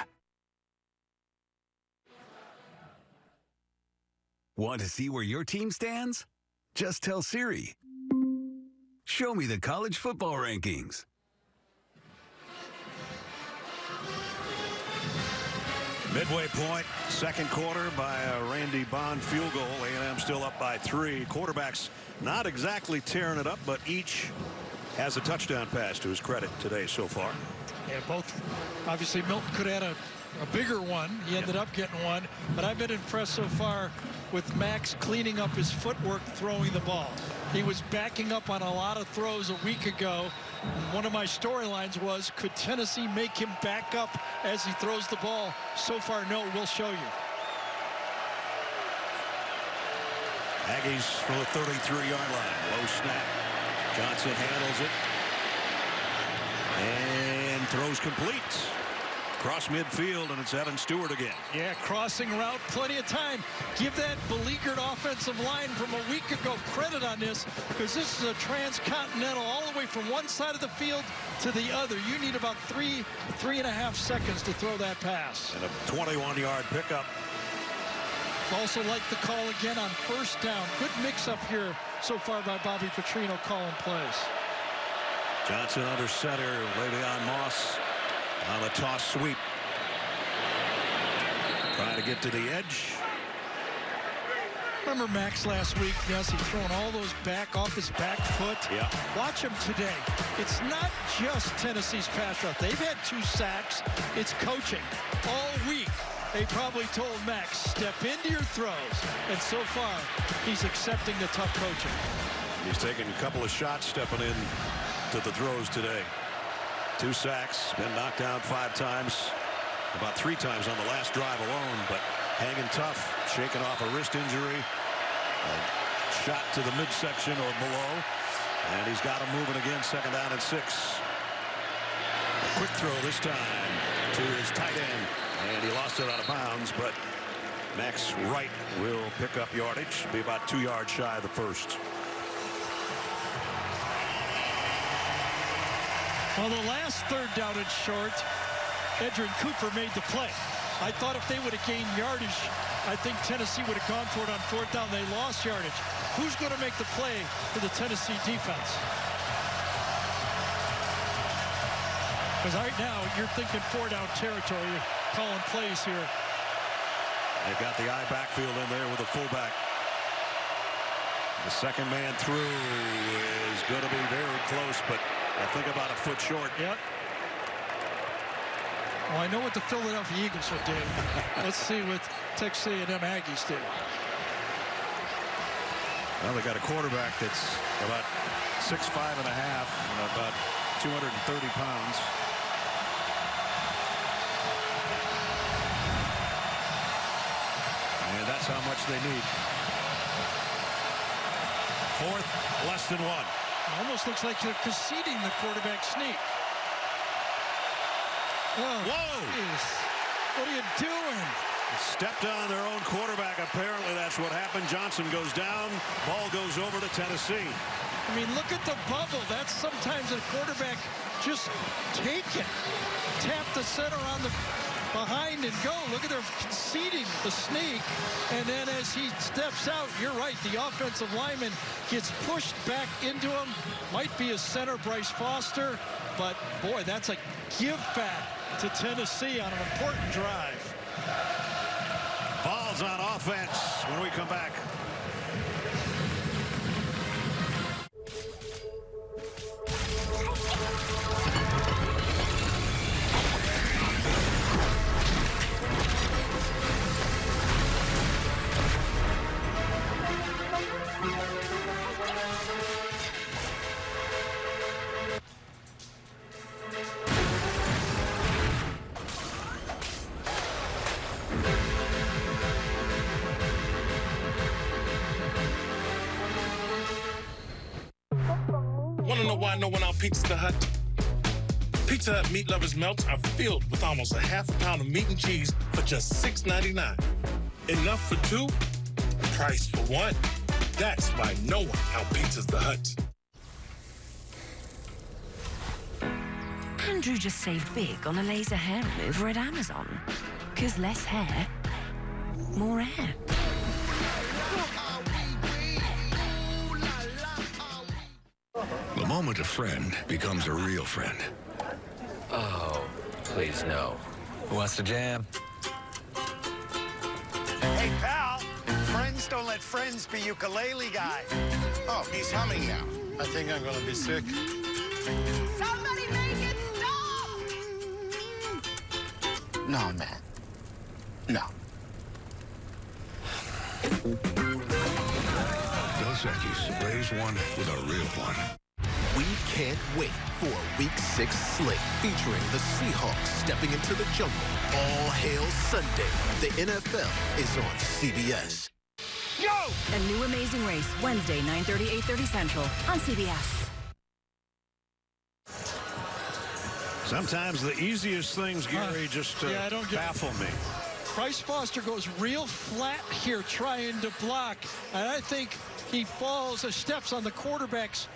S17: Want to see where your team stands? Just tell Siri. Show me the college football rankings.
S4: Midway point, second quarter by a Randy Bond field goal. A&M still up by 3. Quarterbacks not exactly tearing it up, but each has a touchdown pass to his credit today so far.
S5: Yeah, both. Obviously, Milton could have had a bigger one. He ended up getting one. But I've been impressed so far with Max cleaning up his footwork throwing the ball. He was backing up on a lot of throws a week ago. One of my storylines was, could Tennessee make him back up as he throws the ball? So far, no. We'll show you.
S4: Aggies from the 33-yard line. Low snap. Johnson handles it. And throws complete. Across midfield, and it's Evan Stewart again.
S5: Yeah, crossing route, plenty of time. Give that beleaguered offensive line from a week ago credit on this, because this is a transcontinental all the way from one side of the field to the other. You need about 3.5 seconds to throw that pass.
S4: And a 21-yard pickup.
S5: Also like the call again on first down. Good mix-up here so far by Bobby Petrino calling plays.
S4: Johnson under center. Le'Veon Moss on a toss sweep. Trying to get to the edge.
S5: Remember Max last week? Yes, he's throwing all those back off his back foot.
S4: Yeah.
S5: Watch him today. It's not just Tennessee's pass rush. They've had 2 sacks. It's coaching. All week, they probably told Max, step into your throws. And so far, he's accepting the tough coaching.
S4: He's taking a couple of shots stepping in to the throws today. 2 sacks, been knocked down 5 times, about 3 times on the last drive alone, but hanging tough, shaking off a wrist injury, a shot to the midsection or below, and he's got him moving again, 2nd down and 6. A quick throw this time to his tight end, and he lost it out of bounds, but Max Wright will pick up yardage, be about 2 yards shy of the first.
S5: Well, the last 3rd down and short, Edrin Cooper made the play. I thought if they would have gained yardage, I think Tennessee would have gone for it on 4th down. They lost yardage. Who's going to make the play for the Tennessee defense? Because right now, you're thinking 4-down territory. You're calling plays here.
S4: They've got the I backfield in there with a fullback. The second man through is going to be very close, but I think about a foot short.
S5: Yep. Well, I know what the Philadelphia Eagles would do. Let's see what Texas A&M Aggies do.
S4: Well, they got a quarterback that's about 6'5.5", and about 230 pounds. And that's how much they need. 4th, less than 1.
S5: Almost looks like they're conceding the quarterback sneak. Oh,
S4: whoa!
S5: Geez. What are you doing?
S4: Stepped on their own quarterback. Apparently that's what happened. Johnson goes down. Ball goes over to Tennessee.
S5: I mean, look at the bubble. That's sometimes a quarterback just take it. Tap the center on the behind and go. Look at their conceding the sneak. And then as he steps out, you're right, the offensive lineman gets pushed back into him. Might be a center, Bryce Foster. But, boy, that's a give back to Tennessee on an important drive.
S4: Balls on offense when we come back.
S18: I know when I'm Pizza Hut? Pizza Hut meat lovers melts are filled with almost a half a pound of meat and cheese for just $6.99. Enough for two, price for one. That's why no one outpizzas the Hut.
S12: Andrew just saved big on a laser hair remover at Amazon. 'Cause less hair, more air.
S15: The moment a friend becomes a real friend.
S19: Oh, please no. Who wants to jam?
S20: Hey, pal, friends don't let friends be ukulele guy.
S21: Oh, he's humming now. I think I'm gonna be sick.
S14: Somebody make it stop!
S21: No, man. No.
S15: Dos Equis, raise one with a real one.
S22: We can't wait for a Week 6 slate featuring the Seahawks stepping into the jungle. All hail Sunday. The NFL is on CBS.
S14: Go!
S12: A new Amazing Race, Wednesday, 9:30, 8:30 Central on CBS.
S4: Sometimes the easiest things, Gary, just baffle me.
S5: Bryce Foster goes real flat here trying to block, and I think he falls or steps on the quarterback's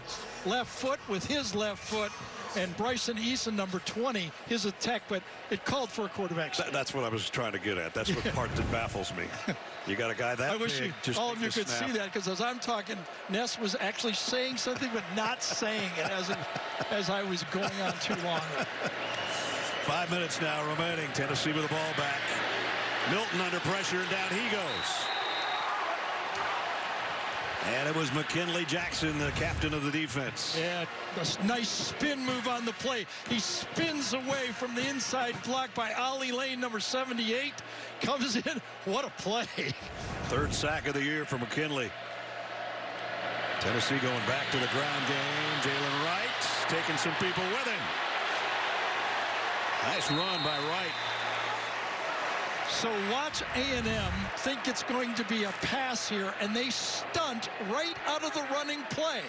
S5: left foot with his left foot, and Bryson Eason, number 20, his attack, but it called for a quarterback.
S4: That's what I was trying to get at. That's what the part that baffles me. You got a guy that
S5: I wish
S4: big, just
S5: all of you could
S4: snap.
S5: see that, because as I'm talking, Ness was actually saying something but not saying it as I was going on too long.
S4: 5 minutes now remaining. Tennessee with the ball back. Milton under pressure, and down he goes. And it was McKinley Jackson, the captain of the defense.
S5: Yeah, a nice spin move on the play. He spins away from the inside block by Ollie Lane, number 78. Comes in. What a play.
S4: Third sack of the year for McKinley. Tennessee going back to the ground game. Jalen Wright taking some people with him. Nice run by Wright.
S5: So watch A&M think it's going to be a pass here, and they stunt right out of the running play.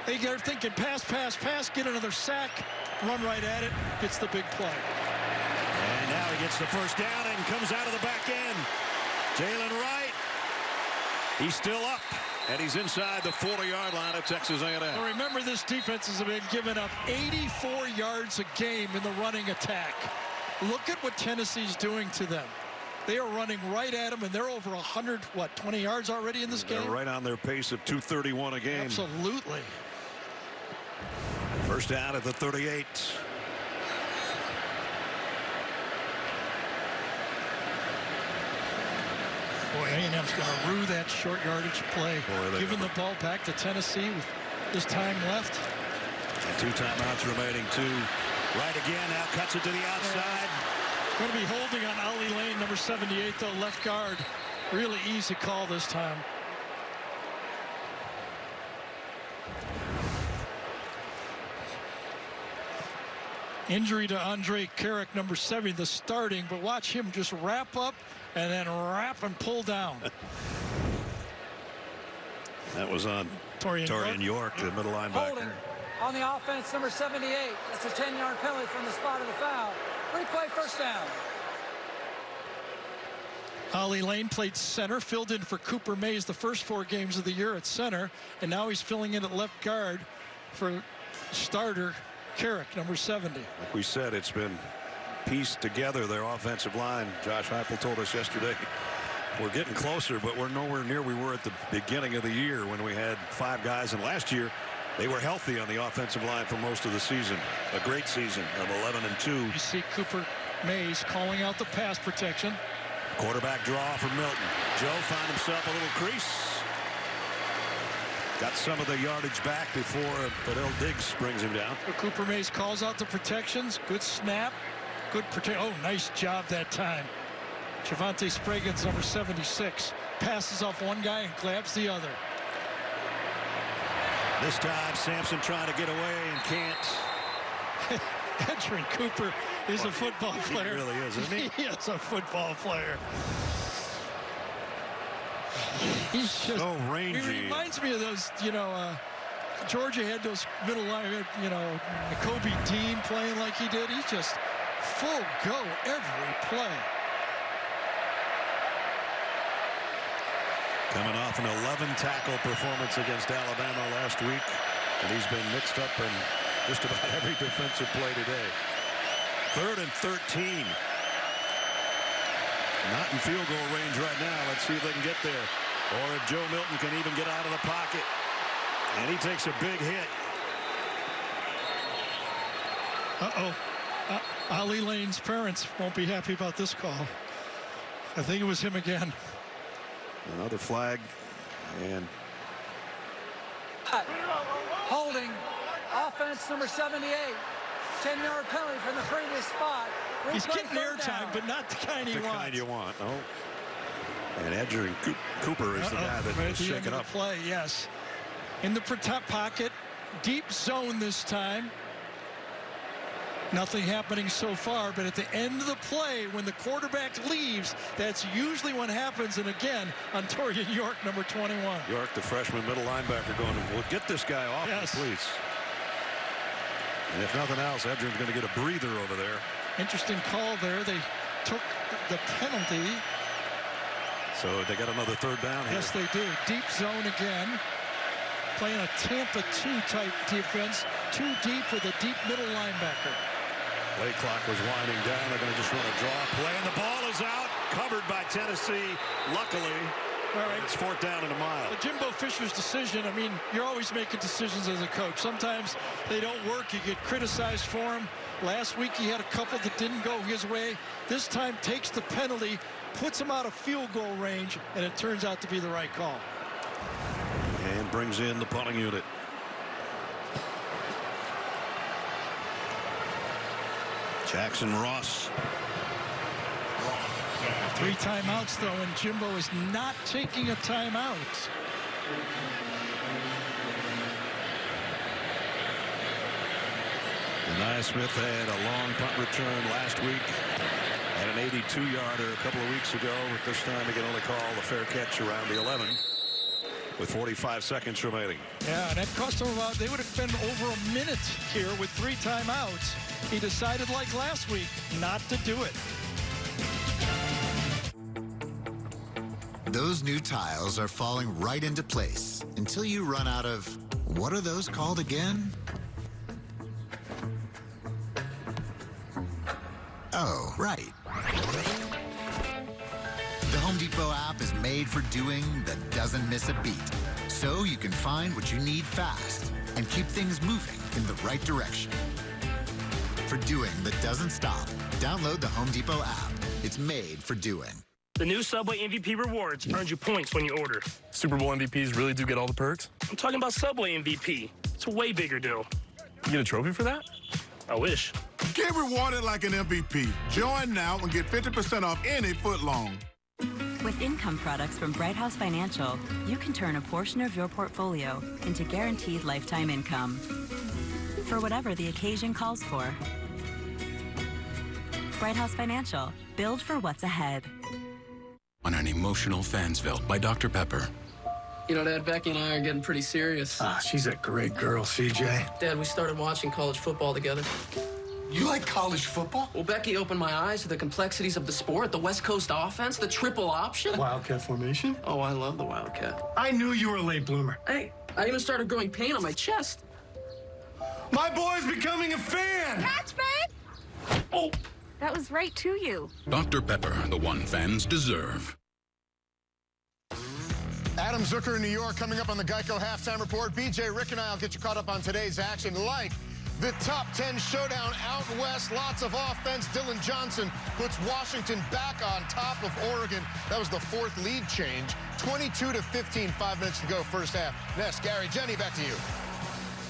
S5: They are thinking pass, pass, pass, get another sack, run right at it, gets the big play.
S4: And now he gets the first down and comes out of the back end. Jalen Wright, he's still up, and he's inside the 40-yard line of Texas A&M.
S5: Now remember, this defense has been giving up 84 yards a game in the running attack. Look at what Tennessee's doing to them. They are running right at them, and they're over 20 yards already in this game?
S4: They're right on their pace of 231 a game.
S5: Absolutely.
S4: First down at the 38.
S5: Boy, A&M's going to rue that short yardage play. Giving the ball back to Tennessee with this time left.
S4: And 2 timeouts remaining. 2. Right again, now cuts it to the outside.
S5: Going to be holding on Ollie Lane, number 78, though, left guard. Really easy call this time. Injury to Andre Carrick, number 70, the starting, but watch him just wrap up and then wrap and pull down.
S4: That was on Torian York, the middle linebacker.
S11: Holding on the offense, number 78. That's a 10-yard penalty from the spot of the foul. Replay, first down.
S5: Ollie Lane played center, filled in for Cooper Mays the first 4 games of the year at center, and now he's filling in at left guard for starter Carrick, number 70.
S4: Like we said, it's been pieced together, their offensive line. Josh Heupel told us yesterday, we're getting closer, but we're nowhere near we were at the beginning of the year when we had 5 guys, and last year they were healthy on the offensive line for most of the season. A great season of 11-2.
S5: You see Cooper Mays calling out the pass protection.
S4: Quarterback draw from Milton. Joe found himself a little crease. Got some of the yardage back before Fidel Diggs brings him down.
S5: Cooper Mays calls out the protections. Good snap. Good protect. Oh, nice job that time. Javante Spraggins, number 76, passes off one guy and grabs the other.
S4: This time, Sampson trying to get away and can't.
S5: Edgerrin Cooper is a football player.
S4: He really is, isn't he?
S5: He is a football player. He's just
S4: so rangy.
S5: He reminds me of those, Georgia had those middle line, you know, Kobe Dean playing like he did. He's just full go every play.
S4: Coming off an 11-tackle performance against Alabama last week, and he's been mixed up in just about every defensive play today. 3rd and 13. Not in field goal range right now. Let's see if they can get there, or if Joe Milton can even get out of the pocket. And he takes a big hit.
S5: Ollie Lane's parents won't be happy about this call. I think it was him again.
S4: Another flag, and
S11: Holding. Offense number 78. 10-yard penalty from the previous spot.
S5: He's getting airtime, but not the kind he wants.
S4: The kind you want. Oh. And Edgerrin Cooper is the guy that is shaking up.
S5: Play, yes. In the top pocket, deep zone this time. Nothing happening so far, but at the end of the play, when the quarterback leaves, that's usually what happens. And again, on Torian York, number 21.
S4: York, the freshman middle linebacker, going, well, get this guy off me, please. And if nothing else, Edgerin's going to get a breather over there.
S5: Interesting call there. They took the penalty.
S4: So they got another 3rd down here.
S5: Yes, they do. Deep zone again. Playing a Tampa 2 type defense. Too deep with a deep middle linebacker.
S4: Play clock was winding down. They're going to just run a draw play, and the ball is out. Covered by Tennessee. Luckily, it's 4th down and a mile.
S5: But Jimbo Fisher's decision, I mean, you're always making decisions as a coach. Sometimes they don't work. You get criticized for them. Last week he had a couple that didn't go his way. This time takes the penalty, puts him out of field goal range, and it turns out to be the right call.
S4: And brings in the punting unit. Jackson Ross.
S5: 3 timeouts, though, and Jimbo is not taking a timeout.
S4: Nia Smith had a long punt return last week. Had an 82-yarder a couple of weeks ago, but this time he can only call the fair catch around the 11 with 45 seconds remaining.
S5: Yeah, and that cost him about, they would have been over a minute here with 3 timeouts. He decided, like last week, not to do it.
S2: Those new tiles are falling right into place until you run out of, what are those called again? Oh, right. The Home Depot app is made for doing that doesn't miss a beat. So you can find what you need fast and keep things moving in the right direction. For doing that doesn't stop, download the Home Depot app. It's made for doing.
S3: The new Subway MVP Rewards earns you points when you order.
S6: Super Bowl MVPs really do get all the perks?
S3: I'm talking about Subway MVP. It's a way bigger deal.
S6: You get a trophy for that?
S3: I wish.
S10: Get rewarded like an MVP. Join now and get 50% off any footlong.
S23: With income products from Bright House Financial, you can turn a portion of your portfolio into guaranteed lifetime income for whatever the occasion calls for. Bright House Financial. Build for what's ahead.
S24: On an emotional Fansville by Dr. Pepper.
S25: You know, Dad, Becky and I are getting pretty serious.
S16: She's a great girl, CJ.
S25: Dad, we started watching college football together.
S16: You like college football?
S25: Well, Becky opened my eyes to the complexities of the sport, the West Coast offense, the triple option.
S16: Wildcat formation?
S25: Oh, I love the Wildcat.
S16: I knew you were a late bloomer.
S25: Hey, I even started growing pain on my chest.
S16: My boy's becoming a fan!
S31: Catch, babe!
S25: Oh!
S31: That was right to you.
S24: Dr. Pepper, the one fans deserve.
S21: Adam Zucker in New York coming up on the Geico Halftime Report. BJ, Rick, and I will get you caught up on today's action, like the top 10 showdown out west. Lots of offense. Dylan Johnson puts Washington back on top of Oregon. That was the 4th lead change. 22-15, 5 minutes to go first half. Next, Gary, Jenny, back to you.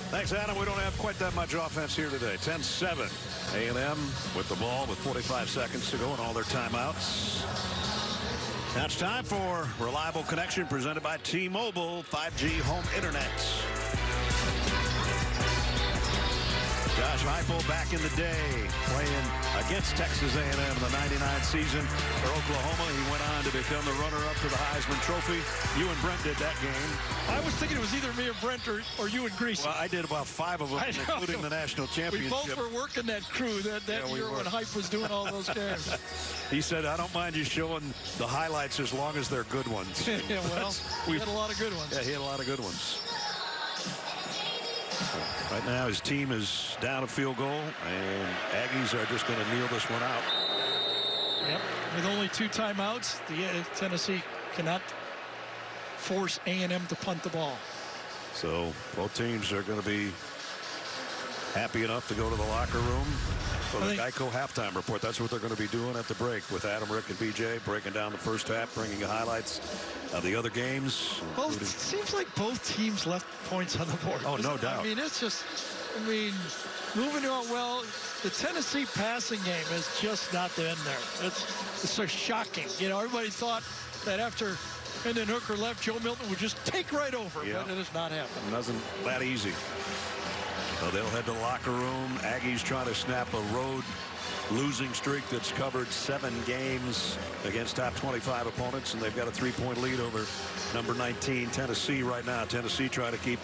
S4: Thanks, Adam. We don't have quite that much offense here today. 10-7. A&M with the ball with 45 seconds to go and all their timeouts. Now it's time for Reliable Connection presented by T-Mobile 5G home internet. Josh Heupel back in the day playing against Texas A&M in the 99 season for Oklahoma. He went on to become the runner-up to the Heisman Trophy. You and Brent did that game.
S5: I was thinking it was either me or Brent or you and Greasy.
S4: Well, I did about 5 of them, including the national championship.
S5: We both were working that crew that year when Hype was doing all those games.
S4: He said, I don't mind you showing the highlights as long as they're good ones.
S5: Yeah, well, we had a lot of good ones.
S4: Yeah, he had a lot of good ones. Right now, his team is down a field goal, and Aggies are just going to kneel this one out.
S5: Yep, with only 2 timeouts, Tennessee cannot force A&M to punt the ball.
S4: So both teams are going to be happy enough to go to the locker room for the Geico halftime report. That's what they're going to be doing at the break with Adam, Rick, and BJ breaking down the first half, bringing you highlights of the other games.
S5: It seems like both teams left points on the board.
S4: Oh, no doubt.
S5: I mean, it's just, moving on well. The Tennessee passing game is just not in there. It's so shocking. You know, everybody thought that after Hendon Hooker left, Joe Milton would just take right over, but it has not happened.
S4: It wasn't that easy. So they'll head to the locker room. Aggies trying to snap a road losing streak that's covered 7 games against top 25 opponents, and they've got a 3-point lead over number 19 Tennessee right now. Tennessee trying to keep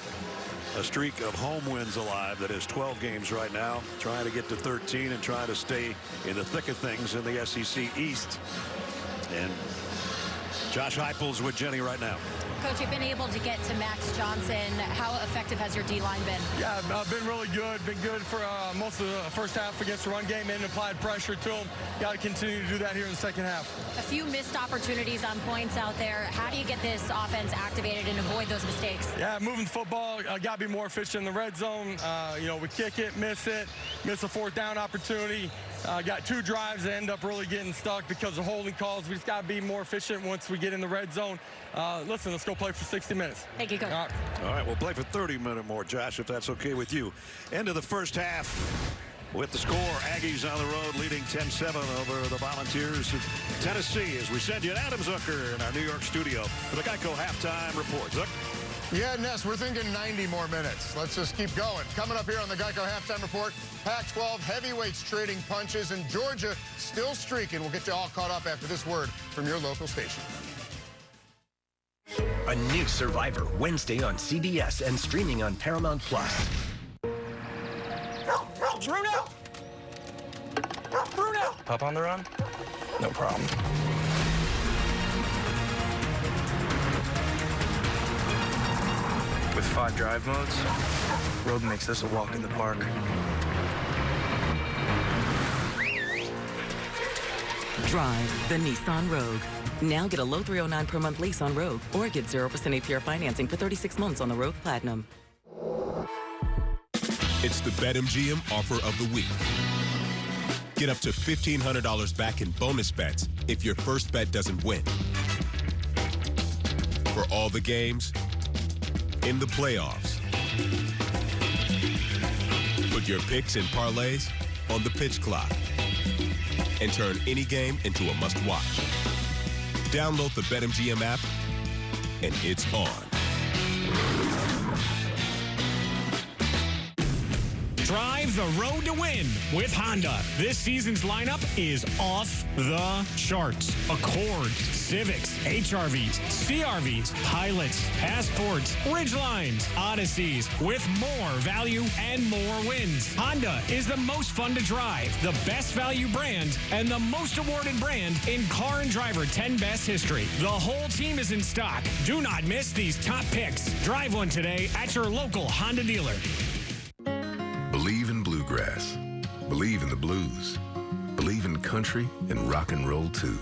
S4: a streak of home wins alive that is 12 games right now, trying to get to 13 and trying to stay in the thick of things in the SEC East. And Josh Heupel's with Jenny right now.
S1: Coach, you've been able to get to Max Johnson. How effective has your D-line been?
S7: Yeah, been really good. Been good for most of the first half against the run game and applied pressure to him. Got to continue to do that here in the second half.
S1: A few missed opportunities on points out there. How do you get this offense activated and avoid those mistakes?
S7: Yeah, moving the football. Got to be more efficient in the red zone. We kick it, miss a 4th down opportunity. Got 2 drives that end up really getting stuck because of holding calls. We just got to be more efficient once we get in the red zone. Listen, let's go play for 60 minutes.
S1: Thank you, Coach.
S4: All right, we'll play for 30 minutes more, Josh, if that's okay with you. End of the first half with the score. Aggies on the road leading 10-7 over the Volunteers of Tennessee as we send you Adam Zucker in our New York studio for the Geico halftime report. Zuck?
S21: Yeah, Ness, we're thinking 90 more minutes. Let's just keep going. Coming up here on the Geico halftime report, Pac-12 heavyweights trading punches, and Georgia still streaking. We'll get you all caught up after this word from your local station.
S8: A new Survivor, Wednesday on CBS and streaming on Paramount+.
S3: Bruno! Bruno!
S6: Pup on the run? No problem. With 5 drive modes, Road makes this a walk in the park.
S9: Drive the Nissan Rogue. Now get a low $309 per month lease on Rogue, or get 0% APR financing for 36 months on the Rogue Platinum.
S13: It's the BetMGM offer of the week. Get up to $1,500 back in bonus bets if your first bet doesn't win. For all the games, in the playoffs. Put your picks and parlays on the pitch clock and turn any game into a must-watch. Download the BetMGM app, and it's on.
S17: Drive the road to win with Honda. This season's lineup is off the charts. Accords, Civics, HRVs, CRVs, Pilots, Passports, Ridgelines, Odysseys, with more value and more wins. Honda is the most fun to drive, the best value brand, and the most awarded brand in Car and Driver 10 Best history. The whole team is in stock. Do not miss these top picks. Drive one today at your local Honda dealer.
S26: Believe in bluegrass. Believe in the blues. Believe in country and rock and roll too.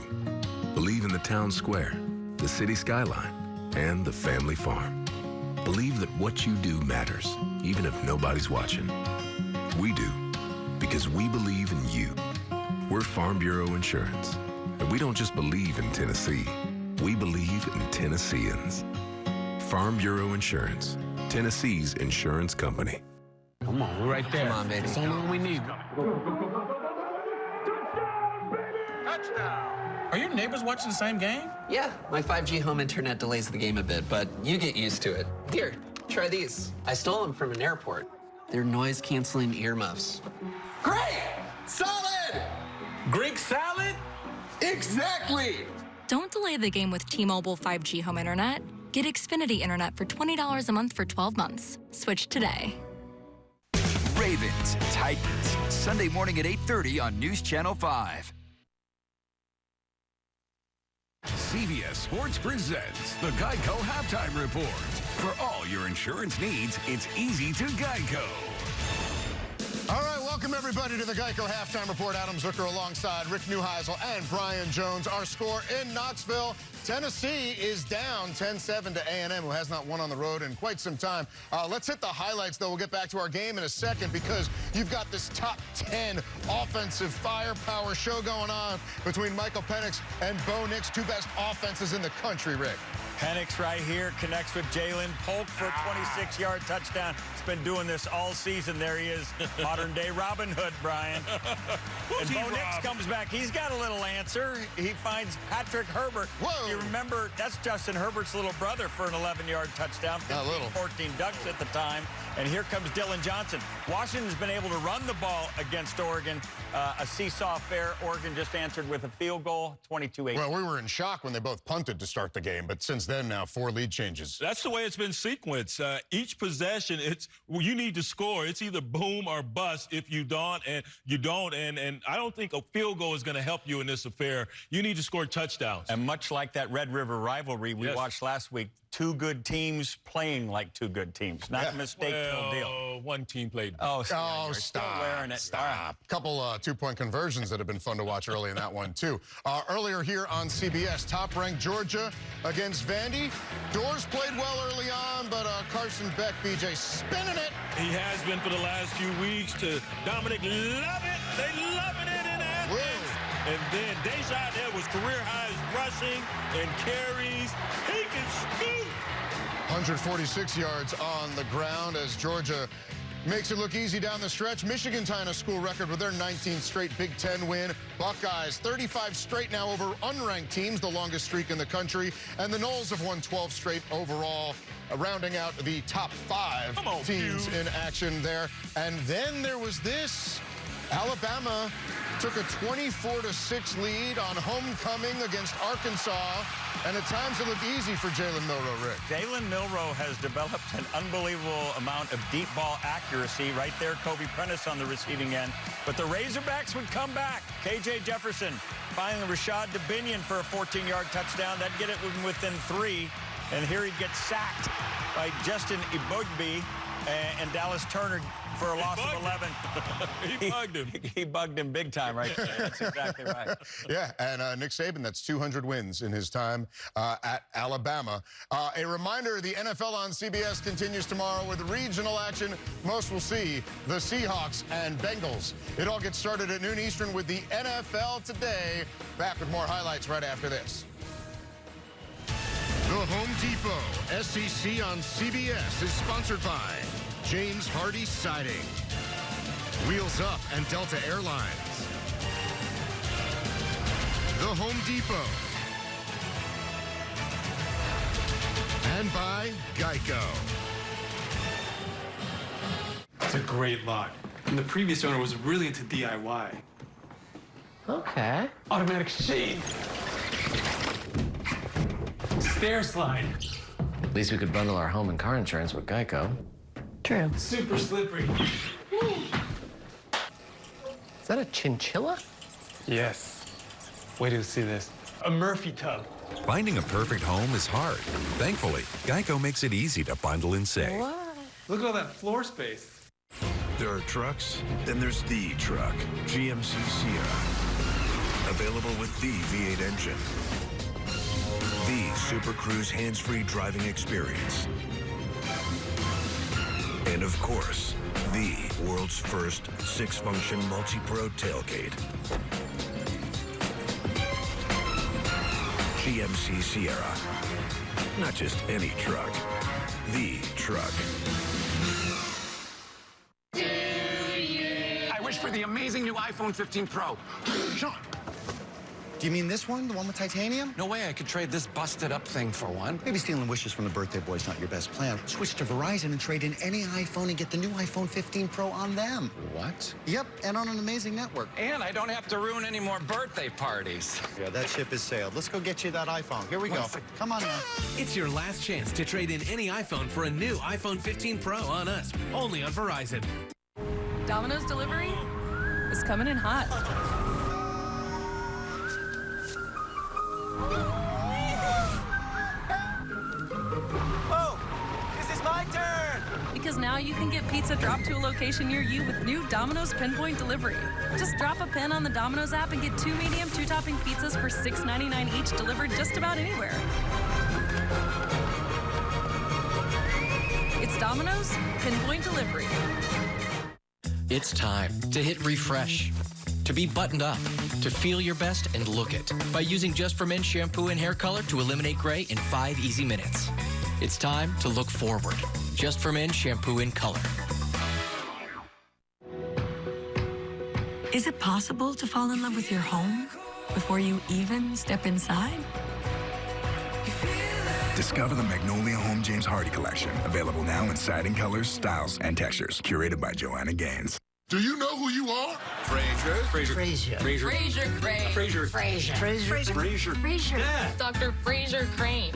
S26: Believe in the town square, the city skyline, and the family farm. Believe that what you do matters, even if nobody's watching. We do, because we believe in you. We're Farm Bureau Insurance, and we don't just believe in Tennessee. We believe in Tennesseans. Farm Bureau Insurance, Tennessee's insurance company.
S27: Come on, we're right there.
S13: Come on, baby.
S27: That's the only one we need.
S13: Touchdown!
S28: Are your neighbors watching the same game?
S25: Yeah, my 5G home internet delays the game a bit, but you get used to it. Here, try these. I stole them from an airport. They're noise-canceling earmuffs.
S11: Great! Solid!
S12: Greek salad?
S11: Exactly!
S14: Don't delay the game with T-Mobile 5G home internet. Get Xfinity internet for $20 a month for 12 months. Switch today.
S31: Ravens, Titans, Sunday morning at 8:30 on News Channel 5. CBS Sports presents the Geico Halftime Report. For all your insurance needs, it's easy to Geico.
S21: All right, welcome everybody to the Geico Halftime Report. Adam Zucker alongside Rick Neuheisel and Brian Jones. Our score in Knoxville, Tennessee is down 10-7 to A&M, who has not won on the road in quite some time. Let's hit the highlights, though. We'll get back to our game in a second because you've got this top 10 offensive firepower show going on between Michael Penix and Bo Nix, two best offenses in the country, Rick.
S15: Penix right here connects with Jalen Polk for a 26-yard touchdown. He's been doing this all season. There he is, modern-day Robin Hood, Brian. And Bo Nix comes back. He's got a little answer. He finds Patrick Herbert.
S21: Whoa!
S15: You remember, that's Justin Herbert's little brother for an 11-yard touchdown. 14 ducks at the time. And here comes Dylan Johnson. Washington's been able to run the ball against Oregon. A seesaw affair. Oregon just answered with a field goal, 22-8.
S21: Well, we were in shock when they both punted to start the game, but since then now 4 lead changes.
S18: That's the way it's been sequenced. Each possession, you need to score. It's either boom or bust. If you don't, and I don't think a field goal is going to help you in this affair. You need to score touchdowns.
S15: And much like that Red River rivalry we watched last week, two good teams playing like two good teams. Not a mistake-filled deal.
S18: One team played.
S21: Stop. Stop. Couple 2-point conversions that have been fun to watch early in that one, too. Earlier here on CBS, top-ranked Georgia against Vandy. Doors played well early on, but Carson Beck, BJ, spinning it.
S18: He has been for the last few weeks. To Dominic, love it. They loving it in Athens. And then Dejan Edwards, career highs rushing and carries. He can scoot.
S21: 146 yards on the ground as Georgia makes it look easy down the stretch. Michigan tying a school record with their 19th straight Big Ten win. Buckeyes, 35 straight now over unranked teams, the longest streak in the country. And the Noles have won 12 straight overall, rounding out the top 5 teams in action there. And then there was this. Alabama took a 24-6 lead on homecoming against Arkansas, and at times it looked easy for Jalen Milroe, Rick.
S15: Jalen Milroe has developed an unbelievable amount of deep ball accuracy. Right there, Kobe Prentice on the receiving end. But the Razorbacks would come back. KJ Jefferson finding Rashad DeBinion for a 14-yard touchdown. That'd get it within 3. And here he gets sacked by Justin Ibugbe and Dallas Turner for a loss of 11.
S18: He bugged him.
S15: He bugged him big time right there. That's exactly right.
S21: Yeah, and Nick Saban, that's 200 wins in his time at Alabama. A reminder, the NFL on CBS continues tomorrow with regional action. Most will see the Seahawks and Bengals. It all gets started at noon Eastern with the NFL Today. Back with more highlights right after this. The Home Depot SEC on CBS is sponsored by James Hardy Siding, Wheels Up and Delta Airlines, The Home Depot, and by Geico.
S16: It's a great lot. And the previous owner was really into DIY.
S11: Okay.
S16: Automatic shade. Stair slide.
S11: At least we could bundle our home and car insurance with Geico.
S14: True.
S16: Super slippery.
S11: Woo. Is that a chinchilla?
S16: Yes. Wait till you see this. A Murphy tub.
S19: Finding a perfect home is hard. Thankfully, Geico makes it easy to bundle and save.
S16: What? Look at all that floor space.
S26: There are trucks, then there's the truck, GMC Sierra. Available with the V8 engine. The Super Cruise hands-free driving experience. And of course, the world's first 6-function multi-pro tailgate. GMC Sierra. Not just any truck, the truck.
S11: I wish for the amazing new iPhone 15 Pro. Sean.
S2: Do you mean this one? The one with titanium?
S5: No way I could trade this busted-up thing for one.
S2: Maybe stealing wishes from the birthday boy is not your best plan. Switch to Verizon and trade in any iPhone and get the new iPhone 15 Pro on them.
S5: What?
S2: Yep, and on an amazing network.
S5: And I don't have to ruin any more birthday parties.
S2: Yeah, that ship has sailed. Let's go get you that iPhone. Here we go. Come on now.
S7: It's your last chance to trade in any iPhone for a new iPhone 15 Pro on us, only on Verizon.
S10: Domino's delivery is coming in hot.
S12: Oh, this is my turn.
S10: Because now you can get pizza dropped to a location near you with new Domino's Pinpoint Delivery. Just drop a pin on the Domino's app and get 2 medium, 2-topping pizzas for $6.99 each delivered just about anywhere. It's Domino's Pinpoint Delivery.
S20: It's time to hit refresh, to be buttoned up, to feel your best and look it by using Just for Men shampoo and hair color to eliminate gray in 5 easy minutes. It's time to look forward. Just for Men shampoo and color.
S22: Is it possible to fall in love with your home before you even step inside?
S23: Discover the Magnolia Home James Hardy Collection. Available now in siding colors, styles, and textures. Curated by Joanna Gaines.
S21: Do you know who you are?
S23: Frasier.
S22: Frasier.
S21: Yeah.
S22: Dr. Frasier Crane.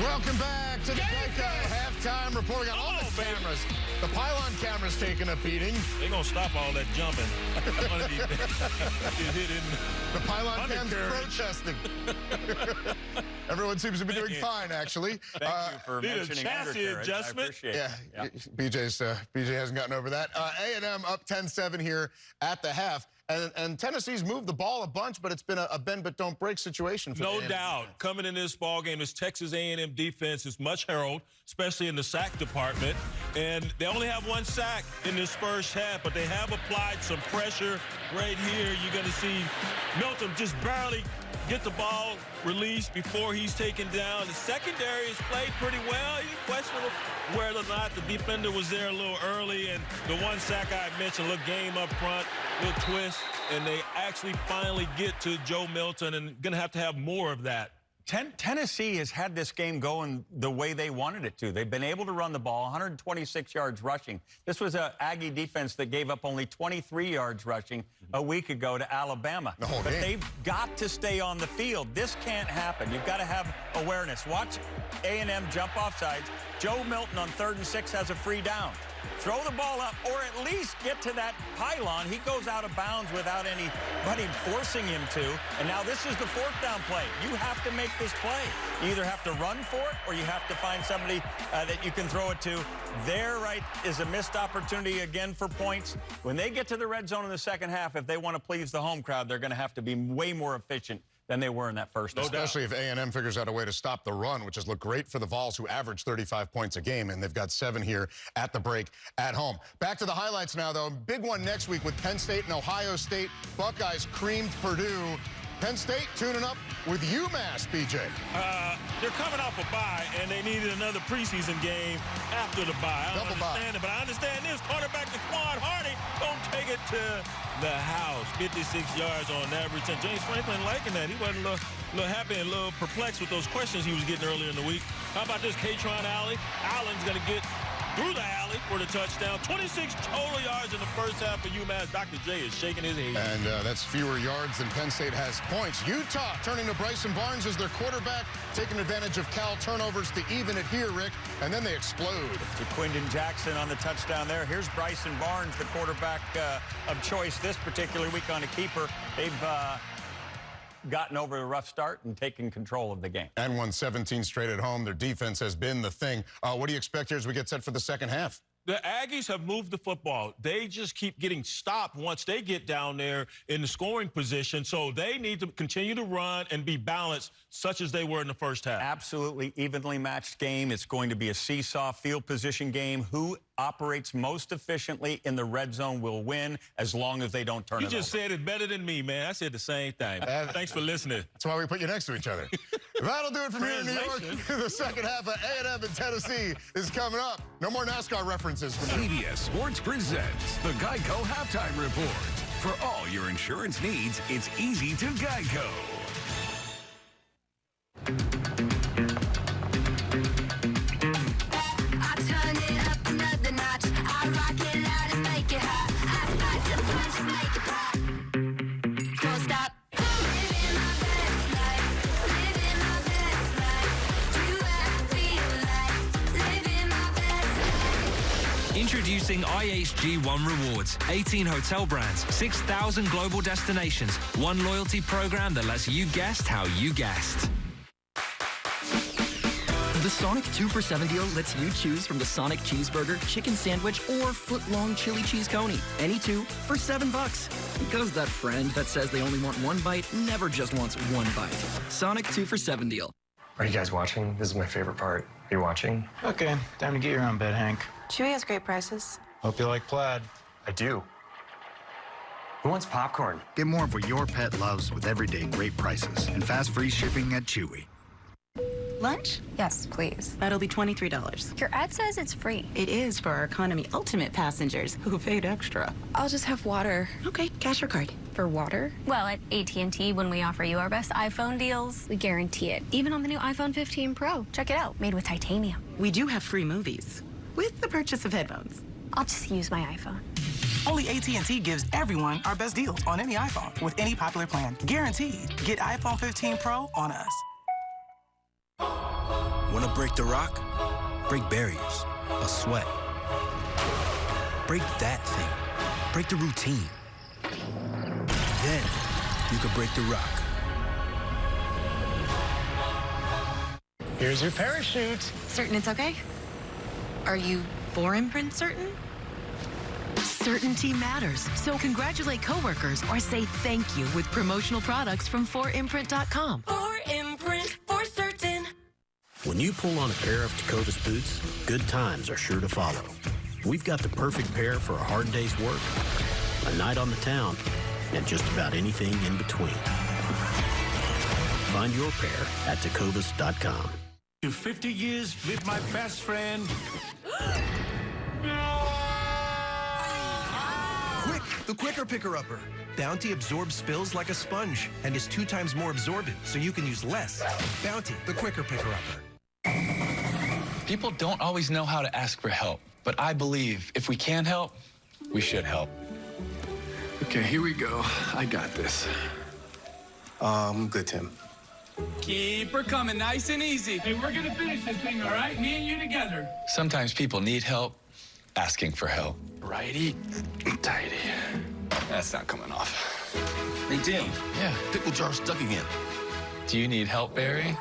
S21: Welcome back to the Geico halftime report. We got all the cameras. The pylon camera's taking a beating.
S18: They're going to stop all that jumping.
S21: The pylon cam's protesting. Everyone seems to be doing fine, actually.
S15: Thank you for mentioning undercarriage. I appreciate it.
S21: Yeah. BJ hasn't gotten over that. A&M up 10-7 here at the half. And Tennessee's moved the ball a bunch, but it's been a bend but don't break situation for
S18: No
S21: A&M.
S18: doubt. Coming in this ball game, this Texas A&M defense is much heralded, especially in the sack department. And they only have 1 sack in this first half, but they have applied some pressure right here. You're going to see Milton just barely get the ball released before he's taken down. The secondary has played pretty well. It's questionable whether or not the defender was there a little early. And the 1 sack I mentioned, little game up front, little twist, and they actually finally get to Joe Milton, and going to have more of that.
S15: Tennessee has had this game going the way they wanted it to. They've been able to run the ball, 126 yards rushing. This was an Aggie defense that gave up only 23 yards rushing a week ago to Alabama. But they've got to stay on the field. This can't happen. You've got to have awareness. Watch A&M jump off sides. Joe Milton on 3rd and 6 has a free down. Throw the ball up, or at least get to that pylon. He goes out of bounds without anybody forcing him to. And now this is the 4th down play. You have to make this play. You either have to run for it, or you have to find somebody that you can throw it to. There, right, is a missed opportunity again for points. When they get to the red zone in the second half, if they want to please the home crowd, they're going to have to be way more efficient than they were in that first.
S21: Especially if A&M figures out a way to stop the run, which has looked great for the Vols, who average 35 points a game, and they've got 7 here at the break at home. Back to the highlights now, though. Big one next week with Penn State and Ohio State. Buckeyes creamed Purdue. Penn State tuning up with UMass, BJ.
S18: They're coming off a bye, and they needed another preseason game after the bye. I don't understand it, but I understand this. Quarterback Daquan Hardy don't take it to the house. 56 yards on average. And James Franklin liking that. He wasn't a little happy and a little perplexed with those questions he was getting earlier in the week. How about this Katron Allen's going to get through the alley for the touchdown. 26 total yards in the first half for UMass. Dr. J is shaking his head.
S21: And that's fewer yards than Penn State has points. Utah turning to Bryson Barnes as their quarterback, taking advantage of Cal turnovers to even it here, Rick, and then they explode.
S15: To Quindon Jackson on the touchdown there. Here's Bryson Barnes, the quarterback of choice this particular week on a keeper. They've gotten over a rough start and taken control of the game.
S21: And won 17 straight at home. Their defense has been the thing. What do you expect here as we get set for the second half?
S18: The Aggies have moved the football. They just keep getting stopped once they get down there in the scoring position. So they need to continue to run and be balanced, such as they were in the first half.
S15: Absolutely evenly matched game. It's going to be a seesaw field position game. Who operates most efficiently in the red zone will win, as long as they don't turn it over.
S18: You just said it better than me, man. I said the same thing. Thanks for listening.
S21: That's why we put you next to each other. That'll do it from here in New York. The second half of A&M in Tennessee is coming up. No more NASCAR references from you.
S31: CBS Sports presents the Geico Halftime Report. For all your insurance needs, it's easy to Geico.
S1: I turn it up another notch. I rock it loud and make it hot. I spike the punch and make it pop. Don't stop. Living my best life. Living my best life. Do what I feel like. Living my best life.
S3: Introducing IHG One Rewards. 18 hotel brands, 6,000 global destinations, one loyalty program that lets you guest how you guest.
S4: The Sonic 2 for $7 deal lets you choose from the Sonic Cheeseburger, Chicken Sandwich, or Foot-Long Chili Cheese Coney. Any two for $7. Because that friend that says they only want one bite never just wants one bite. Sonic 2 for $7 deal.
S11: Are you guys watching? This is my favorite part. Are you watching?
S6: Okay, time to get your own bed, Hank.
S8: Chewy has great prices.
S6: Hope you like plaid.
S11: I do. Who wants popcorn?
S23: Get more of what your pet loves with everyday great prices and fast free shipping at Chewy.
S8: Lunch?
S9: Yes, please.
S8: That'll be $23.
S9: Your ad says it's free.
S8: It is for our economy ultimate passengers who paid extra.
S9: I'll just have water.
S8: Okay, cash or card.
S9: For water?
S17: Well, at AT&T, when we offer you our best iPhone deals, we guarantee it. Even on the new iPhone 15 Pro. Check it out, made with titanium.
S8: We do have free movies with the purchase of headphones.
S17: I'll just use my iPhone.
S24: Only AT&T gives everyone our best deals on any iPhone with any popular plan. Guaranteed. Get iPhone 15 Pro on us.
S28: Want to break the rock? Break barriers. A sweat. Break that thing. Break the routine. Then you can break the rock.
S24: Here's your parachute.
S8: Certain it's okay? Are you for Imprint certain?
S31: Certainty matters, so congratulate coworkers or say thank you with promotional products from 4imprint.com.
S1: 4imprint, for certain.
S29: When you pull on a pair of Tecovas boots, good times are sure to follow. We've got the perfect pair for a hard day's work, a night on the town, and just about anything in between. Find your pair at Tecovas.com.
S31: 50 years with my best friend.
S30: Quick, the Quicker Picker-Upper. Bounty absorbs spills like a sponge and is 2 times more absorbent, so you can use less. Bounty, the Quicker Picker-Upper.
S32: People don't always know how to ask for help, but I believe if we can help, we should help.
S33: Okay, here we go. I got this.
S30: Good, Tim.
S33: Keep her coming nice and easy. Hey, we're gonna finish this thing, all right? Me and you together.
S32: Sometimes people need help asking for help.
S33: Righty, tighty.
S32: That's not coming off.
S30: Hey, Tim.
S32: Yeah.
S30: Pickle jar stuck again.
S32: Do you need help, Barry?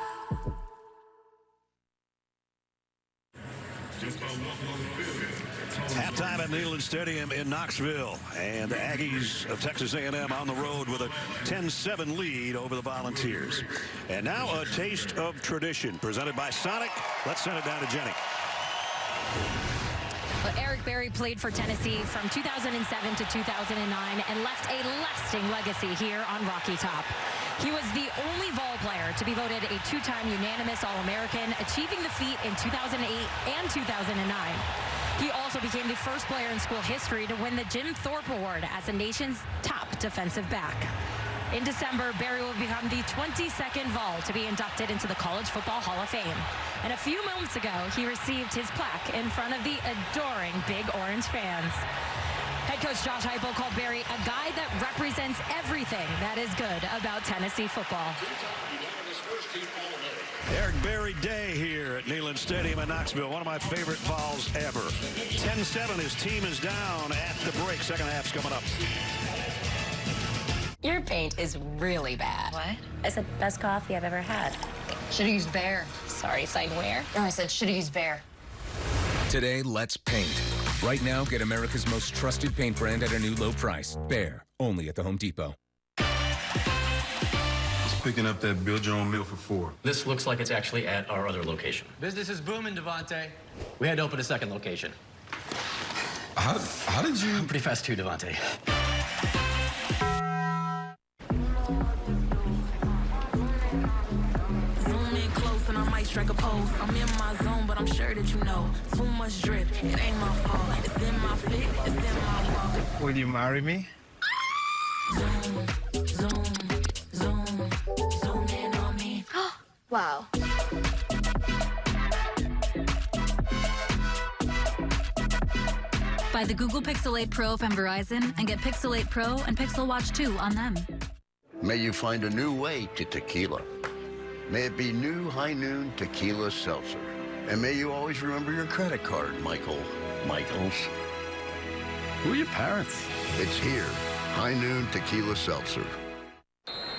S34: Halftime at Neyland Stadium in Knoxville, and the Aggies of Texas A&M on the road with a 10-7 lead over the Volunteers. And now a taste of tradition presented by Sonic. Let's send it down to Jenny.
S35: But Eric Berry played for Tennessee from 2007 to 2009 and left a lasting legacy here on Rocky Top. He was the only Vol player to be voted a 2-time unanimous All-American, achieving the feat in 2008 and 2009. He also became the first player in school history to win the Jim Thorpe Award as the nation's top defensive back. In December, Berry will become the 22nd Vol to be inducted into the College Football Hall of Fame. And a few moments ago, he received his plaque in front of the adoring Big Orange fans. Head coach Josh Heupel called Berry a guy that represents everything that is good about Tennessee football.
S34: Eric Berry Day here at Neyland Stadium in Knoxville. One of my favorite Vols ever. 10-7, his team is down at the break. Second half's coming up.
S17: Your paint is really bad.
S9: What?
S17: I said, best coffee I've ever had.
S9: Should've used Bear.
S17: Sorry, saying where?
S9: No, I said should've used Bear.
S36: Today, let's paint. Right now, get America's most trusted paint brand at a new low price. Bear, only at the Home Depot.
S37: Just picking up that build your own meal for 4.
S29: This looks like it's actually at our other location.
S20: Business is booming, Devontae. We had to open a second location.
S37: How did you?
S29: I'm pretty fast too, Devontae.
S2: strike a pose. I'm in my zone, but I'm sure that you know. Too much drip, it ain't my fault. It's in my fit, it's in my walk.
S6: Will you marry me?
S2: Zoom, zoom, zoom, zoom in on me.
S9: Wow.
S3: Buy the Google Pixel 8 Pro from Verizon and get Pixel 8 Pro and Pixel Watch 2 on them.
S5: May you find a new way to tequila. May it be new High Noon Tequila Seltzer. And may you always remember your credit card, Michaels.
S7: Who are your parents?
S5: It's here. High Noon Tequila Seltzer.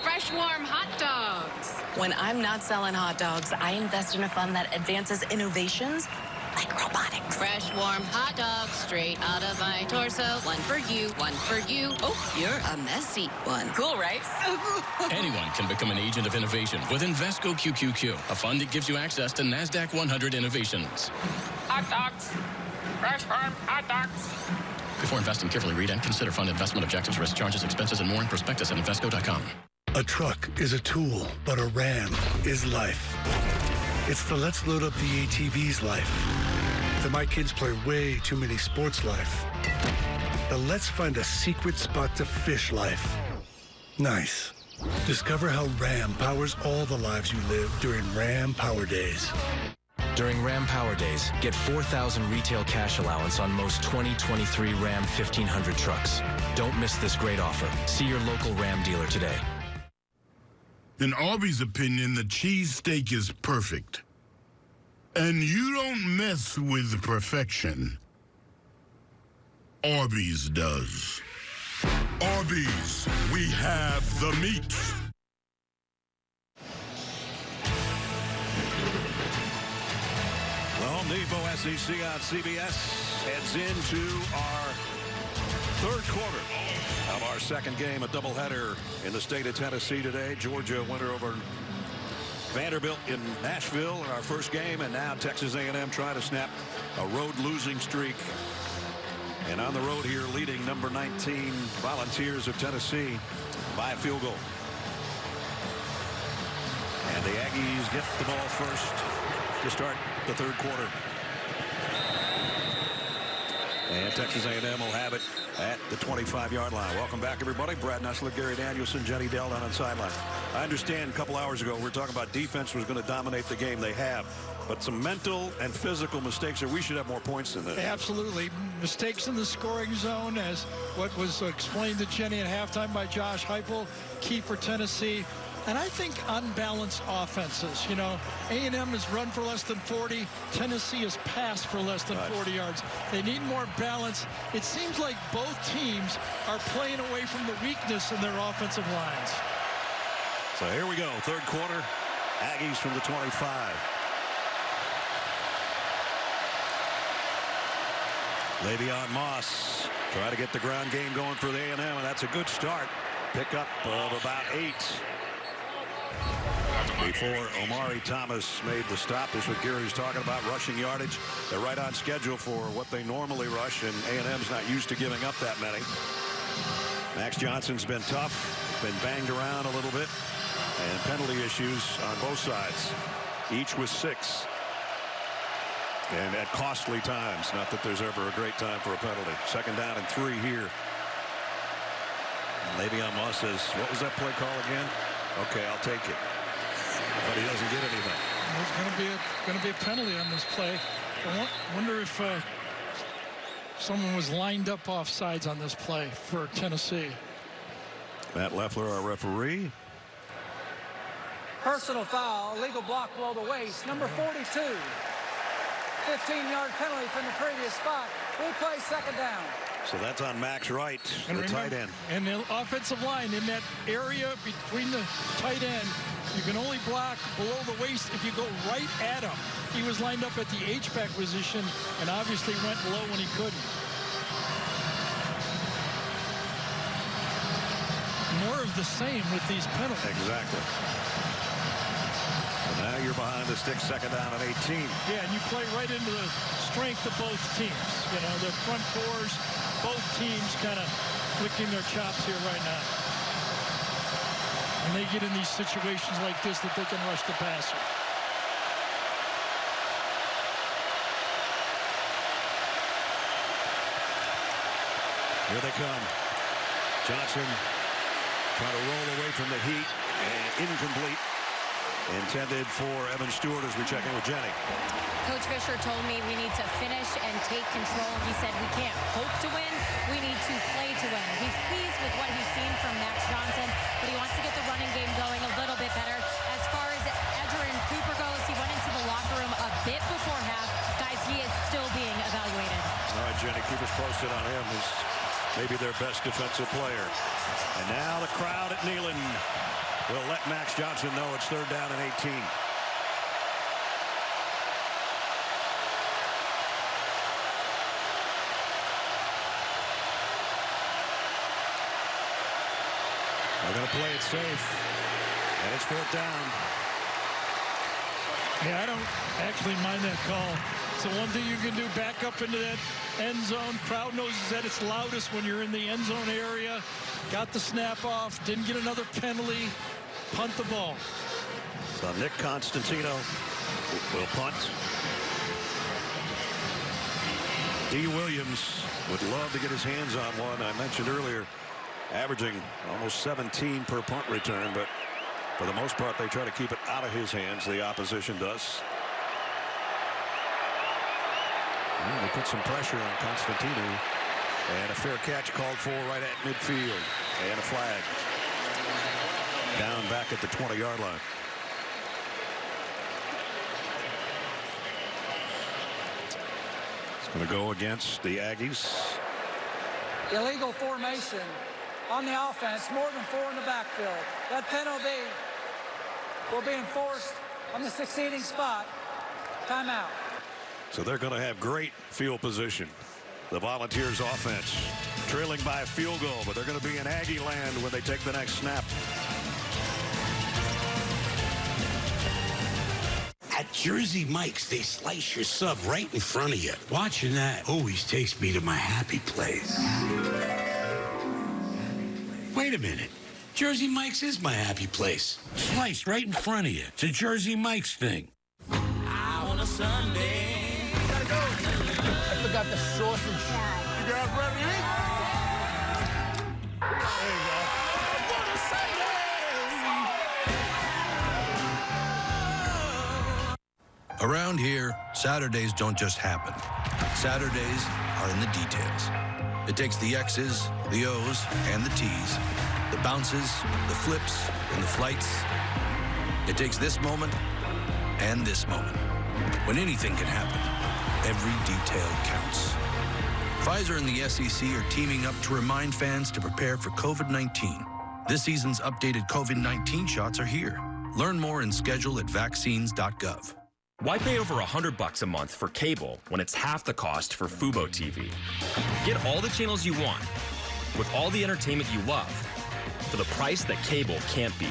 S10: Fresh, warm hot dogs.
S8: When I'm not selling hot dogs, I invest in a fund that advances innovations like robotics.
S10: Fresh, warm hot dogs straight out of my torso. One for you, one for you.
S8: Oh, you're a messy one. Cool, right?
S12: Anyone can become an agent of innovation with Invesco QQQ, a fund that gives you access to NASDAQ 100 innovations.
S10: Hot dogs. Fresh, warm hot dogs.
S12: Before investing, carefully read and consider fund investment objectives, risk, charges, expenses, and more in prospectus at Invesco.com.
S13: A truck is a tool, but a Ram is life. It's the let's load up the ATV's life. The my kids play way too many sports life. The let's find a secret spot to fish life. Nice. Discover how Ram powers all the lives you live during Ram Power Days.
S14: During Ram Power Days, get $4,000 retail cash allowance on most 2023 Ram 1500 trucks. Don't miss this great offer. See your local Ram dealer today.
S15: In Arby's opinion, the cheesesteak is perfect. And you don't mess with perfection. Arby's does. Arby's, we have the meat.
S34: The Home Depot SEC on CBS heads into our third quarter of our second game, a doubleheader in the state of Tennessee today. Georgia went over Vanderbilt in Nashville in our first game, and now Texas A&M trying to snap a road losing streak. And on the road here, leading number 19 Volunteers of Tennessee by a field goal. And the Aggies get the ball first to start the third quarter. And Texas A&M will have it at the 25-yard line. Welcome back, everybody. Brad Nessler, Gary Danielson, Jenny Dell down on sideline. I understand a couple hours ago we were talking about defense was going to dominate the game. They have. But some mental and physical mistakes, or we should have more points than this.
S16: Absolutely. Mistakes in the scoring zone, as what was explained to Jenny at halftime by Josh Heupel, key for Tennessee. And I think unbalanced offenses. You know, A&M has run for less than 40. Tennessee has passed for less than 40 yards. They need more balance. It seems like both teams are playing away from the weakness in their offensive lines.
S34: So here we go, third quarter. Aggies from the 25. Le'Veon Moss try to get the ground game going for the A&M, and that's a good start. Pickup of about 8. Before Omari Thomas made the stop. This is what Gary's talking about, rushing yardage. They're right on schedule for what they normally rush, and A&M's not used to giving up that many. Max Johnson's been tough, been banged around a little bit, and penalty issues on both sides. Each with 6. And at costly times. Not that there's ever a great time for a penalty. Second down and 3 here. Le'Veon Moss says, what was that play call again? Okay, I'll take it. But he doesn't get anything.
S16: There's going to be a penalty on this play. I wonder if someone was lined up off sides on this play for Tennessee.
S34: Matt Leffler, our referee.
S18: Personal foul, illegal block below the waist, number 42. 15-yard penalty from the previous spot. Replay, second down.
S34: So that's on Max Wright, the tight end.
S16: And the offensive line in that area between the tight end, you can only block below the waist if you go right at him. He was lined up at the H-back position and obviously went low when he couldn't. More of the same with these penalties.
S34: Exactly. Now you're behind the stick, second down and 18.
S16: Yeah, and you play right into the strength of both teams. You know, the front fours, both teams kind of licking their chops here right now. And they get in these situations like this that they can rush the passer.
S34: Here they come. Johnson trying to roll away from the heat, and incomplete. Intended for Evan Stewart as we check in with Jenny.
S1: Coach Fisher told me we need to finish and take control. He said we can't hope to win. We need to play to win. He's pleased with what he's seen from Max Johnson, but he wants to get the running game going a little bit better. As far as Edgerrin Cooper goes, he went into the locker room a bit before half. Guys, he is still being evaluated.
S34: All right, Jenny, keep us posted on him. He's maybe their best defensive player. And now the crowd at Neyland will let Max Johnson know it's 3rd down and 18. They're going to play it safe, and it's 4th down.
S16: Yeah, I don't actually mind that call. It's the one thing you can do, back up into that end zone. Crowd knows that it's loudest when you're in the end zone area. Got the snap off, didn't get another penalty, punt the ball.
S34: So Nick Constantino will punt. D. Williams would love to get his hands on one. I mentioned earlier, averaging almost 17 per punt return, but for the most part, they try to keep it out of his hands. The opposition does. And they put some pressure on Constantino. And a fair catch called for right at midfield. And a flag. Down back at the 20-yard line. It's going to go against the Aggies.
S18: Illegal formation on the offense, more than 4 in the backfield. That penalty will be enforced on the succeeding spot. Timeout.
S34: So they're going to have great field position. The Volunteers offense trailing by a field goal, but they're going to be in Aggie land when they take the next snap.
S4: At Jersey Mike's, they slice your sub right in front of you. Watching that always takes me to my happy place. Wait a minute. Jersey Mike's is my happy place. Sliced right in front of you. It's a Jersey Mike's thing.
S2: On a Sunday.
S18: Gotta go. I forgot the sausage. You guys ready to eat? There you go.
S11: Around here, Saturdays don't just happen. Saturdays are in the details. It takes the X's, the O's, and the T's, the bounces, the flips, and the flights. It takes this moment and this moment. When anything can happen, every detail counts. Pfizer and the SEC are teaming up to remind fans to prepare for COVID-19. This season's updated COVID-19 shots are here. Learn more and schedule at vaccines.gov.
S19: Why pay over $100 a month for cable when it's half the cost for Fubo TV? Get all the channels you want with all the entertainment you love for the price that cable can't beat.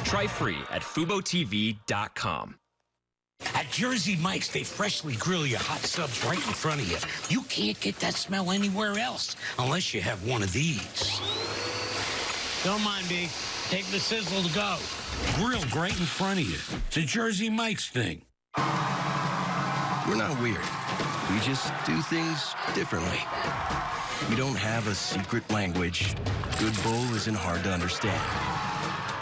S19: Try free at FuboTV.com.
S4: At Jersey Mike's, they freshly grill your hot subs right in front of you. You can't get that smell anywhere else unless you have one of these. Don't mind me. Take the sizzle to go. Grilled right in front of you. It's a Jersey Mike's thing.
S21: We're not weird. We just do things differently. We don't have a secret language. Good Bull isn't hard to understand.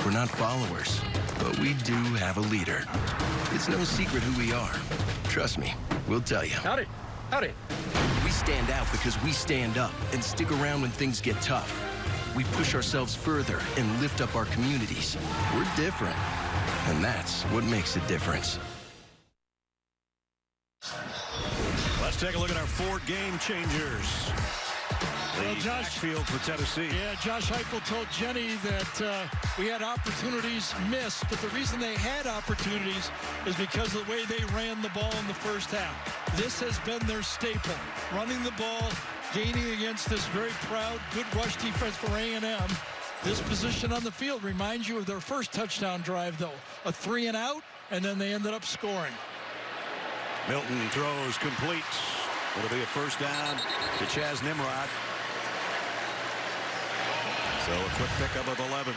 S21: We're not followers, but we do have a leader. It's no secret who we are. Trust me, we'll tell you.
S22: Howdy. Howdy.
S21: We stand out because we stand up and stick around when things get tough. We push ourselves further and lift up our communities. We're different, and that's what makes a difference.
S34: Let's take a look at our 4 game changers.
S16: Well, Josh,
S34: backfield for Tennessee.
S16: Yeah, Josh Heupel told Jenny that we had opportunities missed, but the reason they had opportunities is because of the way they ran the ball in the first half. This has been their staple, running the ball, gaining against this very proud, good rush defense for A&M. This position on the field reminds you of their first touchdown drive, though. A 3-and-out, and then they ended up scoring.
S34: Milton throws complete. It'll be a first down to Chaz Nimrod. So a quick pickup of 11.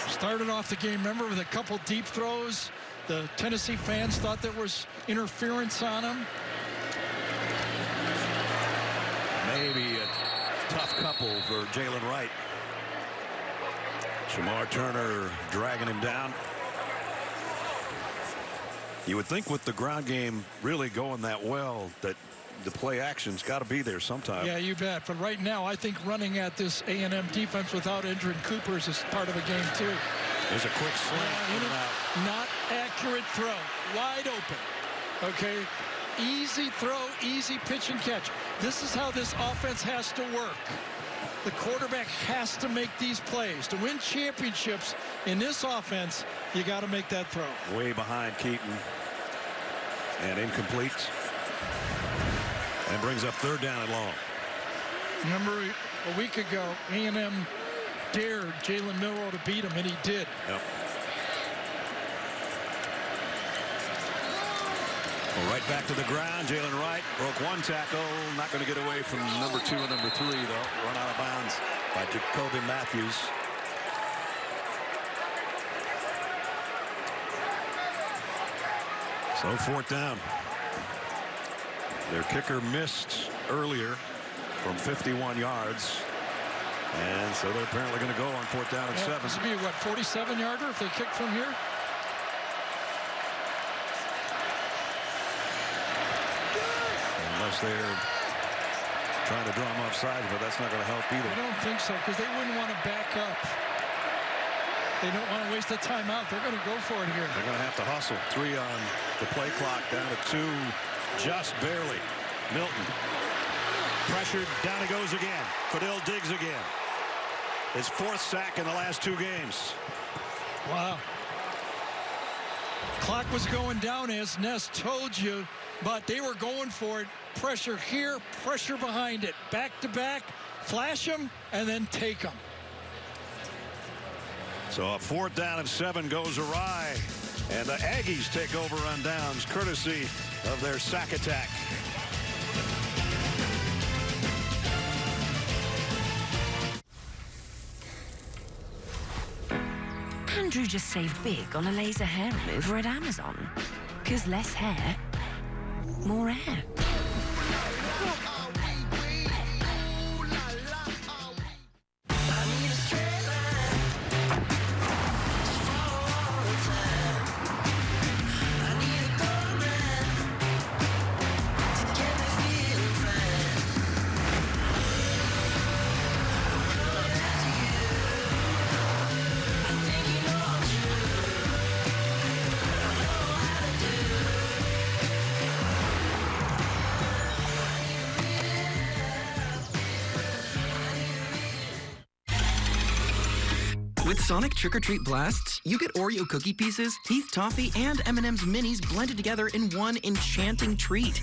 S16: Started off the game, remember, with a couple deep throws. The Tennessee fans thought there was interference on him.
S34: couple for Jalen Wright. Shamar Turner dragging him down. You would think with the ground game really going that well that the play action's got to be there sometime.
S16: Yeah, you bet. But right now, I think running at this A&M defense without injuring Coopers is part of the game, too.
S34: There's a quick slant.
S16: Not accurate throw. Wide open. Okay. Easy throw, easy pitch and catch. This is how this offense has to work. The quarterback has to make these plays. To win championships in this offense, you got to make that throw.
S34: Way behind Keaton. And incomplete. And brings up 3rd down and long.
S16: Remember a week ago, A&M dared Jalen Milroe to beat him, and he did.
S34: Yep. Well, right back to the ground. Jalen Wright broke 1 tackle. Not going to get away from number 2 and number 3, though. Run out of bounds by Jacoby Matthews. So 4th down. Their kicker missed earlier from 51 yards. And so they're apparently going to go on 4th down and 7.
S16: This would be, what, 47-yarder if they kick from here?
S34: Unless they're trying to draw him offside, but that's not going to help either.
S16: I don't think so, because they wouldn't want to back up. They don't want to waste the timeout. They're going to go for it here.
S34: They're going to have to hustle. 3 on the play clock, down to 2, just barely. Milton pressured, down he goes again. Fadil digs again. His 4th sack in the last 2 games.
S16: Wow. Clock was going down, as Ness told you, but they were going for it. Pressure here, pressure behind it. Back to back, flash them, and then take them.
S34: So a 4th down and 7 goes awry. And the Aggies take over on downs, courtesy of their sack attack.
S17: Andrew just saved big on a laser hair remover at Amazon. Because less hair, more air.
S20: With Sonic Trick or Treat Blasts, you get Oreo cookie pieces, Heath Toffee, and M&M's Minis blended together in one enchanting treat.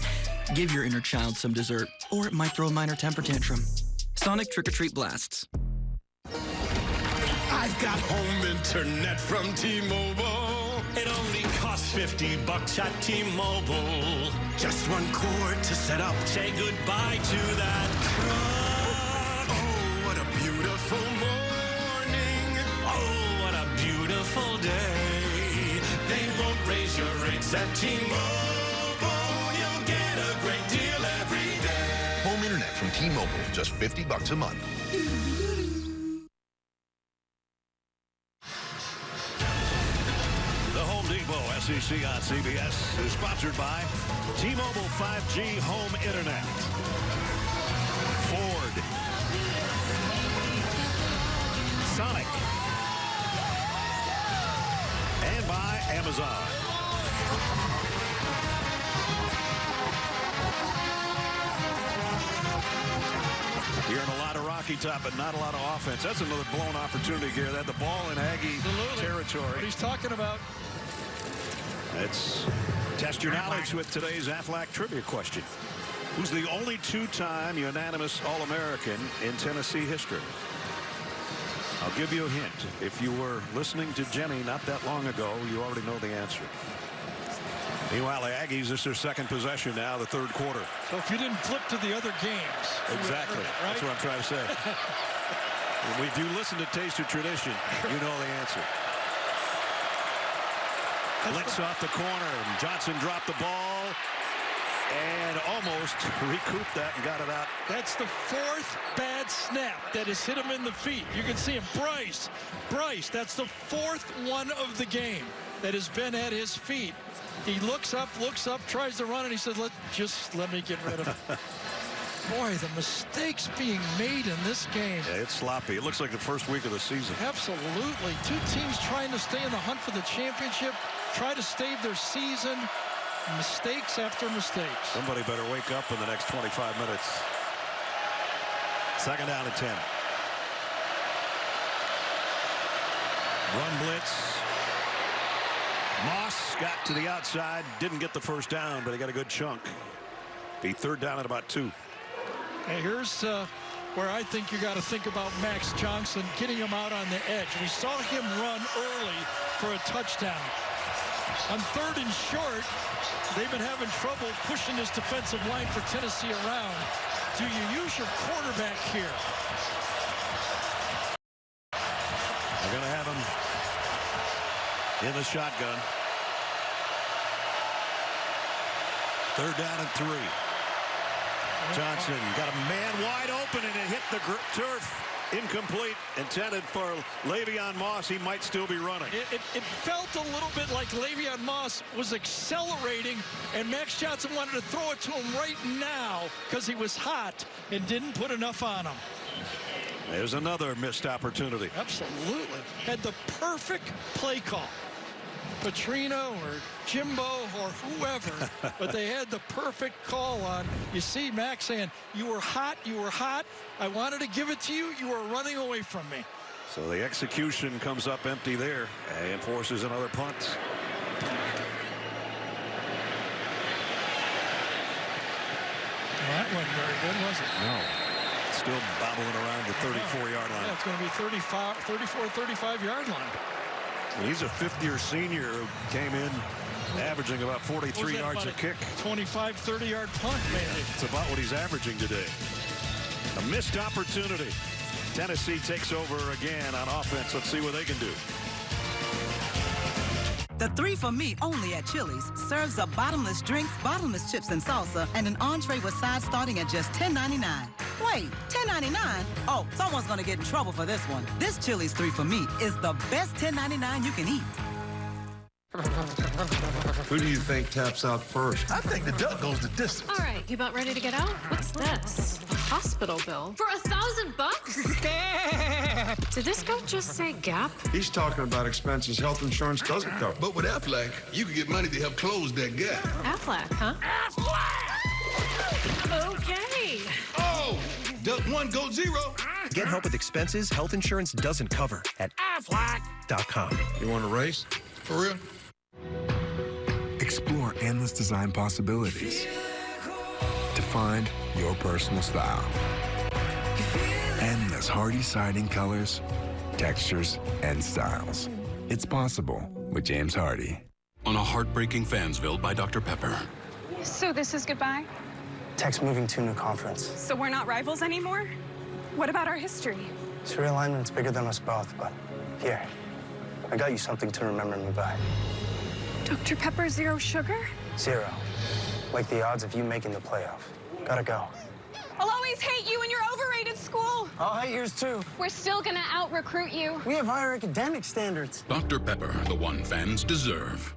S20: Give your inner child some dessert, or it might throw a minor temper tantrum. Sonic Trick or Treat Blasts.
S22: I've got home internet from T-Mobile. It only costs $50 at T-Mobile. Just 1 cord to set up. Say goodbye to that truck. Oh, what a beautiful morning. Oh, what a beautiful day. They won't raise your rates at T-Mobile. You'll get a great deal every day.
S23: Home internet from T-Mobile, just $50 a month.
S34: The Home Depot SEC on CBS is sponsored by T-Mobile 5G Home Internet, Ford, Sonic, and by Amazon. Hearing a lot of Rocky Top, but not a lot of offense. That's another blown opportunity here. They had the ball in Aggie territory.
S16: What he's talking about.
S34: Let's test your knowledge with today's Aflac trivia question. Who's the only 2-time unanimous All-American in Tennessee history? I'll give you a hint. If you were listening to Jenny not that long ago, you already know the answer. Meanwhile, the Aggies, this is their second possession now, the 3rd quarter.
S16: So if you didn't flip to the other games.
S34: Exactly.
S16: It, right?
S34: That's what I'm trying to say. If you listen to Taste of Tradition, you know the answer. Blitz off the corner, and Johnson dropped the ball. and almost recouped that and got it out.
S16: That's the fourth bad snap that has hit him in the feet. You can see him. Bryce, that's the fourth one of the game that has been at his feet. He looks up, tries to run, and he said, let me get rid of it. Boy, the mistakes being made in this game.
S34: Yeah, it's sloppy. It looks like the first week of the season.
S16: Absolutely. Two teams trying to stay in the hunt for the championship, try to save their season. Mistakes after mistakes.
S34: Somebody better wake up in the next 25 minutes. Second down and 10. Run blitz. Moss got to the outside, didn't get the first down, but he got a good chunk. Be third down at about 2.
S16: Hey, here's where I think you got to think about Max Johnson getting him out on the edge. We saw him run early for a touchdown. On third and short, they've been having trouble pushing this defensive line for Tennessee around. Do you use your quarterback here?
S34: They're going to have him in the shotgun. Third down and 3. Johnson got a man wide open, and it hit the turf. Incomplete, intended for Le'Veon Moss. He might still be running.
S16: It felt a little bit like Le'Veon Moss was accelerating, and Max Johnson wanted to throw it to him right now because he was hot and didn't put enough on him.
S34: There's another missed opportunity.
S16: Absolutely. Had the perfect play call. Petrino or Jimbo or whoever, but they had the perfect call on. You see Max saying, you were hot, I wanted to give it to you, you were running away from me.
S34: So the execution comes up empty there and forces another punt.
S16: That wasn't very good, was it?
S34: No. Still bobbling around the 34-yard line.
S16: Yeah, it's going to be 35-yard line.
S34: He's a fifth-year senior who came in averaging about 43 yards a kick.
S16: 25, 30-yard punt, maybe.
S34: It's about what he's averaging today. A missed opportunity. Tennessee takes over again on offense. Let's see what they can do.
S3: The 3 for Me only at Chili's serves up bottomless drinks, bottomless chips and salsa, and an entree with sides starting at just $10.99. Wait, $10.99? Oh, someone's gonna get in trouble for this one. This Chili's 3 for Me is the best $10.99 you can eat.
S6: Who do you think taps out first?
S7: I think the duck goes the distance.
S10: All right, you about ready to get out? What's this? A hospital bill for $1,000? Did this guy just say Gap?
S6: He's talking about expenses health insurance doesn't cover.
S7: But with Aflac, you can get money to help close that gap.
S10: Aflac, huh? Aflac! Okay.
S7: Oh, duck 1, go 0.
S9: Get help with expenses health insurance doesn't cover at Aflac.com.
S6: You want a race? For real?
S24: Explore endless design possibilities to find your personal style. Endless hardy siding colors, textures, and styles. It's possible with James Hardy.
S25: On a Heartbreaking Fansville by Dr. Pepper.
S26: So this is goodbye?
S27: Tech's moving to a new conference.
S26: So we're not rivals anymore? What about our history?
S27: This realignment's bigger than us both, but here, I got you something to remember me by.
S26: Dr. Pepper Zero Sugar?
S27: 0. Like the odds of you making the playoff. Gotta go.
S26: I'll always hate you and your overrated school.
S27: I'll hate yours too.
S26: We're still gonna out-recruit you.
S27: We have higher academic standards.
S25: Dr. Pepper, the one fans deserve.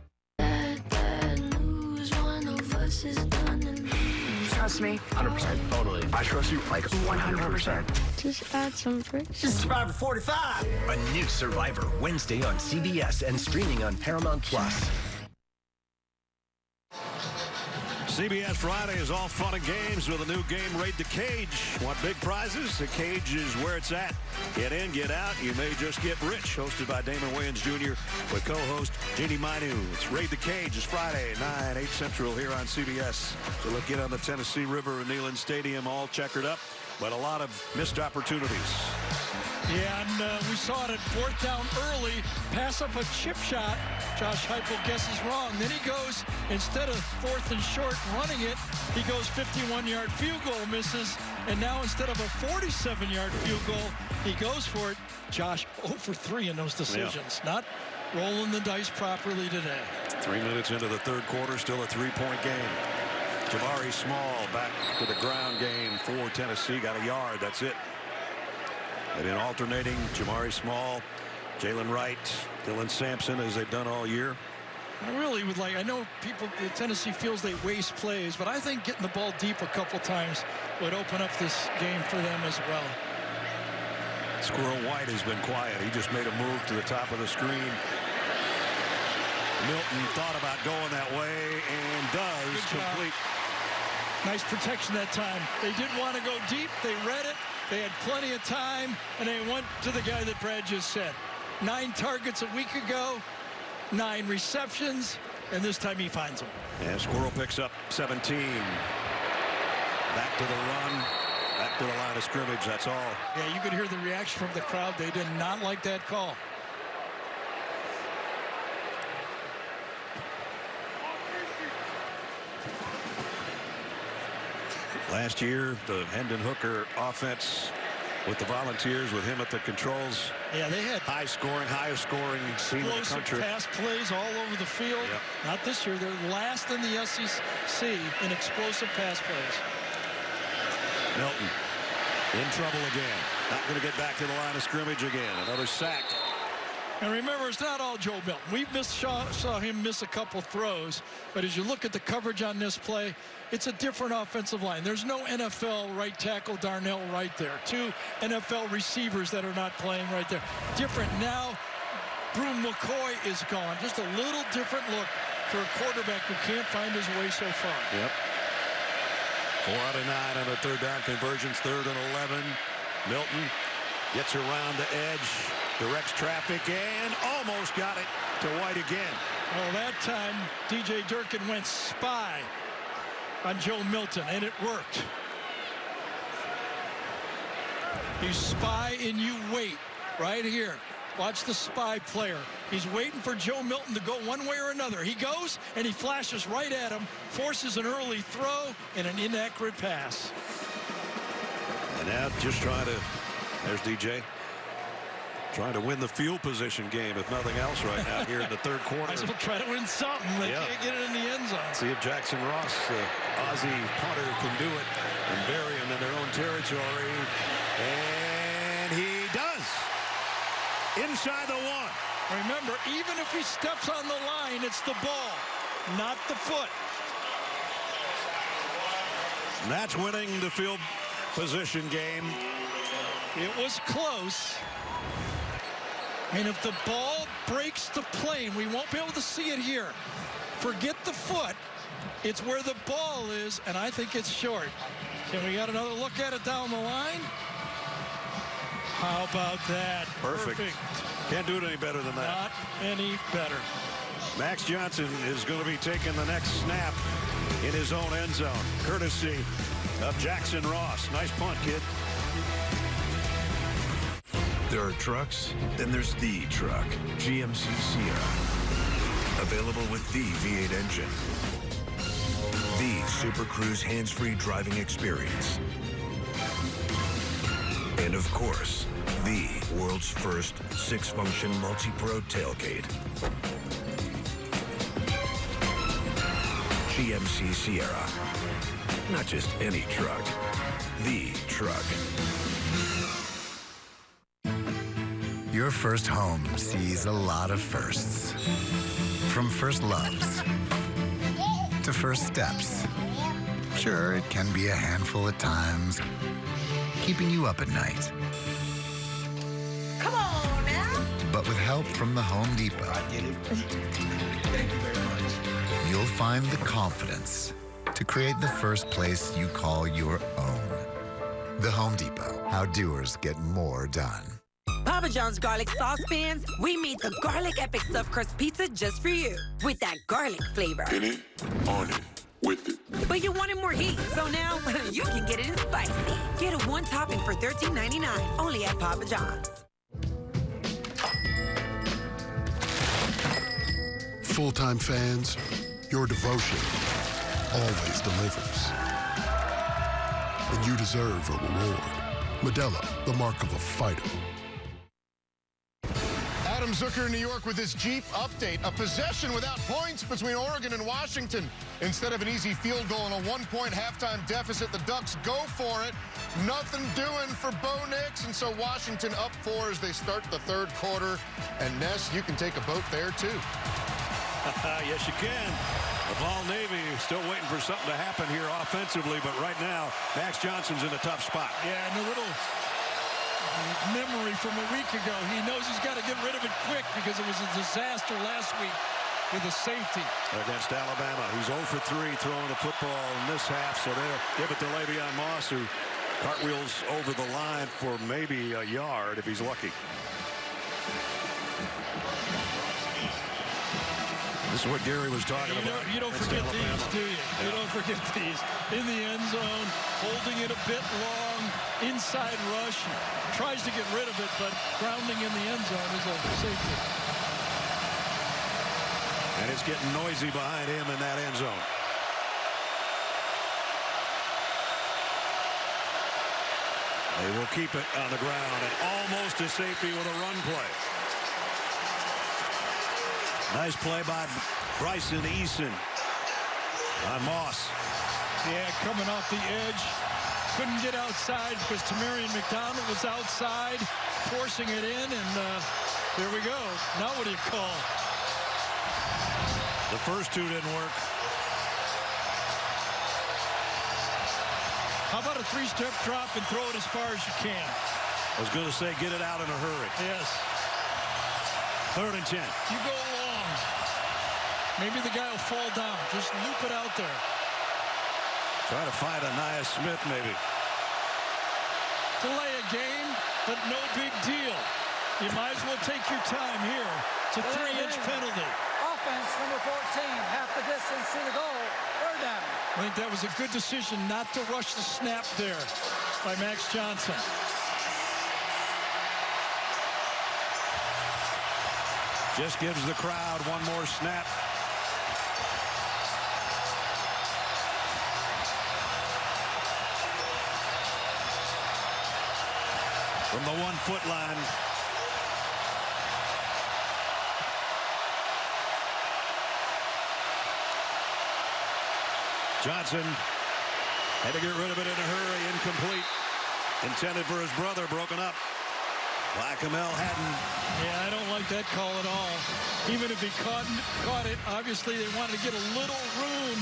S26: Trust me.
S27: 100%. Totally. I trust you like 100%.
S26: Just add some bricks.
S27: This is Survivor 45.
S9: A new Survivor Wednesday on CBS and streaming on Paramount Plus.
S34: CBS Friday is all fun and games with a new game, Raid the Cage. Want big prizes? The Cage is where it's at. Get in, get out. You may just get rich. Hosted by Damon Wayans Jr. with co-host Jeannie Mainu. It's Raid the Cage. It's Friday, 9, 8 Central here on CBS. So look in on the Tennessee River and Neyland Stadium all checkered up, but a lot of missed opportunities.
S16: Yeah, and we saw it at 4th down early. Pass up a chip shot. Josh Heupel guesses wrong. Then he goes, instead of 4th and short running it, he goes 51-yard field goal, misses. And now instead of a 47-yard field goal, he goes for it. Josh 0 for 3 in those decisions. Yeah. Not rolling the dice properly today.
S34: 3 minutes into the third quarter, still a 3-point game. Jabari Small back to the ground game for Tennessee. Got a yard. That's it. They've been alternating Jabari Small, Jalen Wright, Dylan Sampson, as they've done all year.
S16: I really would like, I know people, Tennessee feels they waste plays, but I think getting the ball deep a couple times would open up this game for them as well.
S34: Squirrel White has been quiet. He just made a move to the top of the screen. Milton thought about going that way and does complete.
S16: Nice protection that time. They didn't want to go deep. They read it. They had plenty of time, and they went to the guy that Brad just said. 9 targets a week ago, 9 receptions, and this time he finds them.
S34: And Squirrel picks up 17. Back to the run. Back to the line of scrimmage. That's all.
S16: Yeah, you could hear the reaction from the crowd. They did not like that call.
S34: Last year, the Hendon Hooker offense with the Volunteers, with him at the controls.
S16: Yeah, they had
S34: highest scoring team in the country.
S16: Pass plays all over the field.
S34: Yep.
S16: Not this year. They're last in the SEC in explosive pass plays.
S34: Milton in trouble again. Not going to get back to the line of scrimmage again. Another sack.
S16: And remember, it's not all Joe Milton. We saw him miss a couple throws, but as you look at the coverage on this play, it's a different offensive line. There's no NFL right tackle Darnell right there. 2 NFL receivers that are not playing right there. Different now. Broom McCoy is gone. Just a little different look for a quarterback who can't find his way so far.
S34: Yep. 4 out of 9 on the third down conversions. 3rd and 11. Milton gets around the edge, directs traffic, and almost got it to White again.
S16: Well, that time DJ Durkin went spy on Joe Milton, and it worked. You spy and you wait right here. Watch the spy player. He's waiting for Joe Milton to go one way or another. He goes, and he flashes right at him, forces an early throw and an inaccurate pass.
S34: And now just trying to, there's DJ, trying to win the field position game, if nothing else, right now here in the third quarter.
S16: Might as well try to win something. They can't get it in the end zone.
S34: See if Jackson Ross, the Aussie punter, can do it and bury him in their own territory. And he does. Inside the 1.
S16: Remember, even if he steps on the line, it's the ball, not the foot.
S34: And that's winning the field position game.
S16: It was close. And if the ball breaks the plane, we won't be able to see it here. Forget the foot. It's where the ball is, and I think it's short. Can we get another look at it down the line? How about that?
S34: Perfect. Can't do it any better than that.
S16: Not any better.
S34: Max Johnson is going to be taking the next snap in his own end zone, courtesy of Jackson Ross. Nice punt, kid.
S24: There are trucks, then there's the truck, GMC Sierra. Available with the V8 engine. The Super Cruise hands-free driving experience. And of course, the world's first 6-function multi-pro tailgate. GMC Sierra. Not just any truck, the truck.
S1: Your first home sees a lot of firsts. From first loves to first steps. Sure, it can be a handful at times, keeping you up at night.
S2: Come on now.
S1: But with help from the Home Depot,
S2: Thank you very much.
S1: you'll find the confidence to create the first place you call your own. The Home Depot, how doers get more done.
S5: Papa John's garlic saucepans, we made the garlic epic stuffed crust pizza just for you with that garlic flavor.
S25: In it, on it, with it.
S5: But you wanted more heat, so now you can get it in spicy. Get a 1 topping for $13.99, only at Papa John's.
S8: Full-time fans, your devotion always delivers. And you deserve a reward. Modelo, the mark of a fighter.
S4: Adam Zucker in New York with this Jeep update. A possession without points between Oregon and Washington. Instead of an easy field goal and a 1-point halftime deficit, the Ducks go for it. Nothing doing for Bo Nix, and so Washington up 4 as they start the third quarter. And Ness, you can take a boat there too.
S34: Yes, you can. The Vol Navy still waiting for something to happen here offensively, but right now, Max Johnson's in a tough spot.
S16: Yeah, and a little memory from a week ago. He knows he's got to get rid of it quick because it was a disaster last week with a safety.
S34: Against Alabama. He's 0 for 3 throwing the football in this half, so they'll give it to Le'Veon Moss, who cartwheels over the line for maybe a yard if he's lucky. This is what Gary was talking about.
S16: You don't forget these, do you? You don't forget these. In the end zone, holding it a bit long, inside rush. Tries to get rid of it, but grounding in the end zone is a safety.
S34: And it's getting noisy behind him in that end zone. They will keep it on the ground, and almost a safety with a run play. Nice play by Bryson Eason on Moss.
S16: Yeah, coming off the edge. Couldn't get outside because Tamarian McDonald was outside, forcing it in, and there we go. Now what do you call?
S34: The first two didn't work.
S16: How about a three-step drop and throw it as far as you can?
S34: I was going to say get it out in a hurry.
S16: Yes.
S34: 3rd and 10.
S16: You go long. Maybe the guy will fall down. Just loop it out there.
S34: Try to find Anaya Smith, maybe.
S16: Delay a game, but no big deal. You might as well take your time here. It's a 3-inch penalty.
S11: Offense, number 14, half the distance to the goal. 3rd down.
S16: I think that was a good decision not to rush the snap there by Max Johnson.
S34: Just gives the crowd one more snap. From the 1-foot line. Johnson had to get rid of it in a hurry. Incomplete. Intended for his brother. Broken up. Blackamel hadn't.
S16: Yeah, I don't like that call at all. Even if he caught it, obviously they wanted to get a little room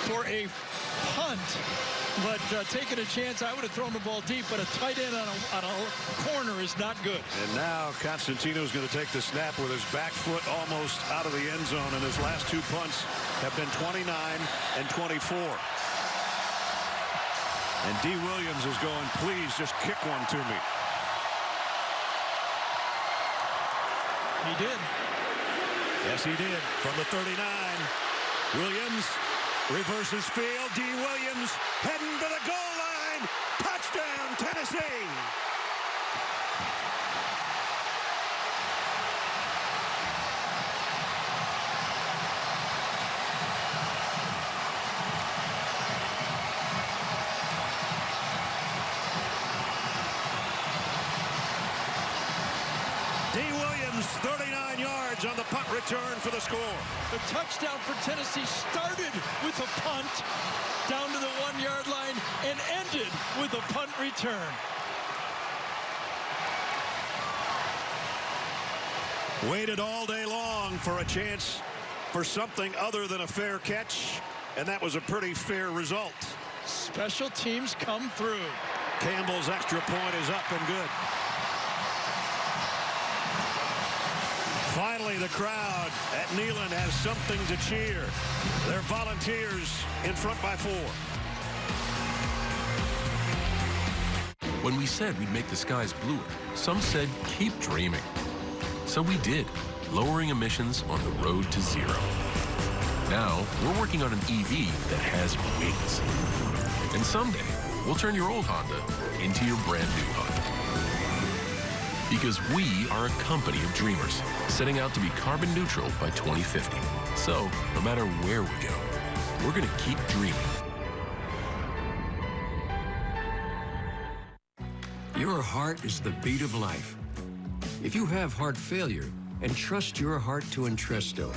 S16: for a punt. But taking a chance, I would have thrown the ball deep, but a tight end on a corner is not good.
S34: And now Constantino's going to take the snap with his back foot almost out of the end zone, and his last 2 punts have been 29 and 24. And D. Williams is going, please just kick one to me.
S16: He did.
S34: Yes, he did. From the 39. Williams reverses field. D. Williams heading to the goal line. Touchdown, Tennessee. D. Williams, 39 yards on the punt return for the score.
S16: The touchdown for Tennessee started with a punt down to the 1-yard line and ended with a punt return.
S34: Waited all day long for a chance for something other than a fair catch, and that was a pretty fair result.
S16: Special teams come through.
S34: Campbell's extra point is up and good. Finally, the crowd at Neyland has something to cheer. Their Volunteers in front by 4.
S12: When we said we'd make the skies bluer, some said keep dreaming. So we did, lowering emissions on the road to zero. Now, we're working on an EV that has wings. And someday, we'll turn your old Honda into your brand new Honda. Because we are a company of dreamers, setting out to be carbon neutral by 2050. So, no matter where we go, we're going to keep dreaming.
S13: Your heart is the beat of life. If you have heart failure and trust your heart to Entresto.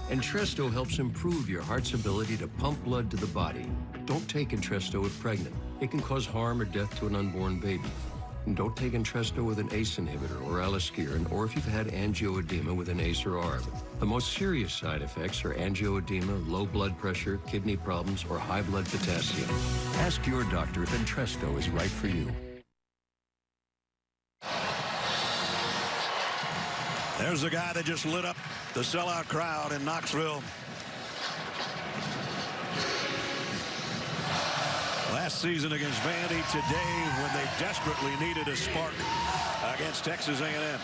S13: Entresto helps improve your heart's ability to pump blood to the body. Don't take Entresto if pregnant. It can cause harm or death to an unborn baby. And don't take Entresto with an ACE inhibitor or aliskiren, or if you've had angioedema with an ACE or ARB. The most serious side effects are angioedema, low blood pressure, kidney problems, or high blood potassium. Ask your doctor if Entresto is right for you.
S34: There's a guy that just lit up the sellout crowd in Knoxville. Last season against Vandy, today when they desperately needed a spark against Texas A&M.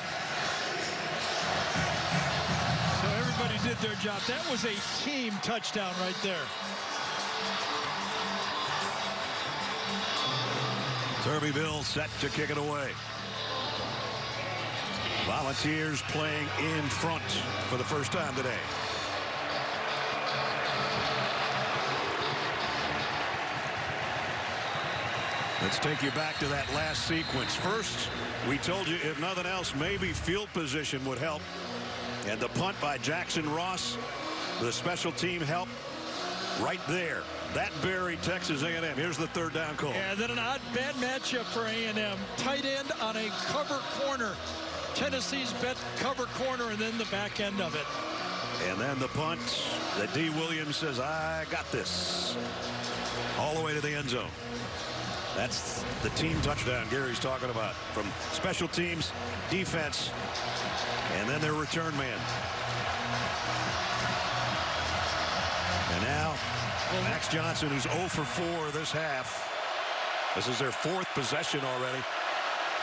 S16: So everybody did their job. That was a team touchdown right there.
S34: Turbeville set to kick it away. Volunteers playing in front for the first time today. Let's take you back to that last sequence. First, we told you if nothing else, maybe field position would help. And the punt by Jackson Ross, the special team help right there. That buried Texas A&M. Here's the third down call.
S16: Yeah, then an odd bad matchup for A&M. Tight end on a cover corner. Tennessee's bet cover corner, and then the back end of it.
S34: And then the punt that D. Williams says, I got this. All the way to the end zone. That's the team touchdown Gary's talking about. From special teams, defense, and then their return man. And now, Max Johnson, who's 0 for 4 this half. This is their 4th possession already.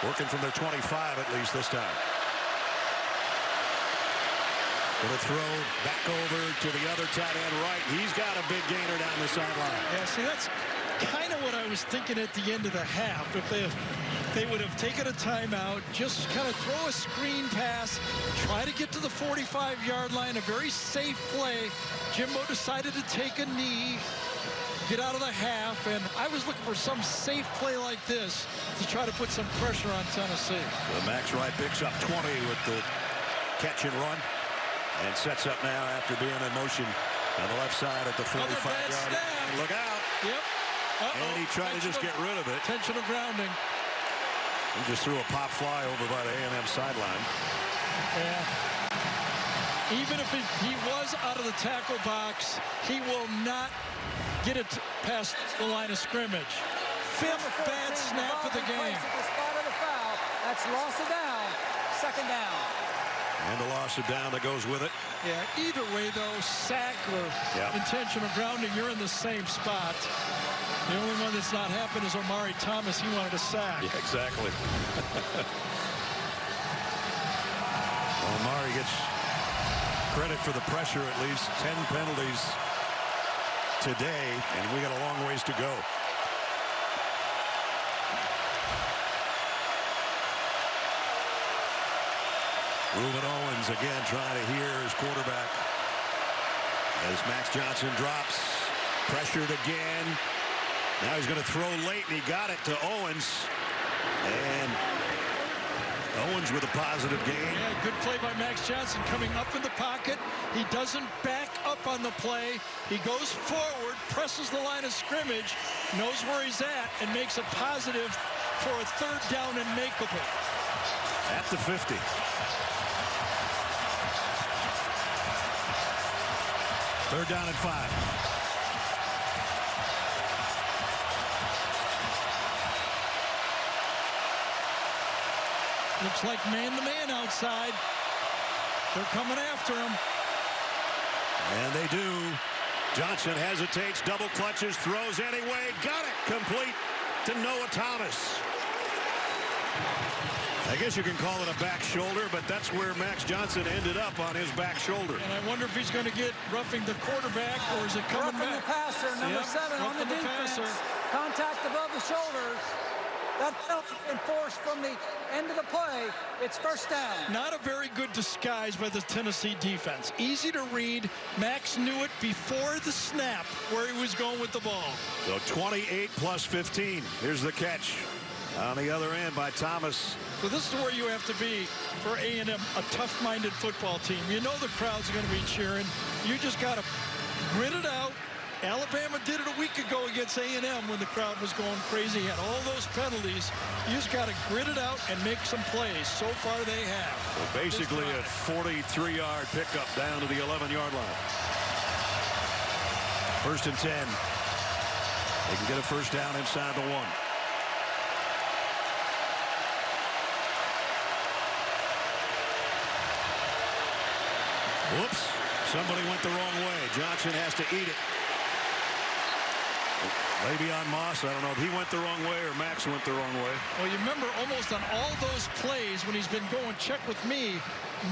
S34: Working from their 25 at least this time. Going to throw back over to the other tight end right. He's got a big gainer down the sideline.
S16: Yeah, see, that's kind of what I was thinking at the end of the half. If they would have taken a timeout, just kind of throw a screen pass, try to get to the 45-yard line, a very safe play. Jimbo decided to take a knee, get out of the half, and I was looking for some safe play like this to try to put some pressure on Tennessee.
S34: So Max Wright picks up 20 with the catch and run, and sets up now after being in motion on the left side at the 45-yard line. Look out.
S16: Yep.
S34: And he tried to just get rid of it.
S16: Intentional grounding.
S34: He just threw a pop fly over by the A&M sideline.
S16: Yeah. Even if he was out of the tackle box, he will not get it past the line of scrimmage. 5th bad snap of the game.
S11: At the spot of the foul. That's loss of down. 2nd down.
S34: And the loss of down that goes with it.
S16: Yeah, either way, though, sack or intentional grounding, you're in the same spot. The only one that's not happened is Omari Thomas. He wanted a sack.
S34: Yeah, exactly. Omari gets credit for the pressure, at least 10 penalties today, and we got a long ways to go. Reuben Owens again trying to hear his quarterback as Max Johnson drops, pressured again. Now he's going to throw late, and he got it to Owens. And Owens with a positive gain.
S16: Yeah, good play by Max Johnson coming up in the pocket. He doesn't back up on the play. He goes forward, presses the line of scrimmage, knows where he's at, and makes a positive for a 3rd down and makeable.
S34: At the 50. Third down and 5.
S16: Looks like man-to-man outside. They're coming after him.
S34: And they do. Johnson hesitates, double clutches, throws anyway. Got it. Complete to Noah Thomas. I guess you can call it a back shoulder, but that's where Max Johnson ended up, on his back shoulder.
S16: And I wonder if he's going to get roughing the quarterback, or is it coming
S11: back? The passer, number 7 on the defense. Contact above the shoulders. That penalty enforced from the end of the play. It's 1st down.
S16: Not a very good disguise by the Tennessee defense. Easy to read. Max knew it before the snap where he was going with the ball.
S34: So 28 plus 15. Here's the catch on the other end by Thomas.
S16: So this is where you have to be for A&M, a tough-minded football team. You know the crowd's going to be cheering. You just got to grit it out. Alabama did it a week ago against A&M when the crowd was going crazy. Had all those penalties. You just got to grit it out and make some plays. So far they have.
S34: So basically a 43-yard pickup down to the 11-yard line. 1st and 10. They can get a first down inside the 1. Whoops. Somebody went the wrong way. Johnson has to eat it. Maybe on Moss. I don't know if he went the wrong way or Max went the wrong way.
S16: Well, you remember almost on all those plays when he's been going check with me,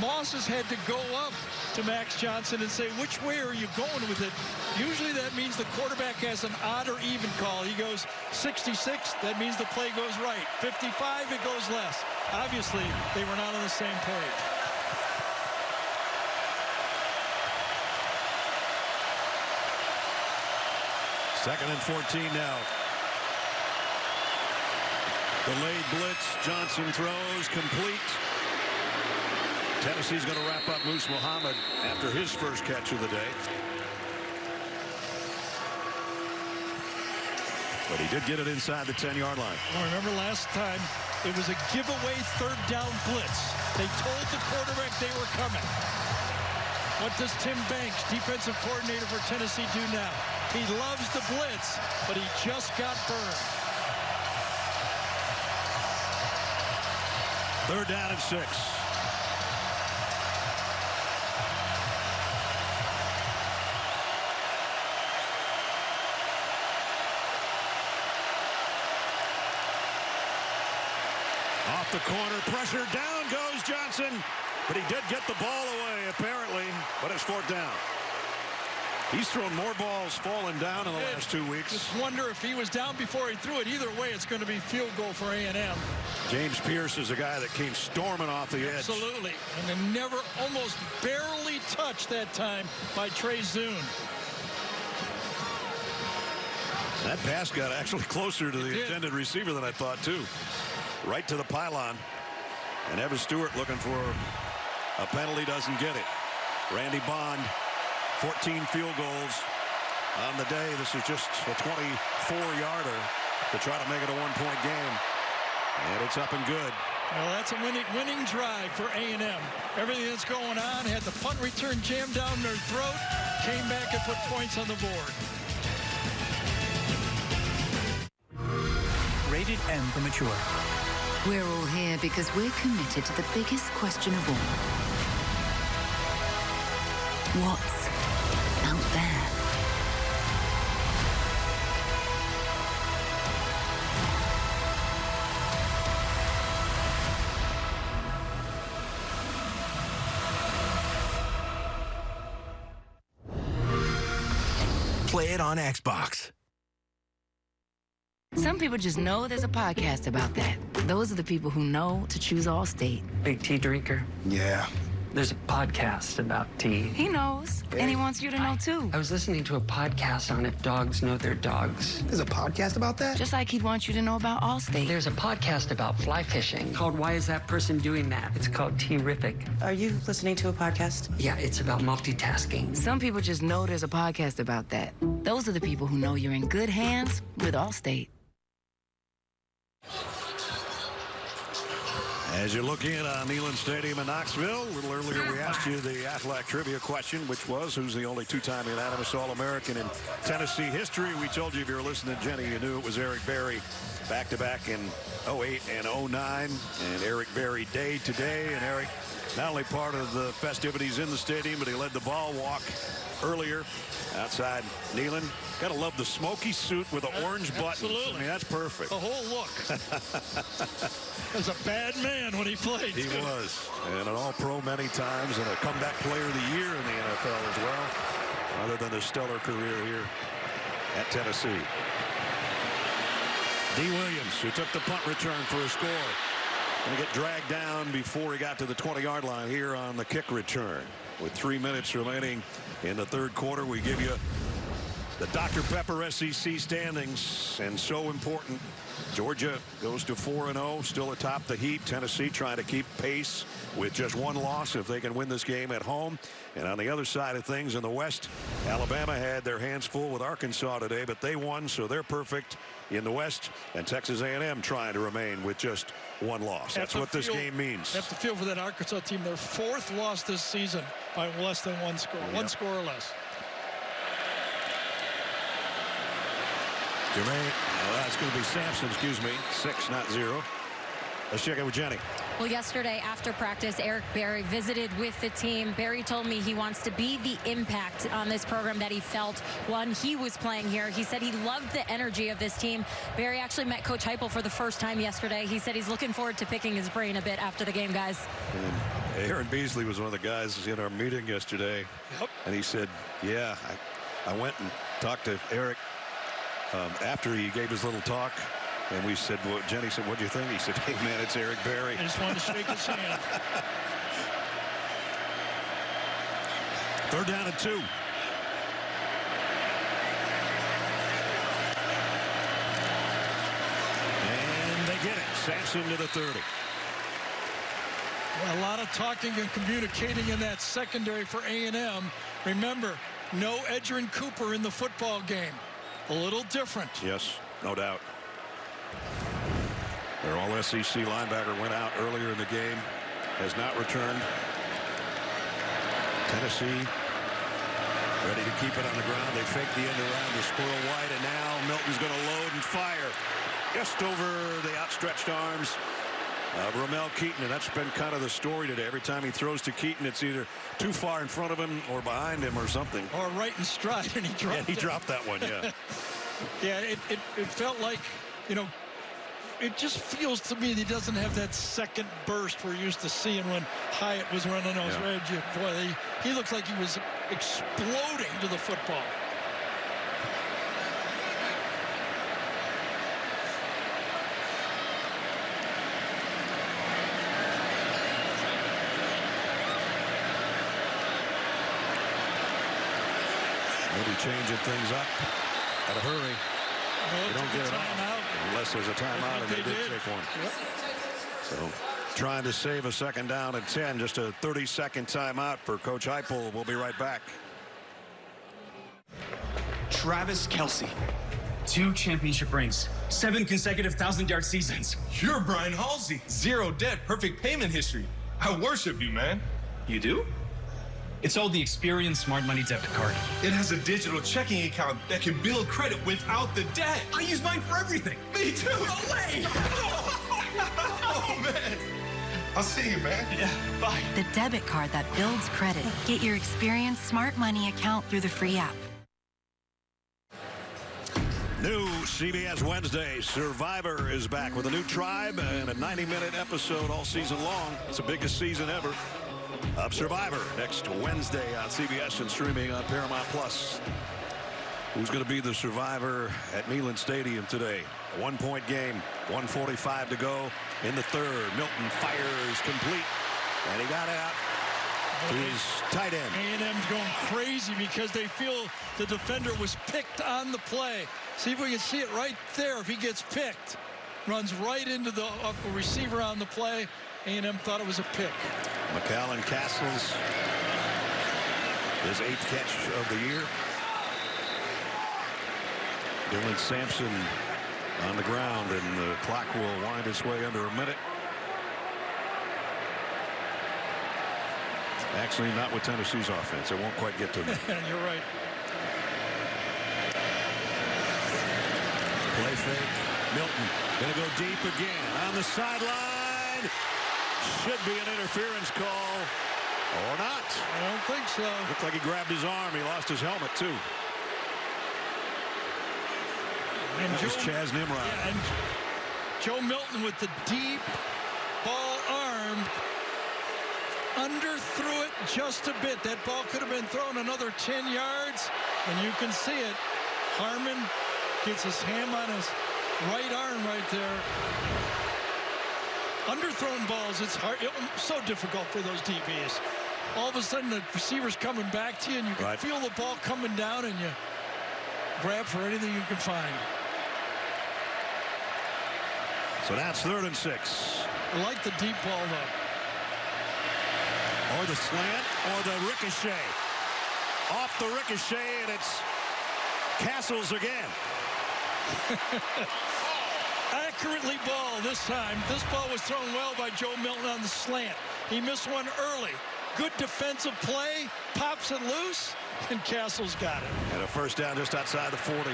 S16: Moss has had to go up to Max Johnson and say, which way are you going with it? Usually that means the quarterback has an odd or even call. He goes 66, that means the play goes right. 55, it goes less. Obviously, they were not on the same page.
S34: Second and 14 now. Delayed blitz. Johnson throws complete. Tennessee's going to wrap up Moose Muhammad after his first catch of the day. But he did get it inside the 10-yard line.
S16: Well, remember last time it was a giveaway third down blitz. They told the quarterback they were coming. What does Tim Banks, defensive coordinator for Tennessee, do now? He loves the blitz, but he just got burned.
S34: 3rd down and 6. Off the corner, pressure, down goes Johnson. But he did get the ball away, apparently, but it's 4th down. He's thrown more balls falling down in the last 2 weeks.
S16: Just wonder if he was down before he threw it. Either way, it's going to be field goal for A&M.
S34: James Pierce is a guy that came storming off the edge.
S16: Absolutely. And then never, almost barely touched that time by Trey Zune.
S34: That pass got actually closer to the intended receiver than I thought, too. Right to the pylon. And Evan Stewart looking for a penalty, doesn't get it. Randy Bond, 14 field goals on the day. This is just a 24-yarder to try to make it a one-point game. And it's up and good.
S16: Well, that's a winning drive for A&M. Everything that's going on, had the punt return jammed down their throat, came back and put points on the board.
S14: Rated M for mature.
S15: We're all here because we're committed to the biggest question of all. What's out there?
S24: Play it on Xbox.
S15: Some people just know there's a podcast about that. Those are the people who know to choose Allstate.
S27: Big tea drinker? Yeah. There's a podcast about tea.
S15: He knows, and he wants you to know, too.
S27: I was listening to a podcast on if dogs know their dogs. There's a podcast about that?
S15: Just like he'd want you to know about Allstate.
S27: There's a podcast about fly fishing called Why Is That Person Doing That? It's called Tea-rific.
S17: Are you listening to a podcast?
S27: Yeah, it's about multitasking.
S15: Some people just know there's a podcast about that. Those are the people who know you're in good hands with Allstate.
S34: As you look in on Neyland Stadium in Knoxville, a little earlier we asked you the athletic trivia question, which was, who's the only two-time unanimous All-American in Tennessee history? We told you, if you were listening, Jenny, you knew it was Eric Berry, back-to-back in 08 and 09. And Eric Berry day today. And Eric, not only part of the festivities in the stadium, but he led the ball walk earlier outside Neyland. Gotta love the smoky suit with the orange buttons.
S16: Absolutely.
S34: I mean, that's perfect.
S16: The whole look. Was a bad man when he played.
S34: He was. And an all-pro many times and a comeback player of the year in the NFL as well, other than his stellar career here at Tennessee. D. Williams, who took the punt return for a score. Going to get dragged down before he got to the 20-yard line here on the kick return. With 3 minutes remaining in the third quarter, we give you The Dr. Pepper SEC standings, and so important. Georgia goes to 4-0, still atop the heap. Tennessee trying to keep pace with just one loss if they can win this game at home. And on the other side of things in the West, Alabama had their hands full with Arkansas today, but they won, so they're perfect in the West. And Texas A&M trying to remain with just one loss. That's what this game means.
S16: Have to feel for that Arkansas team. Their 4th loss this season by less than one score. Yep. One score or less.
S34: That's going to be Sampson, 6, not 0. Let's check in with Jenny.
S26: Well, yesterday after practice, Eric Berry visited with the team. Berry told me he wants to be the impact on this program that he felt when he was playing here. He said he loved the energy of this team. Berry actually met Coach Heupel for the first time yesterday. He said he's looking forward to picking his brain a bit after the game, guys.
S34: And Aaron Beasley was one of the guys in our meeting yesterday.
S16: Yep.
S34: And he said, yeah, I went and talked to Eric after he gave his little talk. And we said, well, Jenny said, what'd you think? He said, hey, man, it's Eric Berry.
S16: I just wanted to shake his hand.
S34: 3rd down and 2. And they get it. Sampson to the 30.
S16: Well, a lot of talking and communicating in that secondary for A&M. Remember, no Edgerrin Cooper in the football game. A little different.
S34: Yes, no doubt. Their all-SEC linebacker went out earlier in the game, has not returned. Tennessee ready to keep it on the ground. They fake the end around to Squirrel White, and now Milton's going to load and fire just over the outstretched arms of Ramel Keaton, and that's been kind of the story today. Every time he throws to Keaton, it's either too far in front of him or behind him or something.
S16: Or right in stride, and he dropped it.
S34: Yeah, he dropped that one, yeah.
S16: Yeah, it felt like, you know, it just feels to me that he doesn't have that second burst we're used to seeing when Hyatt was running those edges. Boy, he looks like he was exploding to the football.
S34: Maybe changing things up at a hurry.
S16: Well,
S34: you don't get it off unless there's a timeout, and they did take one.
S16: Yep.
S34: So trying to save a 2nd down and 10. Just a 30-second timeout for Coach Heupel. We'll be right back.
S3: Travis Kelce, 2 championship rings, 7 consecutive 1,000-yard seasons.
S14: You're Brian Halsey. 0 debt, perfect payment history. I worship you, man.
S3: You do? It's all the Experian Smart Money debit card.
S14: It has a digital checking account that can build credit without the debt.
S3: I use mine for everything.
S14: Me too.
S3: No way.
S14: Oh, man. I'll see you, man.
S3: Yeah, bye.
S18: The debit card that builds credit. Get your Experian Smart Money account through the free app.
S34: New CBS Wednesday. Survivor is back with a new tribe and a 90-minute episode all season long. It's the biggest season ever of Survivor next Wednesday on CBS and streaming on Paramount Plus. Who's going to be the survivor at Neyland Stadium today? A 1-point game, 1:45 to go in the 3rd. Milton fires complete, and he got it out to his tight end.
S16: A&M's going crazy because they feel the defender was picked on the play. See if we can see it right there. If he gets picked, runs right into the receiver on the play. A&M thought it was a pick.
S34: McAllen Castles, his 8th catch of the year. Dylan Sampson on the ground, and the clock will wind its way under a minute. Actually, not with Tennessee's offense. It won't quite get to them.
S16: You're right.
S34: Play fake. Milton going to go deep again on the sideline. Should be an interference call or not.
S16: I don't think so.
S34: Looked like he grabbed his arm. He lost his helmet too.
S16: And
S34: that was Chaz Nimrod.
S16: Yeah, and Joe Milton with the deep ball arm underthrew it just a bit. That ball could have been thrown another 10 yards, and you can see it. Harmon gets his hand on his right arm right there. Underthrown balls, it's hard, so difficult for those DBs. All of a sudden, the receiver's coming back to you, and you can feel the ball coming down, and grab for anything you can find.
S34: So that's 3rd and 6.
S16: I like the deep ball, though.
S34: Or the slant, or the ricochet. Off the ricochet, and it's Castles again.
S16: Accurately ball this time. This ball was thrown well by Joe Milton on the slant. He missed one early. Good defensive play, pops it loose, and Castles got it.
S34: And a first down just outside the 40.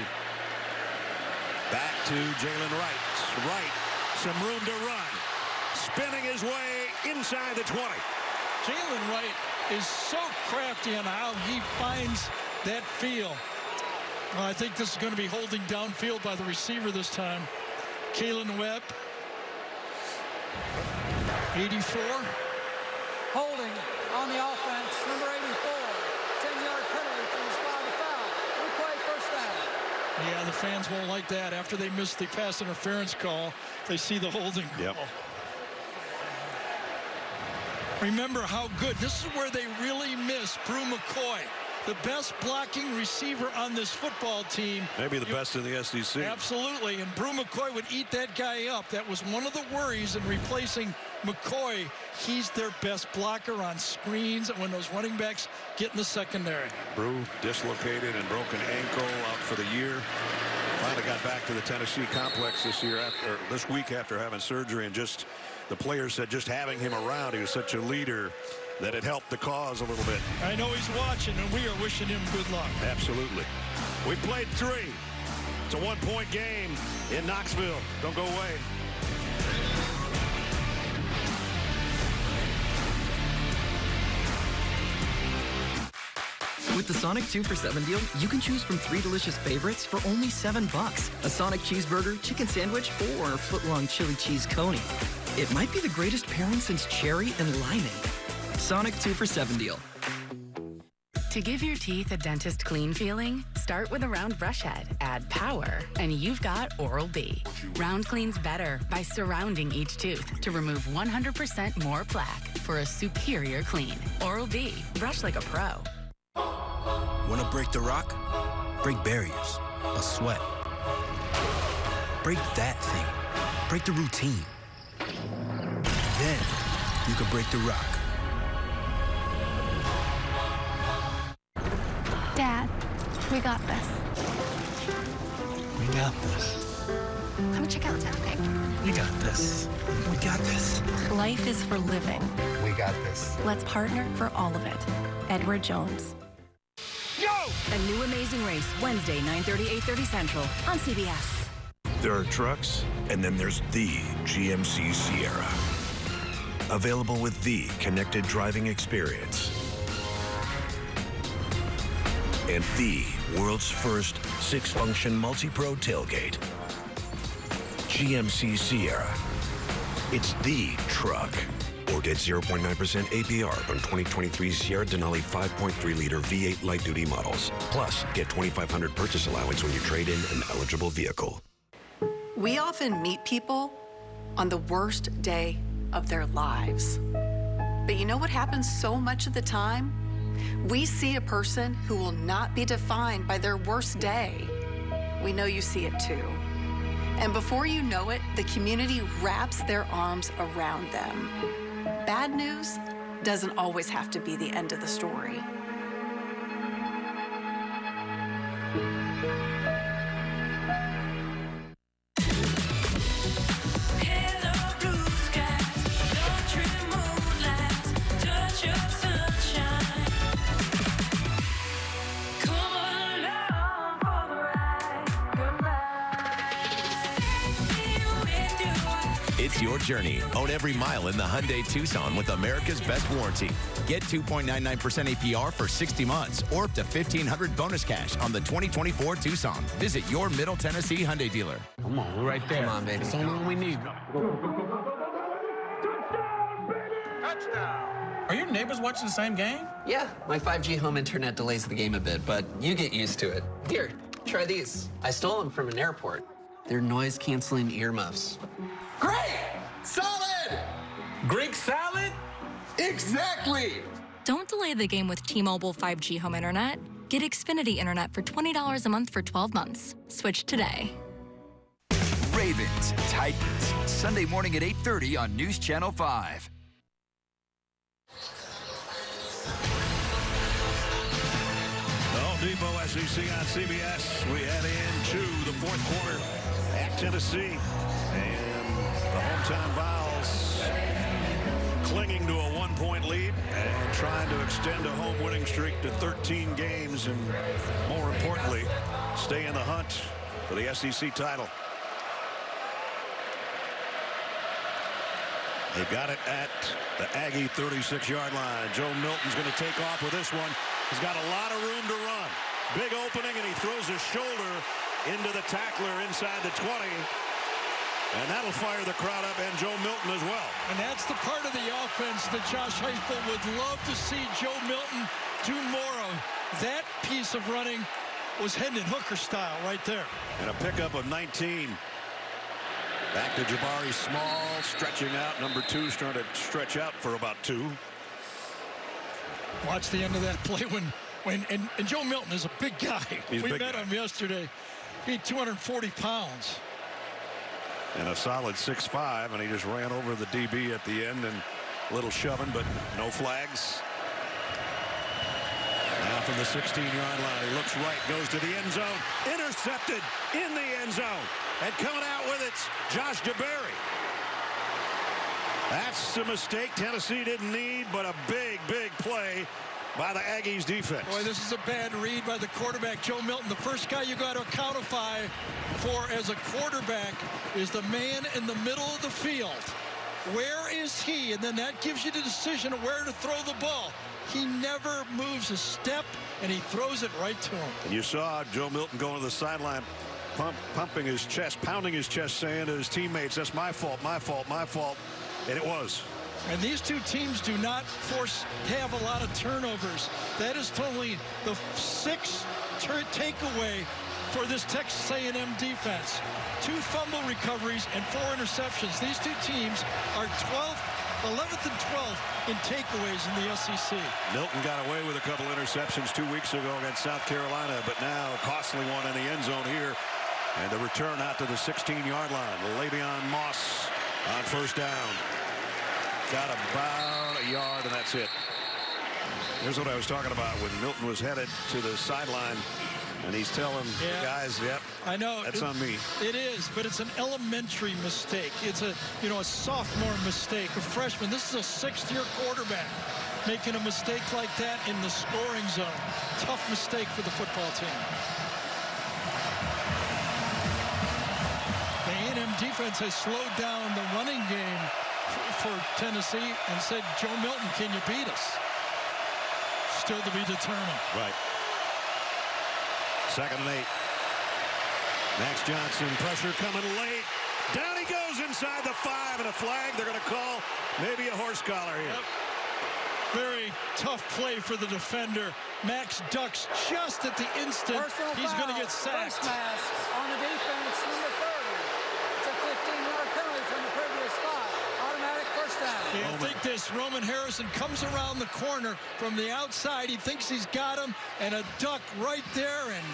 S34: Back to Jalen Wright. Wright, some room to run. Spinning his way inside the 20.
S16: Jalen Wright is so crafty on how he finds that feel. Well, I think this is going to be holding downfield by the receiver this time. Kalen Webb. 84.
S11: Holding on the offense, number 84. 10-yard penalty for the spot of foul. Replay first down.
S16: Yeah, the fans won't like that. After they miss the pass interference call, they see the holding call. Remember how good. This is where they really miss Brew McCoy, the best blocking receiver on this football team.
S34: Maybe the best in the SEC.
S16: Absolutely, and Brew McCoy would eat that guy up. That was one of the worries in replacing McCoy. He's their best blocker on screens and when those running backs get in the secondary.
S34: Brew dislocated and broken ankle, out for the year. Finally got back to the Tennessee complex this week after having surgery, and just the players said just having him around, he was such a leader that it helped the cause a little bit.
S16: I know he's watching, and we are wishing him good luck.
S34: Absolutely. We played 3. It's a 1-point game in Knoxville. Don't go away.
S6: With the Sonic 2 for $7 deal, you can choose from 3 delicious favorites for only $7. A Sonic cheeseburger, chicken sandwich, or a foot-long chili cheese coney. It might be the greatest pairing since cherry and limeade. Sonic 2 for $7 deal.
S15: To give your teeth a dentist clean feeling, start with a round brush head, add power, and you've got Oral-B. Round cleans better by surrounding each tooth to remove 100% more plaque for a superior clean. Oral-B, brush like a pro.
S7: Want to break the rock? Break barriers. A sweat. Break that thing. Break the routine. Then you can break the rock.
S10: Dad, we got this.
S19: We got this.
S10: Come check out town, babe.
S19: We got this. We got this.
S10: Life is for living.
S19: We got this.
S10: Let's partner for all of it. Edward Jones.
S5: A new Amazing Race, Wednesday, 9:30, 8:30 Central on CBS.
S24: There are trucks, and then there's the GMC Sierra. Available with the connected driving experience. And the world's first 6-function multi-pro tailgate. GMC Sierra. It's the truck. Or get 0.9% APR on 2023 Sierra Denali 5.3-liter V8 light-duty models. Plus, get $2,500 purchase allowance when you trade in an eligible vehicle.
S17: We often meet people on the worst day of their lives. But you know what happens so much of the time? We see a person who will not be defined by their worst day. We know you see it too. And before you know it, the community wraps their arms around them. Bad news doesn't always have to be the end of the story.
S20: It's your journey. Own every mile in the Hyundai Tucson with America's best warranty. Get 2.99% APR for 60 months or up to $1,500 bonus cash on the 2024 Tucson. Visit your Middle Tennessee Hyundai dealer.
S21: Come on, we're right there. Come on, baby. It's the only one we need.
S3: Are your neighbors watching the same game?
S22: Yeah, my 5G home internet delays the game a bit, but you get used to it. Here, try these. I stole them from an airport. They're noise-canceling earmuffs.
S23: Great! Solid!
S3: Greek salad?
S23: Exactly!
S28: Don't delay the game with T-Mobile 5G home internet.
S1: Get Xfinity Internet for $20 a month for 12 months. Switch today.
S2: Ravens, Titans, Sunday morning at 8:30 on News Channel 5.
S34: The Home Depot SEC on CBS. We head into the fourth quarter at Tennessee. And the hometown Vols clinging to a 1-point lead and trying to extend a home winning streak to 13 games and, more importantly, stay in the hunt for the SEC title. They've got it at the Aggie 36-yard line. Joe Milton's going to take off with this one. He's got a lot of room to run. Big opening, and he throws his shoulder into the tackler inside the 20. And that'll fire the crowd up and Joe Milton as well.
S16: And that's the part of the offense that Josh Heupel would love to see Joe Milton do more of. That piece of running was Hendon Hooker style right there.
S34: And a pickup of 19. Back to Jabari Small, stretching out. Number 2 starting to stretch out for about 2.
S16: Watch the end of that play and Joe Milton is a big guy. We met him yesterday. He's 240 pounds.
S34: And a solid 6'5", and he just ran over the DB at the end, and a little shoving, but no flags. Now from the 16-yard line, he looks right, goes to the end zone, intercepted in the end zone, and coming out with it's Josh Jabari. That's the mistake Tennessee didn't need, but a big, big play by the Aggies defense.
S16: Boy, this is a bad read by the quarterback, Joe Milton. The first guy you got to accountify for as a quarterback is the man in the middle of the field. Where is he? And then that gives you the decision of where to throw the ball. He never moves a step, and he throws it right to him.
S34: And you saw Joe Milton going to the sideline, pumping his chest, pounding his chest, saying to his teammates, that's my fault, my fault, my fault. And it was.
S16: And these two teams do not have a lot of turnovers. That is totally the 6th takeaway for this Texas A&M defense. 2 fumble recoveries and 4 interceptions. These two teams are 11th and 12th in takeaways in the SEC.
S34: Milton got away with a couple interceptions 2 weeks ago against South Carolina, but now a costly one in the end zone here. And the return out to the 16-yard line. Le'Veon Moss on first down. Got about a yard, and that's it. Here's what I was talking about when Milton was headed to the sideline, and he's telling the guys, yep,
S16: I know
S34: that's on me.
S16: It is, but it's an elementary mistake. It's a sophomore mistake, a freshman. This is a 6th-year quarterback making a mistake like that in the scoring zone. Tough mistake for the football team. The A&M defense has slowed down the running game for Tennessee and said, Joe Milton, can you beat us? Still to be determined.
S34: Right. 2nd and 8. Max Johnson, pressure coming late. Down he goes inside the 5, and a flag. They're going to call maybe a horse collar here.
S16: Yep. Very tough play for the defender. Max ducks just at the instant. He's going to get sacked.
S11: Face mask on the defense, number 30. It's a 15-yard penalty from the previous spot. Automatic first down.
S16: Yeah, think this. Roman Harrison comes around the corner from the outside. He thinks he's got him, and a duck right there and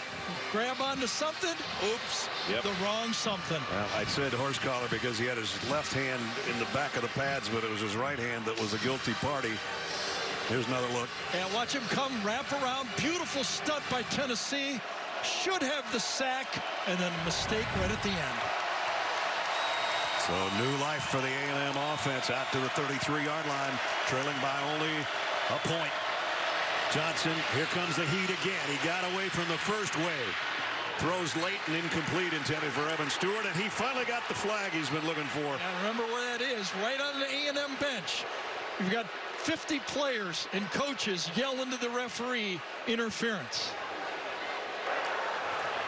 S16: grab onto something. Oops, the wrong something.
S34: Well, I said horse collar because he had his left hand in the back of the pads, but it was his right hand that was the guilty party. Here's another look.
S16: And watch him come, wrap around. Beautiful stunt by Tennessee. Should have the sack, and then a mistake right at the end.
S34: So new life for the A&M offense out to the 33-yard line, trailing by only a point. Johnson, here comes the heat again. He got away from the first wave. Throws late and incomplete, intended for Evan Stewart, and he finally got the flag he's been looking for.
S16: And remember where that is, right on the A&M bench. You've got 50 players and coaches yelling to the referee, interference.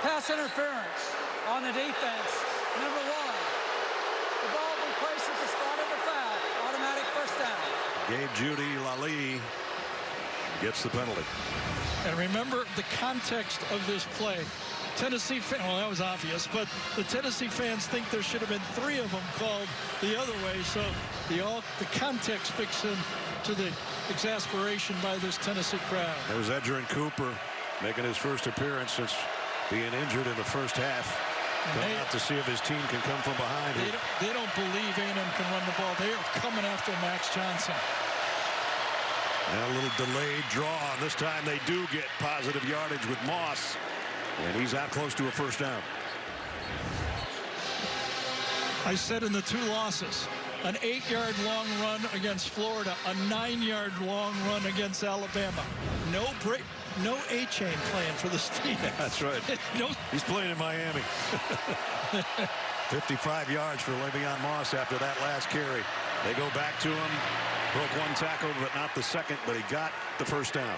S11: Pass interference on the defense, number 1. The ball will be placed at the spot of the foul. Automatic first down.
S34: Gabe Judy Lally gets the penalty.
S16: And remember the context of this play. Tennessee fans, well, that was obvious, but the Tennessee fans think there should have been 3 of them called the other way. So the context fixed in to the exasperation by this Tennessee crowd.
S34: There's Edgerrin Cooper making his first appearance since being injured in the first half. Going out to see if his team can come from behind.
S16: They don't believe A&M can run the ball. They are coming after Max Johnson.
S34: And a little delayed draw. This time they do get positive yardage with Moss. And he's out close to a first down.
S16: I said in the 2 losses, an 8-yard long run against Florida, a 9-yard long run against Alabama. No break. No A-chain playing for this team.
S34: That's right. He's playing in Miami. 55 yards for Le'Veon Moss after that last carry. They go back to him. Broke 1 tackle, but not the second, but he got the first down.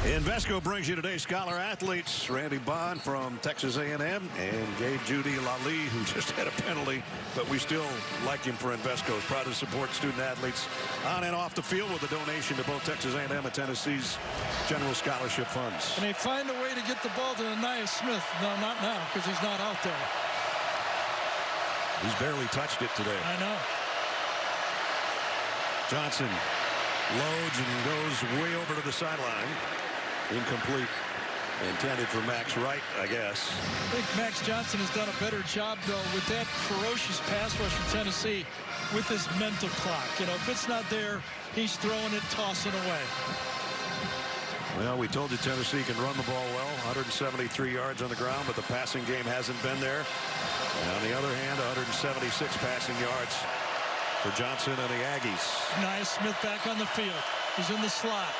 S34: Invesco brings you today's Scholar Athletes. Randy Bond from Texas A&M and Gabe Judy Lally, who just had a penalty, but we still like him for Invesco. He's proud to support student athletes on and off the field with a donation to both Texas A&M and Tennessee's General Scholarship Funds.
S16: And they find a way to get the ball to Anaya Smith. No, not now, because he's not out there.
S34: He's barely touched it today.
S16: I know.
S34: Johnson loads and goes way over to the sideline. Incomplete. Intended for Max Wright, I guess.
S16: I think Max Johnson has done a better job, though, with that ferocious pass rush from Tennessee with his mental clock. You know, if it's not there, he's throwing it, tossing away.
S34: Well, we told you Tennessee can run the ball well. 173 yards on the ground, but the passing game hasn't been there. And on the other hand, 176 passing yards for Johnson and the Aggies.
S16: Anaya Smith back on the field. He's in the slot.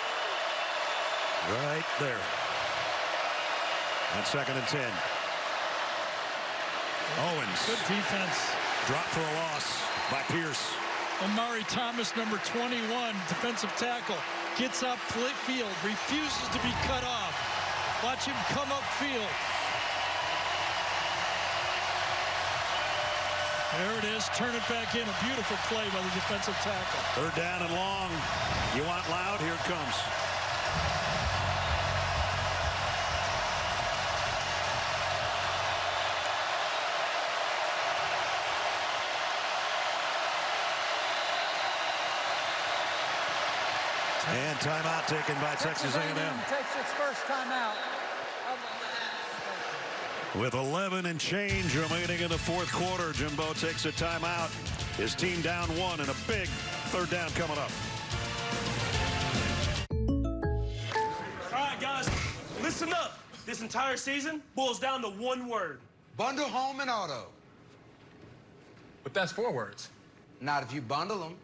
S34: Right there. On 2nd and 10. Owens.
S16: Good defense.
S34: Drop for a loss by Pierce.
S16: Omari Thomas, number 21, defensive tackle, gets up field, refuses to be cut off. Watch him come upfield. There it is. Turn it back in. A beautiful play by the defensive tackle.
S34: 3rd down and long. You want loud? Here it comes. And timeout taken by Texas A&M.
S11: Takes its first timeout.
S34: With 11 and change remaining in the 4th quarter, Jimbo takes a timeout. His team down 1 and a big 3rd down coming up.
S4: All right, guys, listen up. This entire season boils down to one word.
S23: Bundle home and auto.
S21: But that's 4 words.
S23: Not if you bundle them.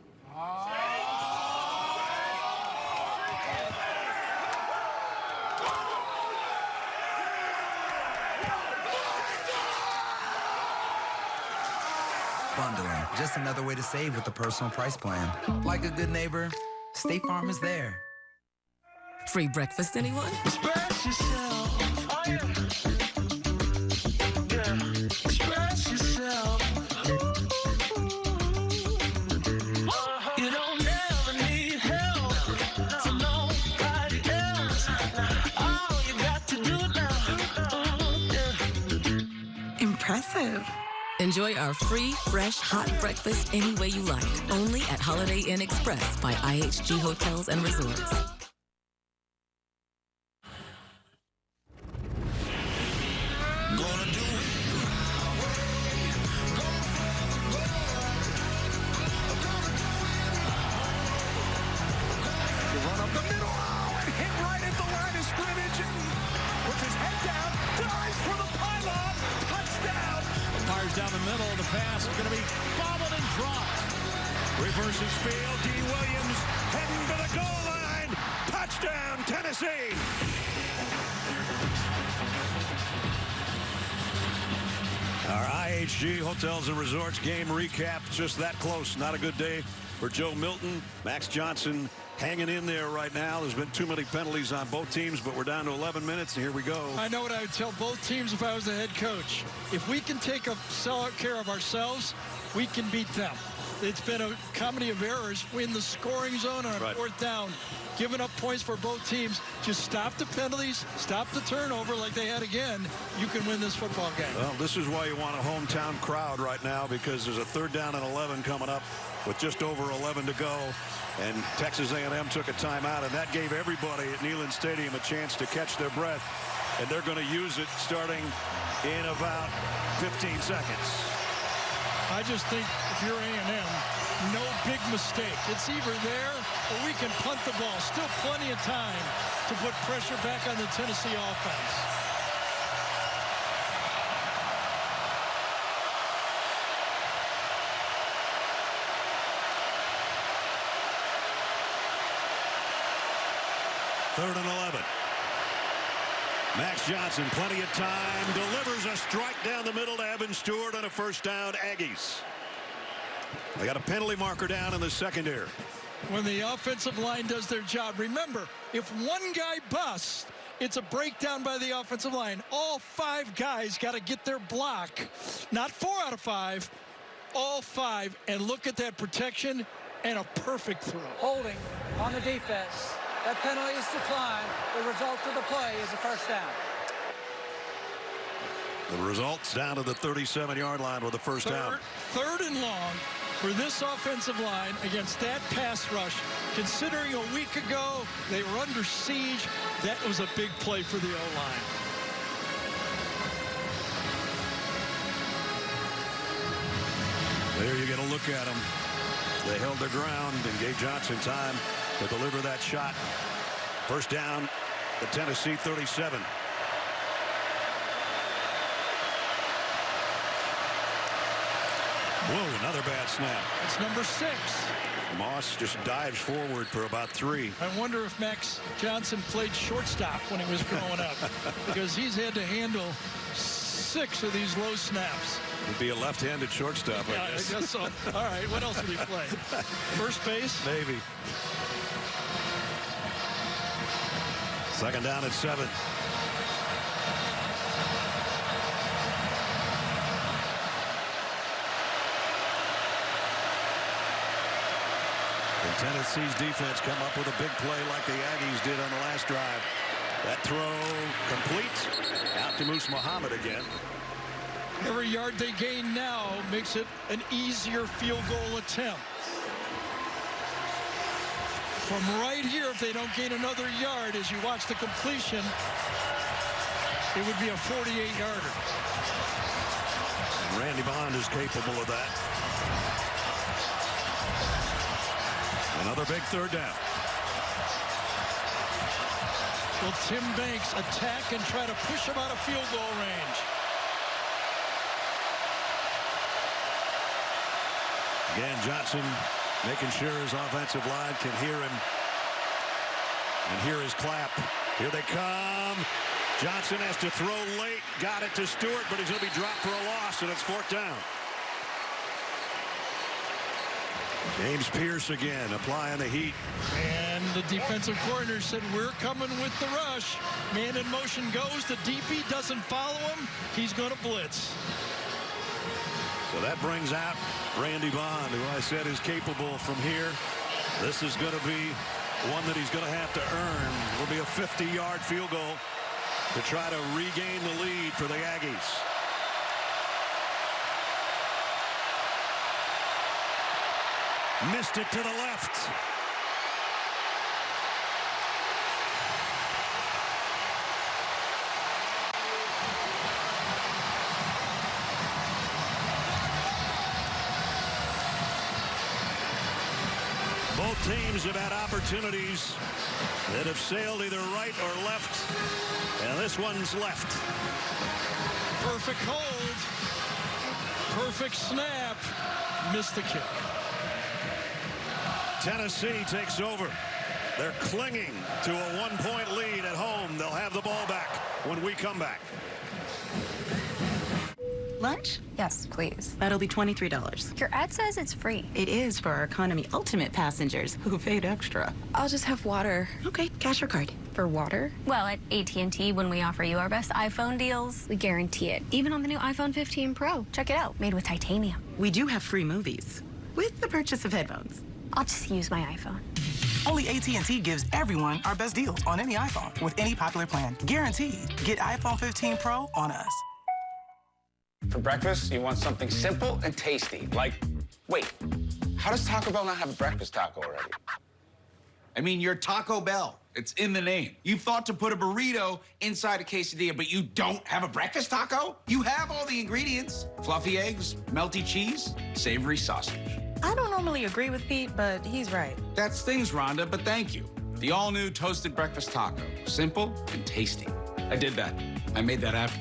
S19: Bundling, just another way to save with the personal price plan. Like a good neighbor, State Farm is there.
S8: Free breakfast, anyone?
S23: Express yourself. Oh, yeah. Yeah. Express yourself. You don't never need help from nobody else. All you got to do now.
S8: Impressive. Enjoy our free, fresh, hot breakfast any way you like. Only at Holiday Inn Express by IHG Hotels and Resorts.
S34: Down the middle, the pass is going to be bobbled and dropped. Reverses field, D. Williams heading to the goal line. Touchdown, Tennessee. Our IHG Hotels and Resorts game recap, just that close. Not a good day for Joe Milton. Max Johnson hanging in there right now. There's been too many penalties on both teams, but we're down to 11 minutes, and here we go.
S16: I know what I would tell both teams if I was the head coach. If we can take care of ourselves, we can beat them. it's been a comedy of errors in the scoring zone on a fourth down, giving up points for both teams. Just stop the penalties, stop the turnover like they had again. You can win this football game.
S34: Well, this is why you want a hometown crowd right now, because there's a 3rd down and 11 coming up with just over 11 to go. And Texas A&M took a timeout, and that gave everybody at Neyland Stadium a chance to catch their breath. And they're going to use it starting in about 15 seconds.
S16: I just think if you're A&M, no big mistake. It's either there or we can punt the ball. Still plenty of time to put pressure back on the Tennessee offense.
S34: Third and 11. Max Johnson, plenty of time, delivers a strike down the middle to Evan Stewart on a first down, Aggies. They got a penalty marker down in the secondary.
S16: When the offensive line does their job, remember, if one guy busts, it's a breakdown by the offensive line. All 5 guys got to get their block. Not 4 out of 5, all 5. And look at that protection and a perfect throw.
S11: Holding on the defense. That penalty is declined. The result of the play is a first down.
S34: The results down to the 37-yard line with the first down.
S16: 3rd and long for this offensive line against that pass rush. Considering a week ago they were under siege, that was a big play for the O-line.
S34: There you get a look at them. They held their ground and gave Johnson time to deliver that shot. First down, the Tennessee 37. Whoa, another bad snap.
S16: It's number 6.
S34: Moss just dives forward for about 3.
S16: I wonder if Max Johnson played shortstop when he was growing up, because he's had to handle 6 of these low snaps.
S34: He'd be a left-handed shortstop,
S16: yeah,
S34: I guess.
S16: I guess so. All right, what else did he play? First base?
S34: Maybe. Second down at 7. And Tennessee's defense come up with a big play like the Aggies did on the last drive. That throw complete out to Moose Muhammad again.
S16: Every yard they gain now makes it an easier field goal attempt. From right here, if they don't gain another yard, as you watch the completion, it would be a 48-yarder.
S34: Randy Bond is capable of that. Another big third down.
S16: Will Tim Banks attack and try to push him out of field goal range?
S34: Again, Johnson making sure his offensive line can hear him and hear his clap. Here they come. Johnson has to throw late. Got it to Stewart, but he's going to be dropped for a loss, and it's 4th down. James Pierce again applying the heat.
S16: And the defensive coordinator said, we're coming with the rush. Man in motion goes. The DP doesn't follow him. He's going to blitz.
S34: So that brings out Randy Bond, who I said is capable from here. This is going to be one that he's going to have to earn. It'll be a 50-yard field goal to try to regain the lead for the Aggies. Missed it to the left. Both teams have had opportunities that have sailed either right or left, and this one's left.
S16: Perfect hold. Perfect snap. Missed the kick.
S34: Tennessee takes over. They're clinging to a 1-point lead at home. They'll have the ball back when we come back.
S9: Lunch?
S12: Yes, please.
S9: That'll be $23.
S12: Your ad says it's free.
S9: It is for our Economy Ultimate passengers who paid extra.
S12: I'll just have water.
S9: Okay, cash or card?
S12: For water? Well, at AT&T, when we offer you our best iPhone deals, we guarantee it. Even on the new iPhone 15 Pro. Check it out. Made with titanium.
S9: We do have free movies. with the purchase of headphones.
S12: I'll just use my iPhone.
S6: Only AT&T gives everyone our best deals on any iPhone with any popular plan. Guaranteed. Get iPhone 15 Pro on us.
S13: For breakfast, you want something simple and tasty. Like, wait, how does Taco Bell not have a breakfast taco already?
S14: I mean, you're Taco Bell. It's in the name. You've thought to put a burrito inside a quesadilla, but you don't have a breakfast taco? You have all the ingredients. Fluffy eggs, melty cheese, savory sausage.
S9: I don't normally agree with Pete, but he's right.
S14: That's things, Rhonda, but thank you. The all-new toasted breakfast taco. Simple and tasty. I did that. I made that happen.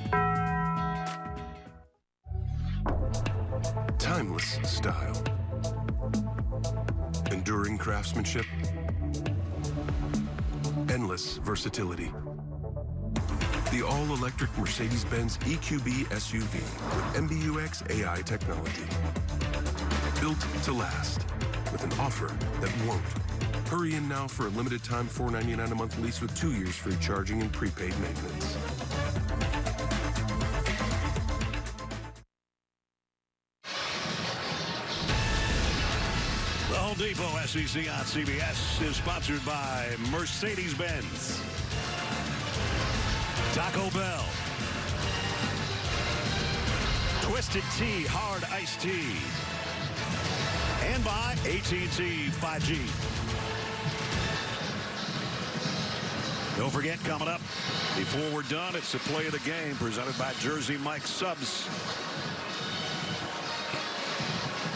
S24: Timeless style. Enduring craftsmanship. Endless versatility. The all-electric Mercedes-Benz EQB SUV with MBUX AI technology. Built to last with an offer that won't. Hurry in now for a limited time $4.99 a month lease with 2 years free charging and prepaid maintenance.
S34: The Home Depot SEC on CBS is sponsored by Mercedes-Benz, Taco Bell, Twisted Tea Hard Iced Tea, and by AT&T 5G. Don't forget, coming up, before we're done, it's the play of the game presented by Jersey Mike Subs.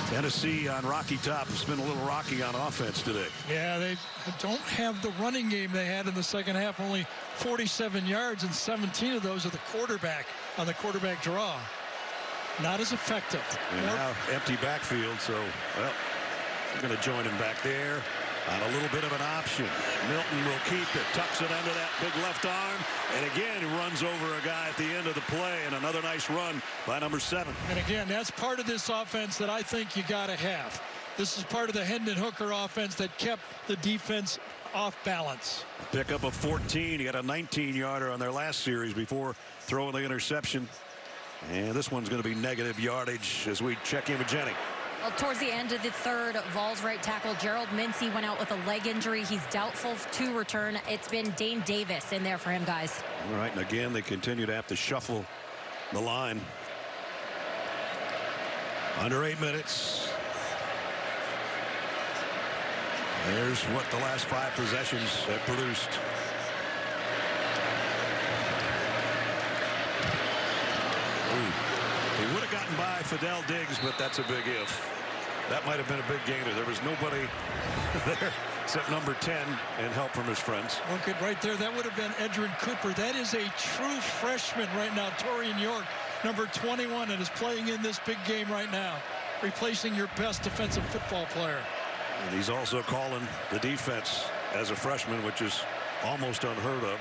S34: Tennessee on Rocky Top has been a little rocky on offense today.
S16: Yeah, they don't have the running game they had in the second half. Only 47 yards, and 17 of those are the quarterback on the quarterback draw. Not as effective.
S34: And now empty backfield, so, well, we're going to join him back there on a little bit of an option. Milton will keep it, tucks it under that big left arm, and again, he runs over a guy at the end of the play, and another nice run by number 7.
S16: And again, that's part of this offense that I think you got to have. This is part of the Hendon Hooker offense that kept the defense off balance.
S34: Pickup of 14. He had a 19-yarder on their last series before throwing the interception. And this one's going to be negative yardage as we check in with Jenny.
S15: Well, towards the end of the third, Vols right tackle Gerald Mincy went out with a leg injury. He's doubtful to return. It's been Dane Davis in there for him, guys.
S34: All right, and again, they continue to have to shuffle the line. Under 8 minutes. There's what the last 5 possessions have produced. He would have gotten by Fidel Diggs, but that's a big if. That might have been a big gainer. There was nobody there except number 10 and help from his friends.
S16: Look at right there. That would have been Edgerrin Cooper. That is a true freshman right now. Torian York, number 21, and is playing in this big game right now, replacing your best defensive football player.
S34: And he's also calling the defense as a freshman, which is almost unheard of.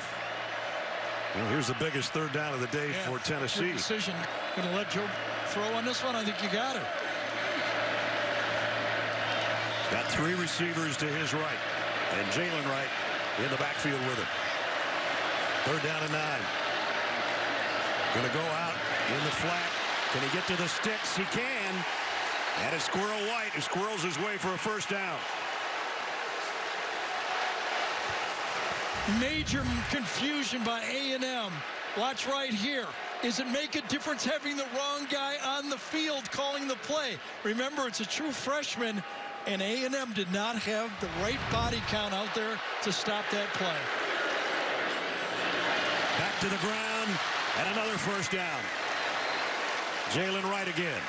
S34: Well, here's the biggest third down of the day for Tennessee.
S16: Good decision. Going to let Joe throw on this one? I think you got it.
S34: Got 3 receivers to his right. And Jalen Wright in the backfield with him. Third down and 9. Going to go out in the flat. Can he get to the sticks? He can. And it's Squirrel White who squirrels his way for a first down.
S16: Major confusion by A&M. Watch right here. Does it make a difference having the wrong guy on the field calling the play? Remember, it's a true freshman, and A&M did not have the right body count out there to stop that play.
S34: Back to the ground, and another first down. Jalen Wright again.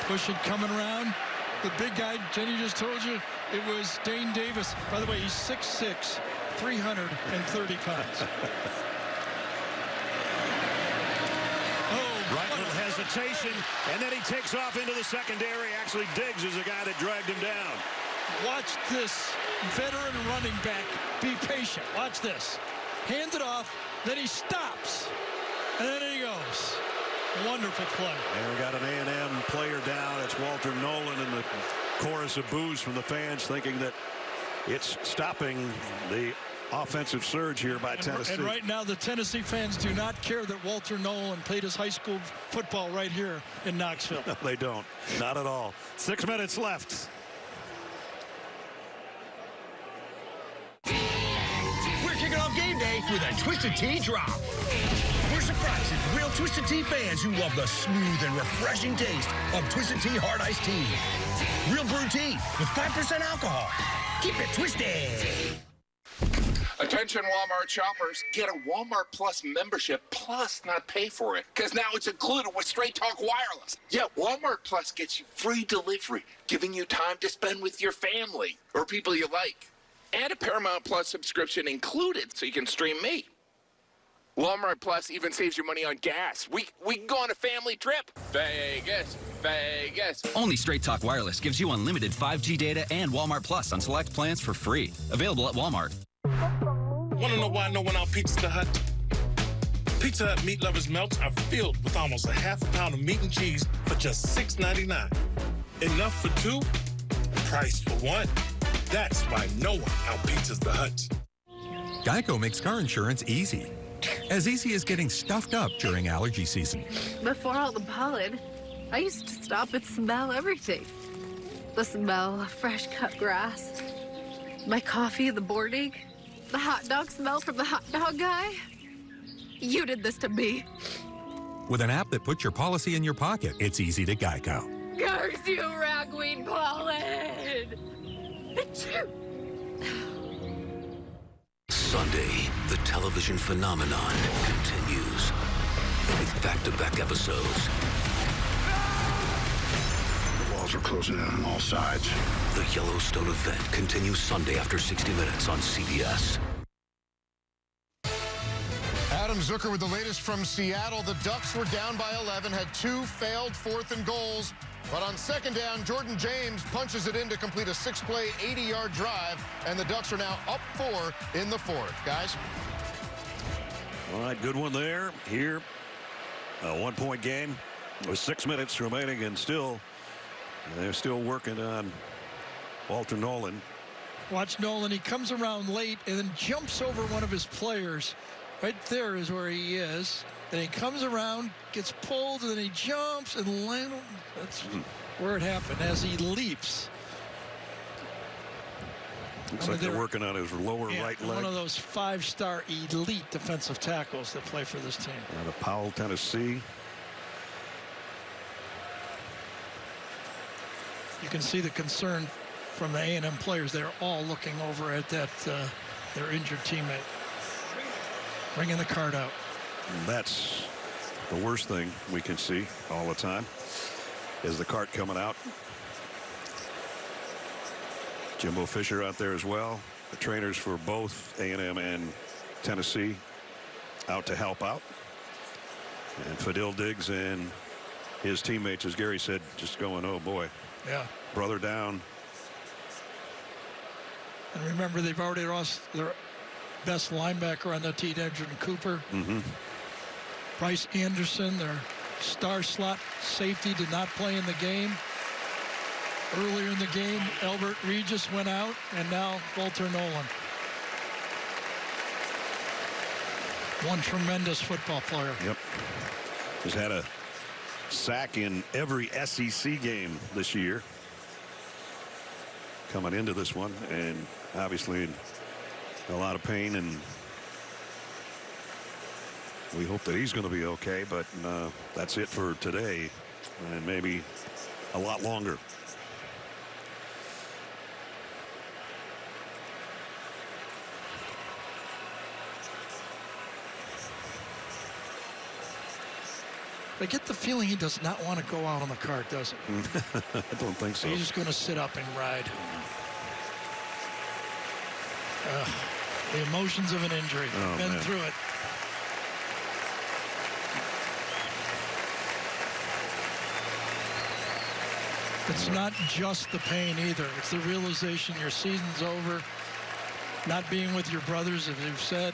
S16: Push it coming around. The big guy, Jenny just told you, it was Dane Davis. By the way, he's 6'6", 330 pounds.
S34: Right, little hesitation, and then he takes off into the secondary. Actually, Diggs is the guy that dragged him down.
S16: Watch this veteran running back be patient. Watch this. Hands it off, then he stops, and then he goes. Wonderful play.
S34: And we got an A&M player down. It's Walter Nolan, and the chorus of boos from the fans thinking that it's stopping the offensive surge here by Tennessee.
S16: And right now, the Tennessee fans do not care that Walter Nolan played his high school football right here in Knoxville.
S34: No, they don't. Not at all. 6 minutes left.
S5: We're kicking off game day with a Twisted Tea drop. We're surprising real Twisted Tea fans who love the smooth and refreshing taste of Twisted Tea Hard Iced Tea. Real brew tea with 5% alcohol. Keep it twisted.
S13: Attention Walmart shoppers, get a Walmart Plus membership plus not pay for it, because now it's included with Straight Talk Wireless. Yeah, Walmart Plus gets you free delivery, giving you time to spend with your family or people you like. And a Paramount Plus subscription included, so you can stream me. Walmart Plus even saves you money on gas. We can go on a family trip. Vegas, Vegas.
S7: Only Straight Talk Wireless gives you unlimited 5G data and Walmart Plus on select plans for free. Available at Walmart.
S4: Want to know why no one out Pizza Hut? Pizza Hut meat lovers' melts are filled with almost a half a pound of meat and cheese for just $6.99. Enough for two, price for one. That's why no one out-pizzas the Hut.
S10: Geico makes car insurance easy. As easy as getting stuffed up during allergy season.
S17: Before all the pollen, I used to stop and smell everything. The smell of fresh cut grass, my coffee in the morning, the hot dog smell from the hot dog guy. You did this to me.
S10: With an app that puts your policy in your pocket, it's easy to Geico.
S17: Curse you, ragweed pollen!
S18: Sunday, the television phenomenon continues with back-to-back episodes.
S34: The walls are closing in on all sides.
S18: The Yellowstone event continues Sunday after 60 Minutes on CBS.
S25: Adam Zucker with the latest from Seattle. The Ducks were down by 11, had 2 failed 4th and goals. But on 2nd down, Jordan James punches it in to complete a 6-play, 80-yard drive, and the Ducks are now up 4 in the 4th. Guys?
S34: All right, good one there. Here, a 1-point game with 6 minutes remaining, and they're still working on Walter Nolan.
S16: Watch Nolan. He comes around late and then jumps over one of his players. Right there is where he is. Then he comes around, gets pulled, and then he jumps and lands. That's where it happened as he leaps.
S34: Looks like they're working on his lower right leg.
S16: One of those 5-star elite defensive tackles that play for this team.
S34: Out of Powell, Tennessee.
S16: You can see the concern from the A&M players. They're all looking over at that their injured teammate. Bringing the card out.
S34: And that's the worst thing we can see all the time is the cart coming out. Jimbo Fisher out there as well. The trainers for both A&M and Tennessee out to help out. And Fadil Diggs and his teammates, as Gary said, just going, oh boy.
S16: Yeah.
S34: Brother down.
S16: And remember, they've already lost their best linebacker on that team, Edgerton Cooper. Bryce Anderson, their star slot safety, did not play in the game. Earlier in the game, Albert Regis went out, and now Walter Nolan. One tremendous football player.
S34: Yep. Has had a sack in every SEC game this year. Coming into this one, and obviously a lot of pain, and we hope that he's going to be okay, but that's it for today, and maybe a lot longer.
S16: I get the feeling he does not want to go out on the cart, does he?
S34: I don't think so.
S16: He's just going to sit up and ride. The emotions of an injury. Been through it. It's not just the pain either. It's the realization your season's over. Not being with your brothers, as you've said.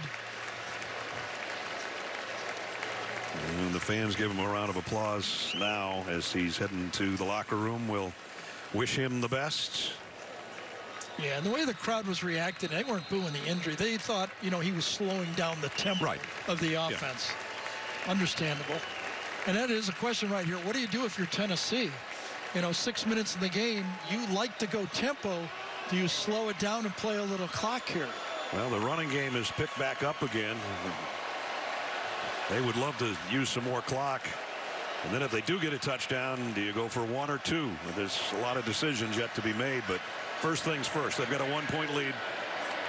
S34: And the fans give him a round of applause now as he's heading to the locker room. We'll wish him the best.
S16: Yeah, and the way the crowd was reacting, they weren't booing the injury. They thought, you know, he was slowing down the tempo of the offense. Yeah. Understandable. And that is a question right here. What do you do if you're Tennessee? You know, 6 minutes in the game, you like to go tempo. Do you slow it down and play a little clock here?
S34: Well, the running game is picked back up again. They would love to use some more clock. And then if they do get a touchdown, do you go for 1 or 2? There's a lot of decisions yet to be made, but first things first. They've got a 1-point lead.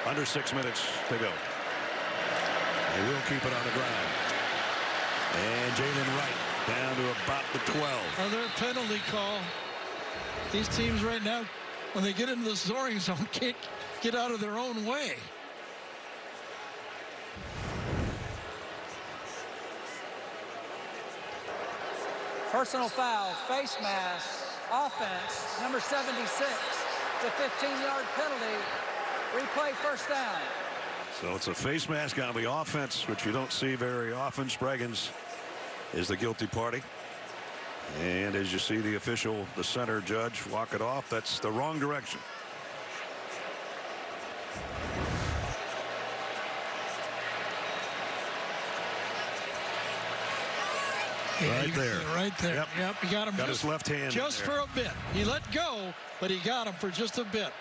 S34: Under 6 minutes to go. They will keep it on the ground. And Jalen Wright down to about the 12.
S16: Another penalty call. These teams right now, when they get into the scoring zone, can't get out of their own way.
S11: Personal foul, face mask, offense, number 76. It's a 15-yard penalty. Replay first down.
S34: So it's a face mask on the offense, which you don't see very often. Spraggins is the guilty party. And as you see the official, the center judge, walk it off. That's the wrong direction. Right there.
S16: Right there. Yep, he got him.
S34: Got his left hand.
S16: Just for a bit. He let go, but he got him for just a bit.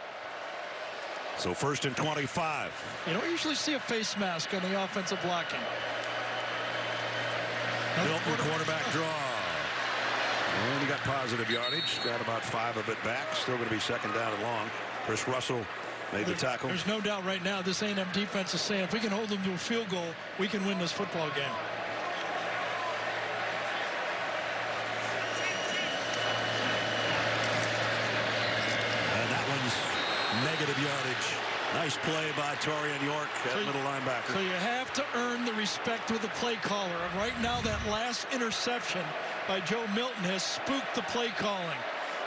S34: So 1st and 25.
S16: You don't usually see a face mask on the offensive blocking.
S34: Milton quarterback draw. And he got positive yardage. Got about 5 of it back. Still going to be 2nd down and long. Chris Russell made the tackle.
S16: There's no doubt right now this A&M defense is saying if we can hold them to a field goal, we can win this football game.
S34: Negative yardage. Nice play by Torian York at middle linebacker.
S16: So you have to earn the respect with the play caller. And right now that last interception by Joe Milton has spooked the play calling.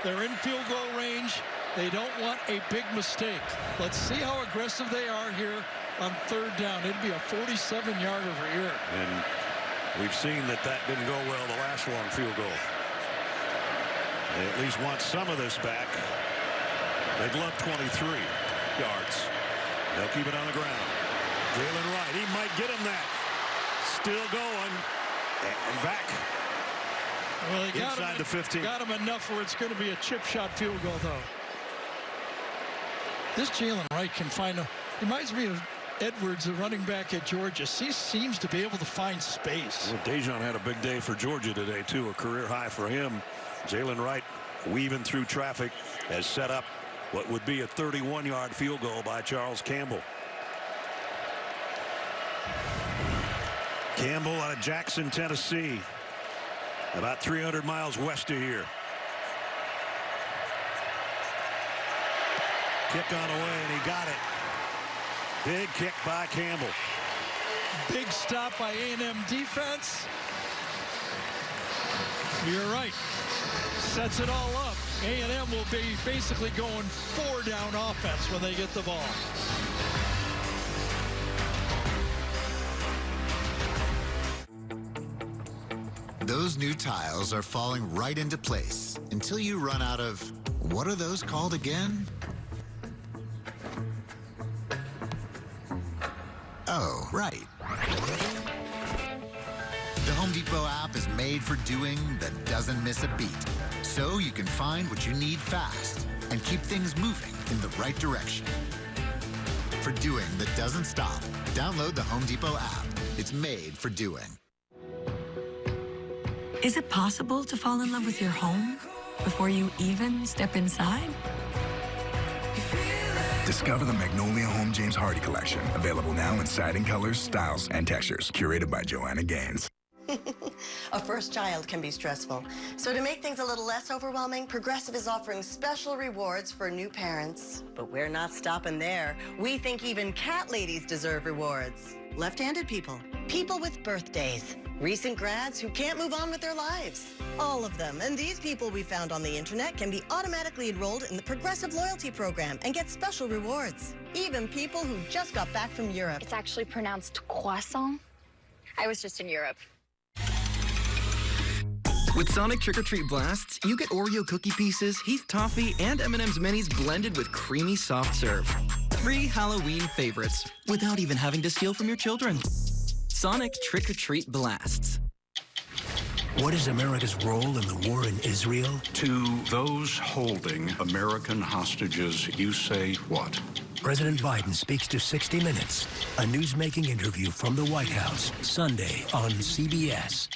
S16: They're in field goal range. They don't want a big mistake. Let's see how aggressive they are here on 3rd down. It'd be a 47-yarder for here.
S34: And we've seen that didn't go well the last long field goal. They at least want some of this back. They'd love 23 yards. They'll keep it on the ground. Jalen Wright, he might get him that. Still going. And back.
S16: Well, he got
S34: inside the 15.
S16: Got him enough where it's going to be a chip shot field goal, though. This Jalen Wright can find reminds me of Edwards, the running back at Georgia. He seems to be able to find space.
S34: Well, Dejon had a big day for Georgia today, too. A career high for him. Jalen Wright weaving through traffic has set up what would be a 31-yard field goal by Charles Campbell. Campbell out of Jackson, Tennessee. About 300 miles west of here. Kick on the way, and he got it. Big kick by Campbell.
S16: Big stop by A&M defense. You're right. Sets it all up. A&M will be basically going 4-down offense when they get the ball.
S1: Those new tiles are falling right into place until you run out of, what are those called again? Oh, right. The Home Depot app is made for doing that doesn't miss a beat. So you can find what you need fast and keep things moving in the right direction. For doing that doesn't stop, download the Home Depot app. It's made for doing.
S2: Is it possible to fall in love with your home before you even step inside?
S3: Discover the Magnolia Home James Hardy Collection. Available now in siding colors, styles, and textures. Curated by Joanna Gaines.
S20: A first child can be stressful. So to make things a little less overwhelming, Progressive is offering special rewards for new parents. But we're not stopping there. We think even cat ladies deserve rewards. Left-handed people, people with birthdays, recent grads who can't move on with their lives. All of them. And these people we found on the internet can be automatically enrolled in the Progressive Loyalty Program and get special rewards. Even people who just got back from Europe.
S21: It's actually pronounced croissant. I was just in Europe.
S8: With Sonic Trick or Treat Blasts, you get Oreo cookie pieces, Heath Toffee, and M&M's Minis blended with creamy soft serve. 3 Halloween favorites, without even having to steal from your children. Sonic Trick or Treat Blasts.
S18: What is America's role in the war in Israel?
S12: To those holding American hostages, you say what?
S18: President Biden speaks to 60 Minutes, a newsmaking interview from the White House, Sunday on CBS.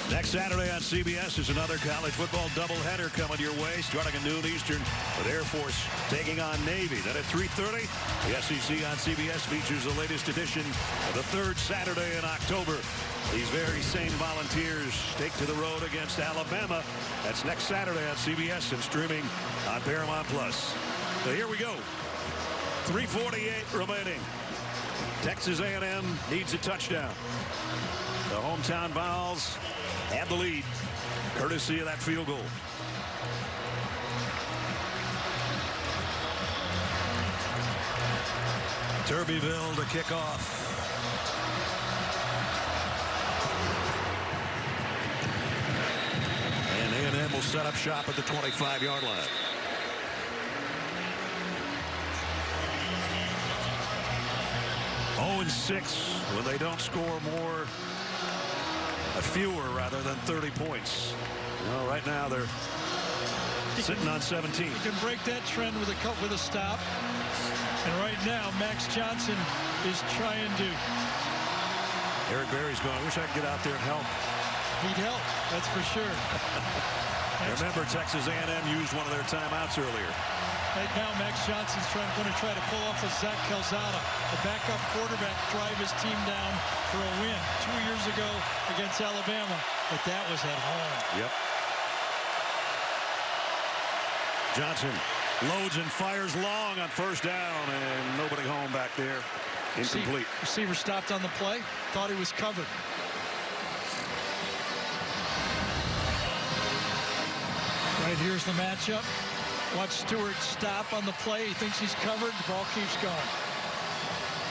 S34: Next Saturday on CBS is another college football doubleheader coming your way, starting at noon Eastern with Air Force taking on Navy. Then at 3:30, the SEC on CBS features the latest edition of the third Saturday in October. These very same Volunteers take to the road against Alabama. That's next Saturday on CBS and streaming on Paramount+. So here we go. 3:48 remaining. Texas A&M needs a touchdown. The hometown Vols have the lead, courtesy of that field goal. Turbeville to kick off. And A&M will set up shop at the 25-yard line. Oh, and 6 when they don't score fewer rather than 30 points. Well, right now they're sitting on 17.
S16: He can break that trend with a stop. And right now, Max Johnson is trying to.
S34: Eric Berry's going, I wish I could get out there and help.
S16: He'd help, that's for sure.
S34: Remember, Texas A&M used one of their timeouts earlier.
S16: Right now, Max Johnson's going to try to pull off with Zach Calzada, the backup quarterback, drive his team down for a win 2 years ago against Alabama, but that was at home.
S34: Yep. Johnson loads and fires long on first down, and nobody home back there. Incomplete.
S16: Receiver stopped on the play, thought he was covered. Right here's the matchup. Watch Stewart stop on the play. He thinks he's covered. The ball keeps going.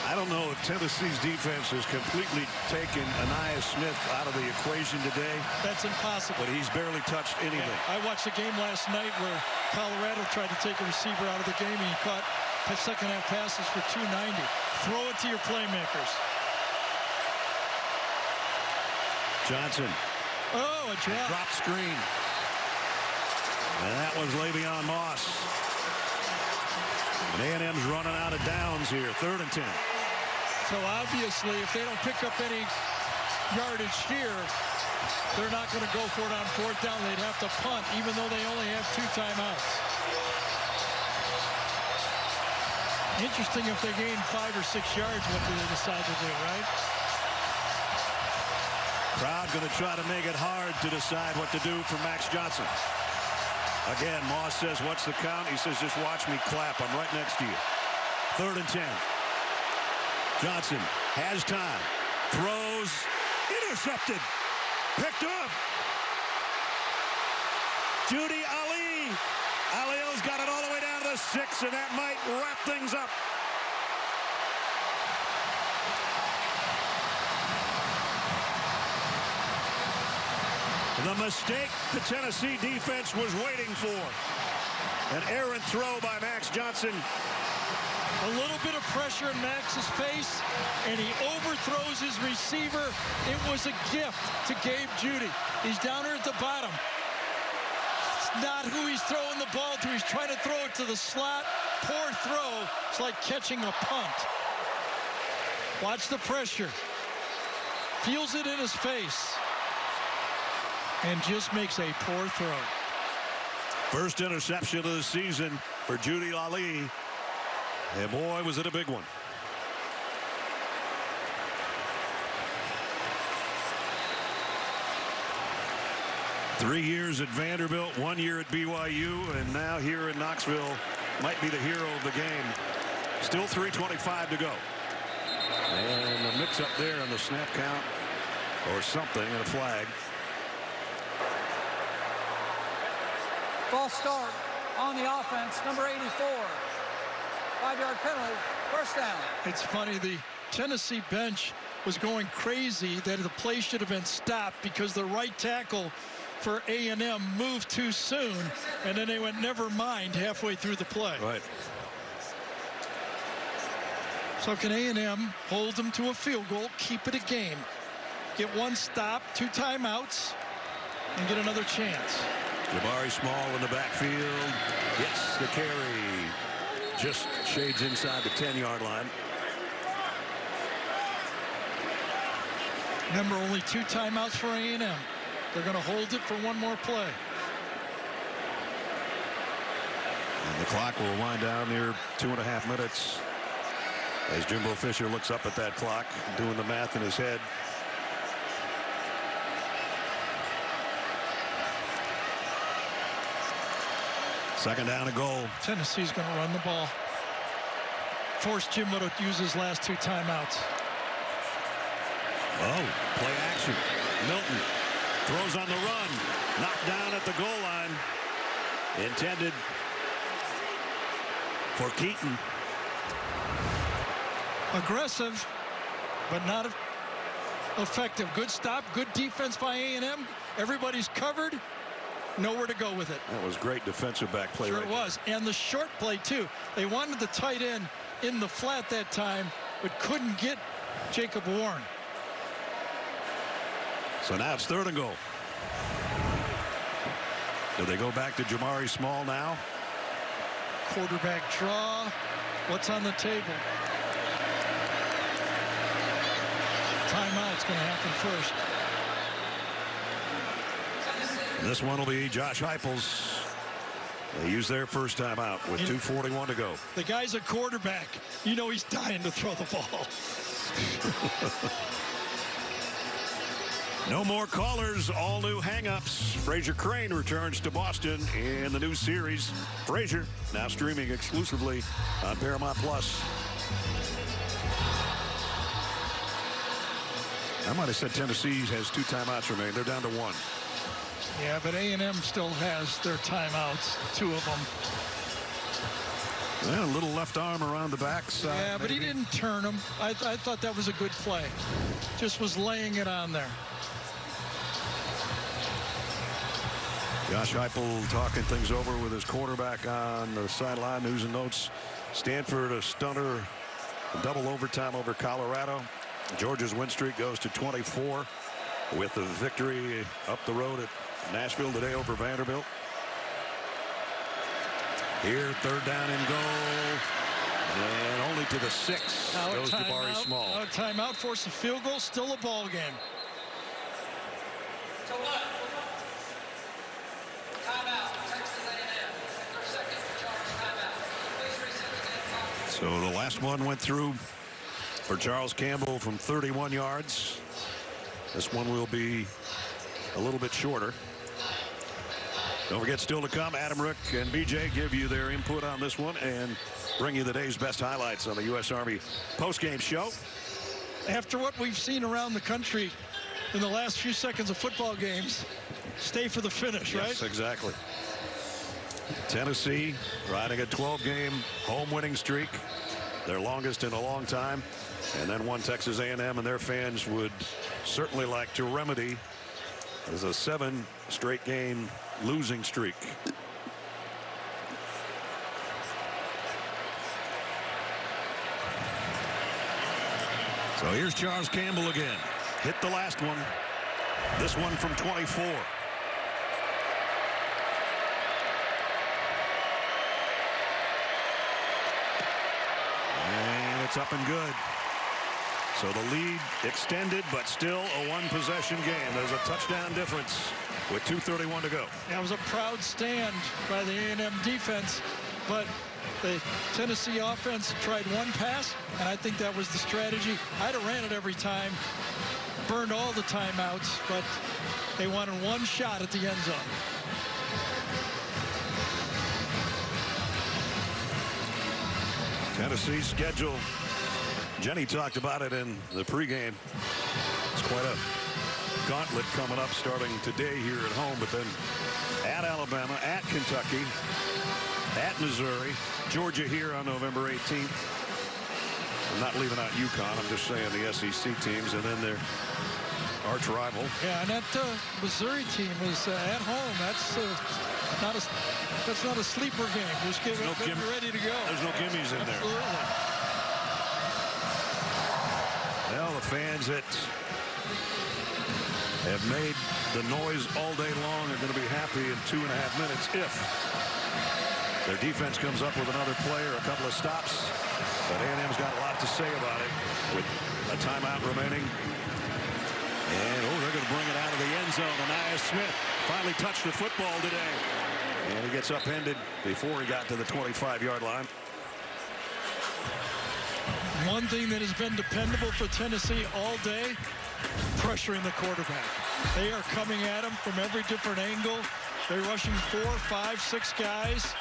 S34: I don't know if Tennessee's defense has completely taken Anaya Smith out of the equation today.
S16: That's impossible.
S34: But he's barely touched anything.
S16: Yeah, I watched a game last night where Colorado tried to take a receiver out of the game, and he caught second-half passes for 290. Throw it to your playmakers.
S34: Johnson.
S16: Oh, a drop.
S34: Drop screen. And that was Le'Veon Moss. And A&M's running out of downs here. 3rd and 10.
S16: So obviously, if they don't pick up any yardage here, they're not going to go for it on 4th down. They'd have to punt, even though they only have 2 timeouts. Interesting if they gain 5 or 6 yards, what do they decide to do, right?
S34: Crowd going to try to make it hard to decide what to do for Max Johnson. Again, Moss says, what's the count? He says, just watch me clap. I'm right next to you. 3rd and 10. Johnson has time. Throws. Intercepted. Picked up. Judy Ali. Aliel's got it all the way down to the 6, and that might wrap things up. The mistake the Tennessee defense was waiting for. An errant throw by Max Johnson.
S16: A little bit of pressure in Max's face, and he overthrows his receiver. It was a gift to Gabe Judy. He's down here at the bottom. It's not who he's throwing the ball to. He's trying to throw it to the slot. Poor throw. It's like catching a punt. Watch the pressure. Feels it in his face. And just makes a poor throw.
S34: First interception of the season for Judy Ali. And boy, was it a big one. Three years at Vanderbilt, 1 year at BYU, and now here in Knoxville, might be the hero of the game. Still 3:25 to go. And a mix up there on the snap count or something, and a flag.
S11: False start on the offense, number 84. 5-yard penalty, first down.
S16: It's funny, the Tennessee bench was going crazy that the play should have been stopped because the right tackle for A&M moved too soon, and then they went never mind halfway through the play.
S34: Right.
S16: So can A&M hold them to a field goal, keep it a game, get one stop, 2 timeouts, and get another chance?
S34: Jabari Small in the backfield. Yes, the carry. Just shades inside the 10-yard line.
S16: Remember, only 2 timeouts for A&M. They're going to hold it for one more play.
S34: And the clock will wind down near 2.5 minutes as Jimbo Fisher looks up at that clock, doing the math in his head. Second down and goal.
S16: Tennessee's going to run the ball. Force Jimbo to use his last 2 timeouts.
S34: Oh, play action. Milton throws on the run. Knocked down at the goal line. Intended for Keaton.
S16: Aggressive, but not effective. Good stop, good defense by A&M. Everybody's covered. Nowhere to go with it.
S34: That was great defensive back play.
S16: Sure it was. And the short play, too. They wanted the tight end in the flat that time, but couldn't get Jacob Warren.
S34: So now it's 3rd and goal. Do they go back to Jamari Small now?
S16: Quarterback draw. What's on the table? Timeout's going to happen first.
S34: This one will be Josh Heupel's. They use their first timeout with 2:41 to go.
S16: The guy's a quarterback. You know he's dying to throw the ball.
S34: No more callers, all new hang-ups. Fraser Crane returns to Boston in the new series. Fraser now streaming exclusively on Paramount Plus. I might have said Tennessee has 2 timeouts remaining. They're down to 1.
S16: Yeah, but A&M still has their timeouts, 2 of them.
S34: Well, a little left arm around the backside.
S16: Yeah, but he didn't turn him. I thought that was a good play. Just was laying it on there.
S34: Josh Heupel talking things over with his quarterback on the sideline. News and notes. Stanford a stunner. Double overtime over Colorado. Georgia's win streak goes to 24 with the victory up the road at Nashville today over Vanderbilt. Here, 3rd down and goal. And only to the 6 goes Jabari Small.
S16: Now a timeout, force a field goal, still a ball game.
S34: So the last one went through for Charles Campbell from 31 yards. This one will be a little bit shorter. Don't forget, still to come, Adam, Rick, and BJ give you their input on this one and bring you the day's best highlights on the U.S. Army postgame show.
S16: After what we've seen around the country in the last few seconds of football games, stay for the finish, right?
S34: Yes, exactly. Tennessee riding a 12-game home winning streak, their longest in a long time, and then one Texas A&M, and their fans would certainly like to remedy as a 7 straight game losing streak. So here's Charles Campbell again. Hit the last one. This one from 24. And it's up and good. So the lead extended, but still a 1-possession game. There's a touchdown difference with 2:31 to go.
S16: That was a proud stand by the A&M defense, but the Tennessee offense tried one pass, and I think that was the strategy. I'd have ran it every time, burned all the timeouts, but they wanted one shot at the end zone.
S34: Tennessee's schedule. Jenny talked about it in the pregame. It's quite a gauntlet coming up starting today here at home, but then at Alabama, at Kentucky, at Missouri, Georgia here on November 18th. I'm not leaving out UConn. I'm just saying the SEC teams, and then their arch rival.
S16: Yeah, and that Missouri team is at home. That's not a sleeper game. Just get ready to go.
S34: There's no gimmies in there.
S16: Absolutely.
S34: Well, the fans that have made the noise all day long are going to be happy in 2.5 minutes if their defense comes up with another play or a couple of stops. But A&M's got a lot to say about it with a timeout remaining. And, they're going to bring it out of the end zone. Anaya Smith finally touched the football today. And he gets upended before he got to the 25-yard line.
S16: One thing that has been dependable for Tennessee all day, pressuring the quarterback. They are coming at him from every different angle. They're rushing 4, 5, 6 guys.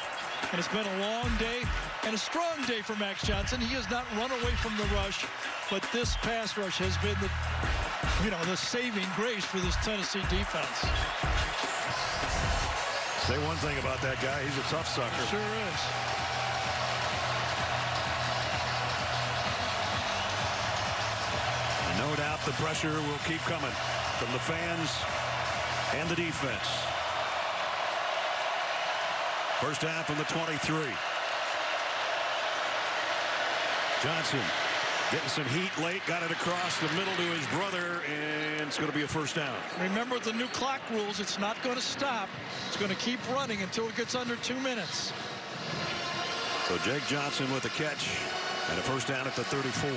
S16: And it's been a long day and a strong day for Max Johnson. He has not run away from the rush, but this pass rush has been the saving grace for this Tennessee defense.
S34: Say one thing about that guy, he's a tough sucker.
S16: Sure is.
S34: No doubt the pressure will keep coming from the fans and the defense. First down from the 23. Johnson getting some heat late, got it across the middle to his brother, and it's going to be a first down.
S16: Remember the new clock rules, it's not going to stop. It's going to keep running until it gets under 2 minutes.
S34: So Jake Johnson with a catch and a first down at the 34.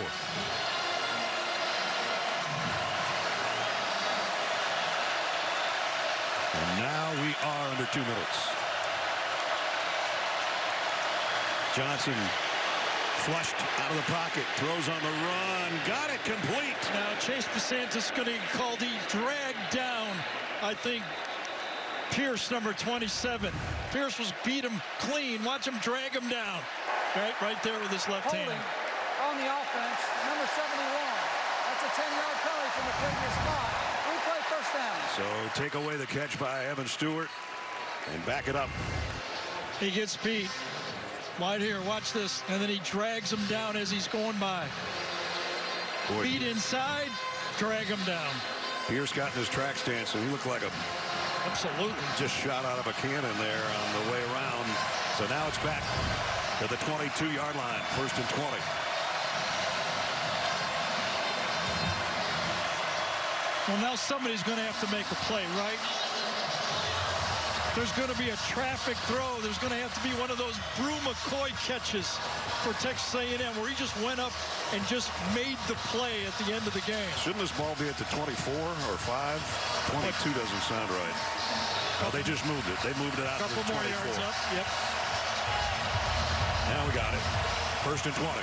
S34: And now we are under 2 minutes. Johnson flushed out of the pocket, throws on the run, got it complete.
S16: Now Chase Basantis going to get called. He dragged down, I think, Pierce, number 27. Pierce was beat him clean. Watch him drag him down. Right there with his left hand.
S11: On the offense, number 71. That's a 10-yard penalty from the previous spot. Replay first down.
S34: So take away the catch by Evan Stewart and back it up.
S16: He gets beat. Right here, watch this. And then he drags him down as he's going by.
S34: Boy,
S16: beat inside, drag him down.
S34: Pierce got in his track stance, and he looked like
S16: absolutely
S34: just shot out of a cannon there on the way around. So now it's back to the 22-yard line, 1st and 20.
S16: Well, now somebody's going to have to make a play, right? There's going to be a traffic throw. There's going to have to be one of those Brew McCoy catches for Texas A&M where he just went up and just made the play at the end of the game.
S34: Shouldn't this ball be at the 24 or 5? 22 doesn't sound right. Oh, they just moved it. They moved it out to the 24.
S16: Couple more yards up, yep.
S34: Now we got it. 1st and 20.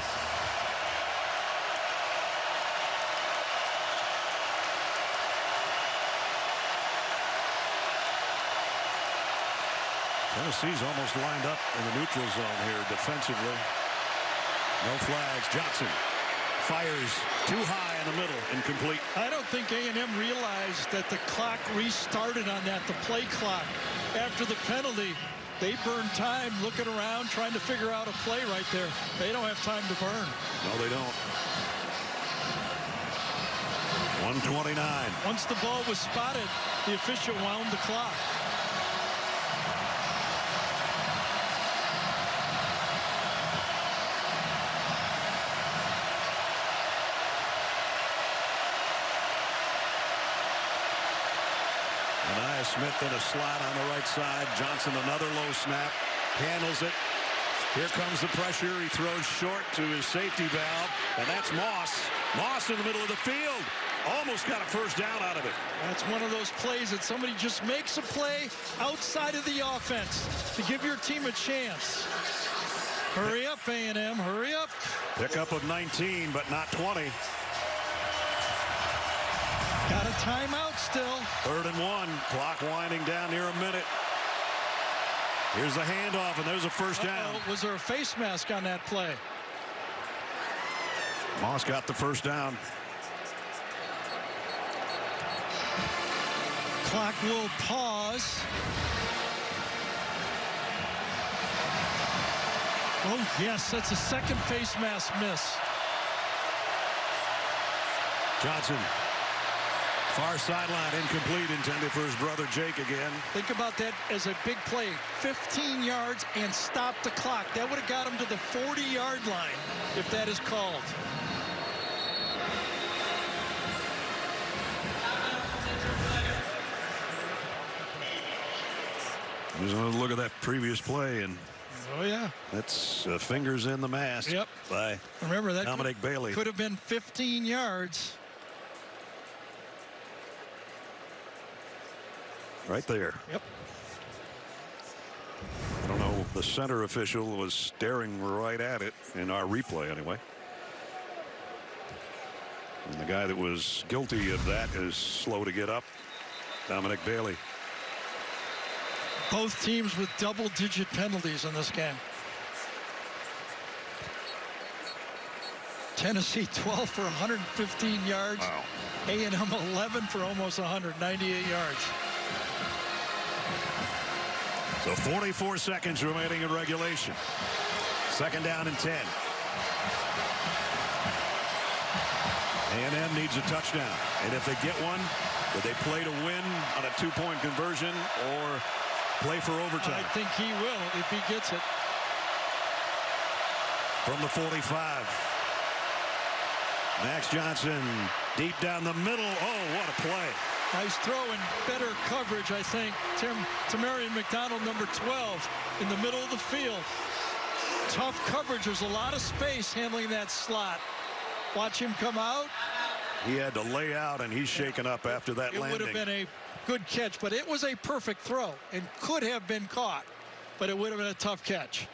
S34: Tennessee's almost lined up in the neutral zone here defensively. No flags. Johnson fires too high in the middle, incomplete.
S16: I don't think A&M realized that the clock restarted on that, the play clock. After the penalty, they burned time looking around, trying to figure out a play right there. They don't have time to burn.
S34: No, they don't. 1:29.
S16: Once the ball was spotted, the official wound the clock.
S34: Smith in a slot on the right side. Johnson another low snap. Handles it. Here comes the pressure. He throws short to his safety valve. And that's Moss. Moss in the middle of the field. Almost got a first down out of it.
S16: That's one of those plays that somebody just makes a play outside of the offense to give your team a chance. Hurry up, A&M. Hurry up.
S34: Pickup of 19, but not 20.
S16: Got a timeout still.
S34: 3rd and 1. Clock winding down near a minute. Here's the handoff, and there's a first down.
S16: Was there a face mask on that play?
S34: Moss got the first down.
S16: Clock will pause. Oh, yes, that's a second face mask miss.
S34: Johnson. Far sideline, incomplete, intended for his brother Jake again.
S16: Think about that as a big play. 15 yards and stop the clock. That would have got him to the 40-yard line if that is called.
S34: Here's another look at that previous play, and
S16: oh yeah,
S34: that's fingers in the mask.
S16: Yep.
S34: By
S16: remember that
S34: Dominic Bailey.
S16: Could have been 15 yards.
S34: Right there.
S16: Yep.
S34: I don't know. The center official was staring right at it in our replay anyway. And the guy that was guilty of that is slow to get up. Dominic Bailey.
S16: Both teams with double-digit penalties in this game. Tennessee 12 for 115 yards.
S34: Wow.
S16: A&M 11 for almost 198 yards.
S34: So 44 seconds remaining in regulation. Second down and 10. A&M needs a touchdown. And if they get one, do they play to win on a two-point conversion or play for overtime?
S16: I think he will if he gets it.
S34: From the 45. Max Johnson deep down the middle. Oh, what a play.
S16: Nice throw and better coverage, I think. Tamarian McDonald, number 12, in the middle of the field. Tough coverage. There's a lot of space handling that slot. Watch him come out.
S34: He had to lay out, and he's shaken up after that landing.
S16: It would have been a good catch, but it was a perfect throw and could have been caught, but it would have been a tough catch.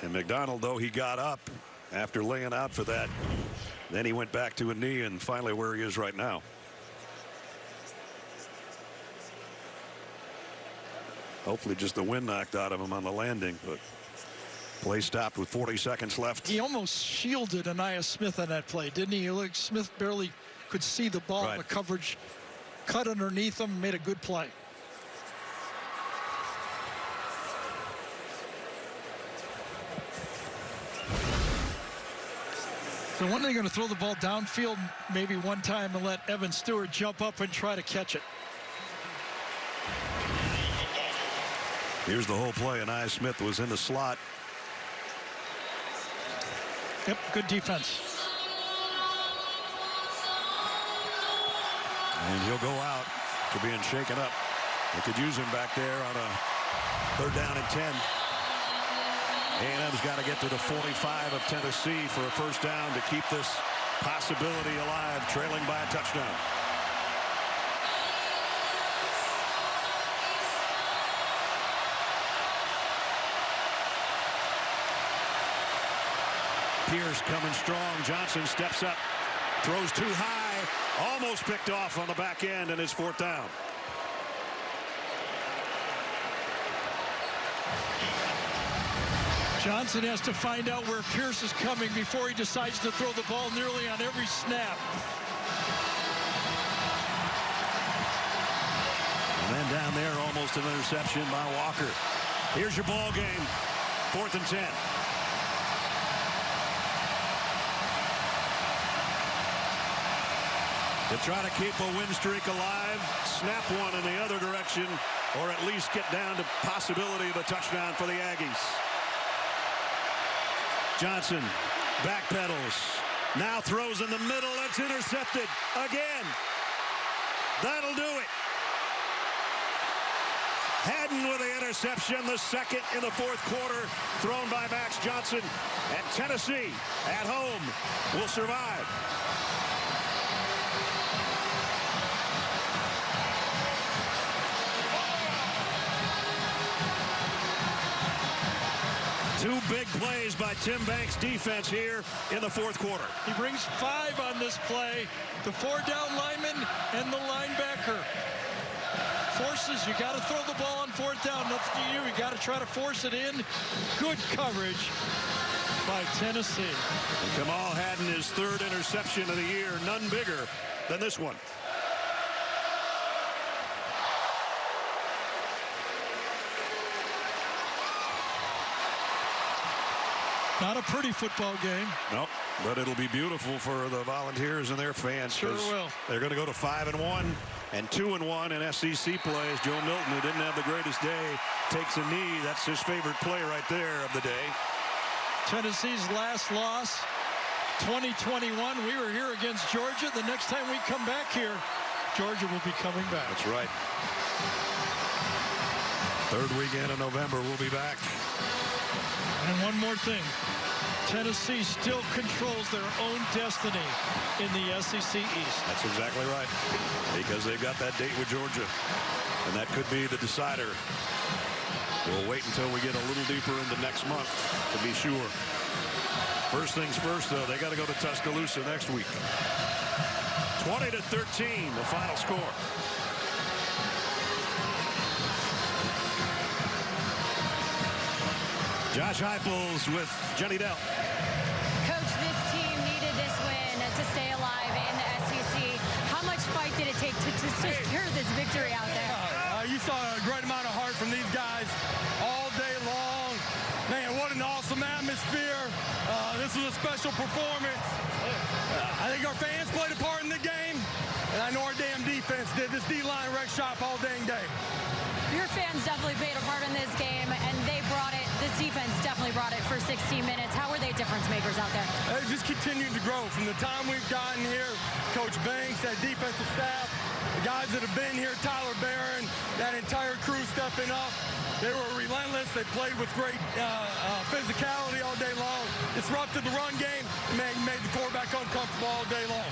S34: And McDonald, though, he got up after laying out for that. Then he went back to a knee, and finally where he is right now. Hopefully just the wind knocked out of him on the landing, but play stopped with 40 seconds left.
S16: He almost shielded Anaya Smith on that play, didn't he? Look, Smith barely could see the ball.
S34: Right.
S16: The coverage cut underneath him, made a good play. So when are they going to throw the ball downfield maybe one time and let Evan Stewart jump up and try to catch it?
S34: Here's the whole play. Anaya Smith was in the slot.
S16: Yep, good defense.
S34: And he'll go out to being shaken up. They could use him back there on a third down and 10. A&M's got to get to the 45 of Tennessee for a first down to keep this possibility alive, trailing by a touchdown. Pierce coming strong. Johnson steps up, throws too high, almost picked off on the back end, and it's fourth down.
S16: Johnson has to find out where Pierce is coming before he decides to throw the ball nearly on every snap.
S34: And then down there, almost an interception by Walker. Here's your ball game. 4th and 10. To try to keep a win streak alive, snap one in the other direction, or at least get down to possibility of a touchdown for the Aggies. Johnson backpedals, now throws in the middle. It's intercepted again. That'll do it. Haddon with the interception, the second in the fourth quarter, thrown by Max Johnson. And Tennessee at home will survive. Two big plays by Tim Banks' defense here in the fourth quarter.
S16: He brings 5 on this play. The 4-down lineman and the linebacker. Forces, you got to throw the ball on 4th down. Nothing to you. You got to try to force it in. Good coverage by Tennessee.
S34: And Kamal Haddon, his 3rd interception of the year, none bigger than this one.
S16: Not a pretty football game.
S34: Nope, but it'll be beautiful for the Volunteers and their fans.
S16: Sure will.
S34: They're going to go to 5-1 and 2-1 in SEC play. As Joe Milton, who didn't have the greatest day, takes a knee. That's his favorite play right there of the day.
S16: Tennessee's last loss, 2021. We were here against Georgia. The next time we come back here, Georgia will be coming back.
S34: That's right. Third weekend of November, we'll be back.
S16: And one more thing. Tennessee still controls their own destiny in the SEC East.
S34: That's exactly right. Because they've got that date with Georgia. And that could be the decider. We'll wait until we get a little deeper into next month to be sure. First things first, though, they got to go to Tuscaloosa next week. 20-13, the final score. Josh Heupels with Jenny Dell.
S15: Coach, this team needed this win to stay alive in the SEC. How much fight did it take to secure this victory out there?
S6: You saw a great amount of heart from these guys all day long. Man, what an awesome atmosphere. This was a special performance. I think our fans played a part in the game, and I know our damn defense did. This D-line wrecked shop all dang day.
S15: Your fans definitely played a part in this game, and they brought it. This defense definitely brought it for 60 minutes. How were they difference makers out there?
S6: They just continued to grow from the time we've gotten here. Coach Banks, that defensive staff, the guys that have been here, Tyler Barron, that entire crew stepping up. They were relentless. They played with great physicality all day long. Disrupted the run game, made the quarterback uncomfortable all day long.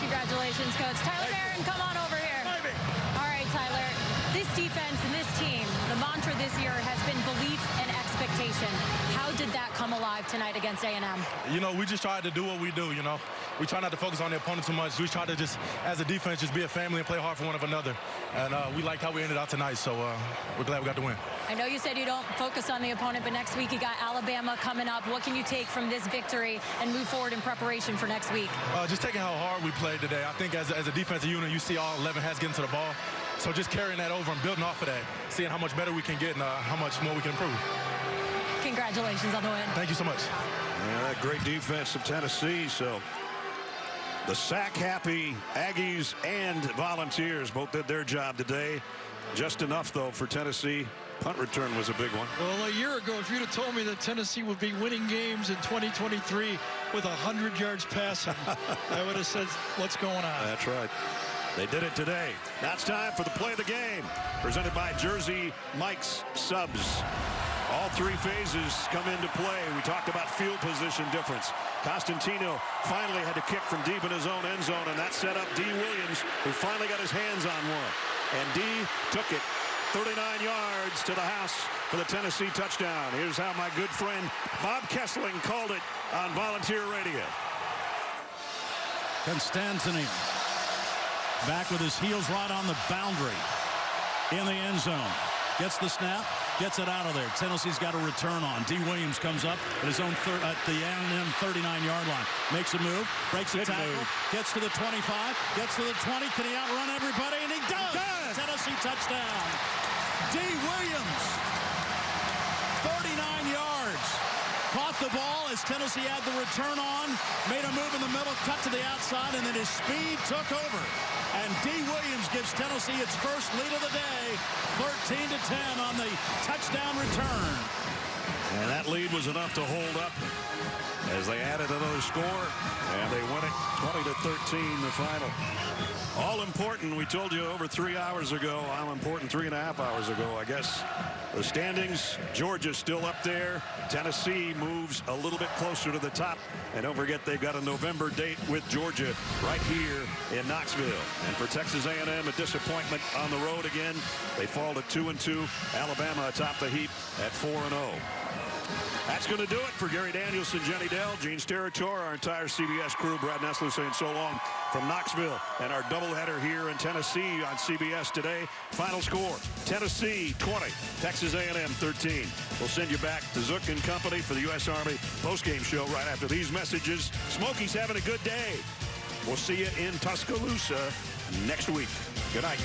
S15: Congratulations, Coach. Tyler Barron, come on over here.
S6: Maybe.
S15: All right, Tyler. This defense and this team, the mantra this year has been belief and expectation. How did that come alive tonight against A&M?
S9: You know, we just tried to do what we do, you know. We try not to focus on the opponent too much. We try to just, as a defense, just be a family and play hard for one another. And we liked how we ended out tonight, so we're glad we got the win.
S15: I know you said you don't focus on the opponent, but next week you got Alabama coming up. What can you take from this victory and move forward in preparation for next week?
S9: Just taking how hard we played today. I think as a defensive unit, you see all 11 heads getting to the ball. So just carrying that over and building off of that, seeing how much better we can get and how much more we can improve.
S15: Congratulations on the win.
S9: Thank you so much.
S34: Yeah, that great defense of Tennessee. So the sack-happy Aggies and Volunteers both did their job today. Just enough, though, for Tennessee. Punt return was a big one.
S16: Well, a year ago, if you'd have told me that Tennessee would be winning games in 2023 with 100 yards passing, I would have said, what's going on?
S34: That's right. They did it today. Now it's time for the play of the game, presented by Jersey Mike's Subs. All three phases come into play. We talked about field position difference. Costantino finally had to kick from deep in his own end zone, and that set up D. Williams, who finally got his hands on one. And D took it 39 yards to the house for the Tennessee touchdown. Here's how my good friend Bob Kessling called it on Volunteer Radio.
S19: Constantini back with his heels right on the boundary in the end zone. Gets the snap, gets it out of there. Tennessee's got a return on. D. Williams comes up at his own at the A&M 39-yard line. Makes a move, breaks a tackle, gets to the 25, gets to the 20. Can he outrun everybody? And he does! Tennessee touchdown. D. Williams, 39 yards. Caught the ball as Tennessee had the return on, made a move in the middle, cut to the outside, and then his speed took over. And D. Williams gives Tennessee its first lead of the day, 13-10 on the touchdown return.
S34: And that lead was enough to hold up as they added another score, and they win it 20-13, the final. All important, we told you over 3 hours ago, all important 3.5 hours ago, I guess. The standings, Georgia's still up there. Tennessee moves a little bit closer to the top. And don't forget, they've got a November date with Georgia right here in Knoxville. And for Texas A&M, a disappointment on the road again. They fall to 2-2. Alabama atop the heap at 4-0. That's going to do it for Gary Danielson, Jenny Dell, Gene Steratore, our entire CBS crew. Brad Nessler saying so long from Knoxville, and our doubleheader here in Tennessee on CBS today. Final score, Tennessee 20, Texas A&M 13. We'll send you back to Zook and Company for the U.S. Army postgame show right after these messages. Smokey's having a good day. We'll see you in Tuscaloosa next week. Good night.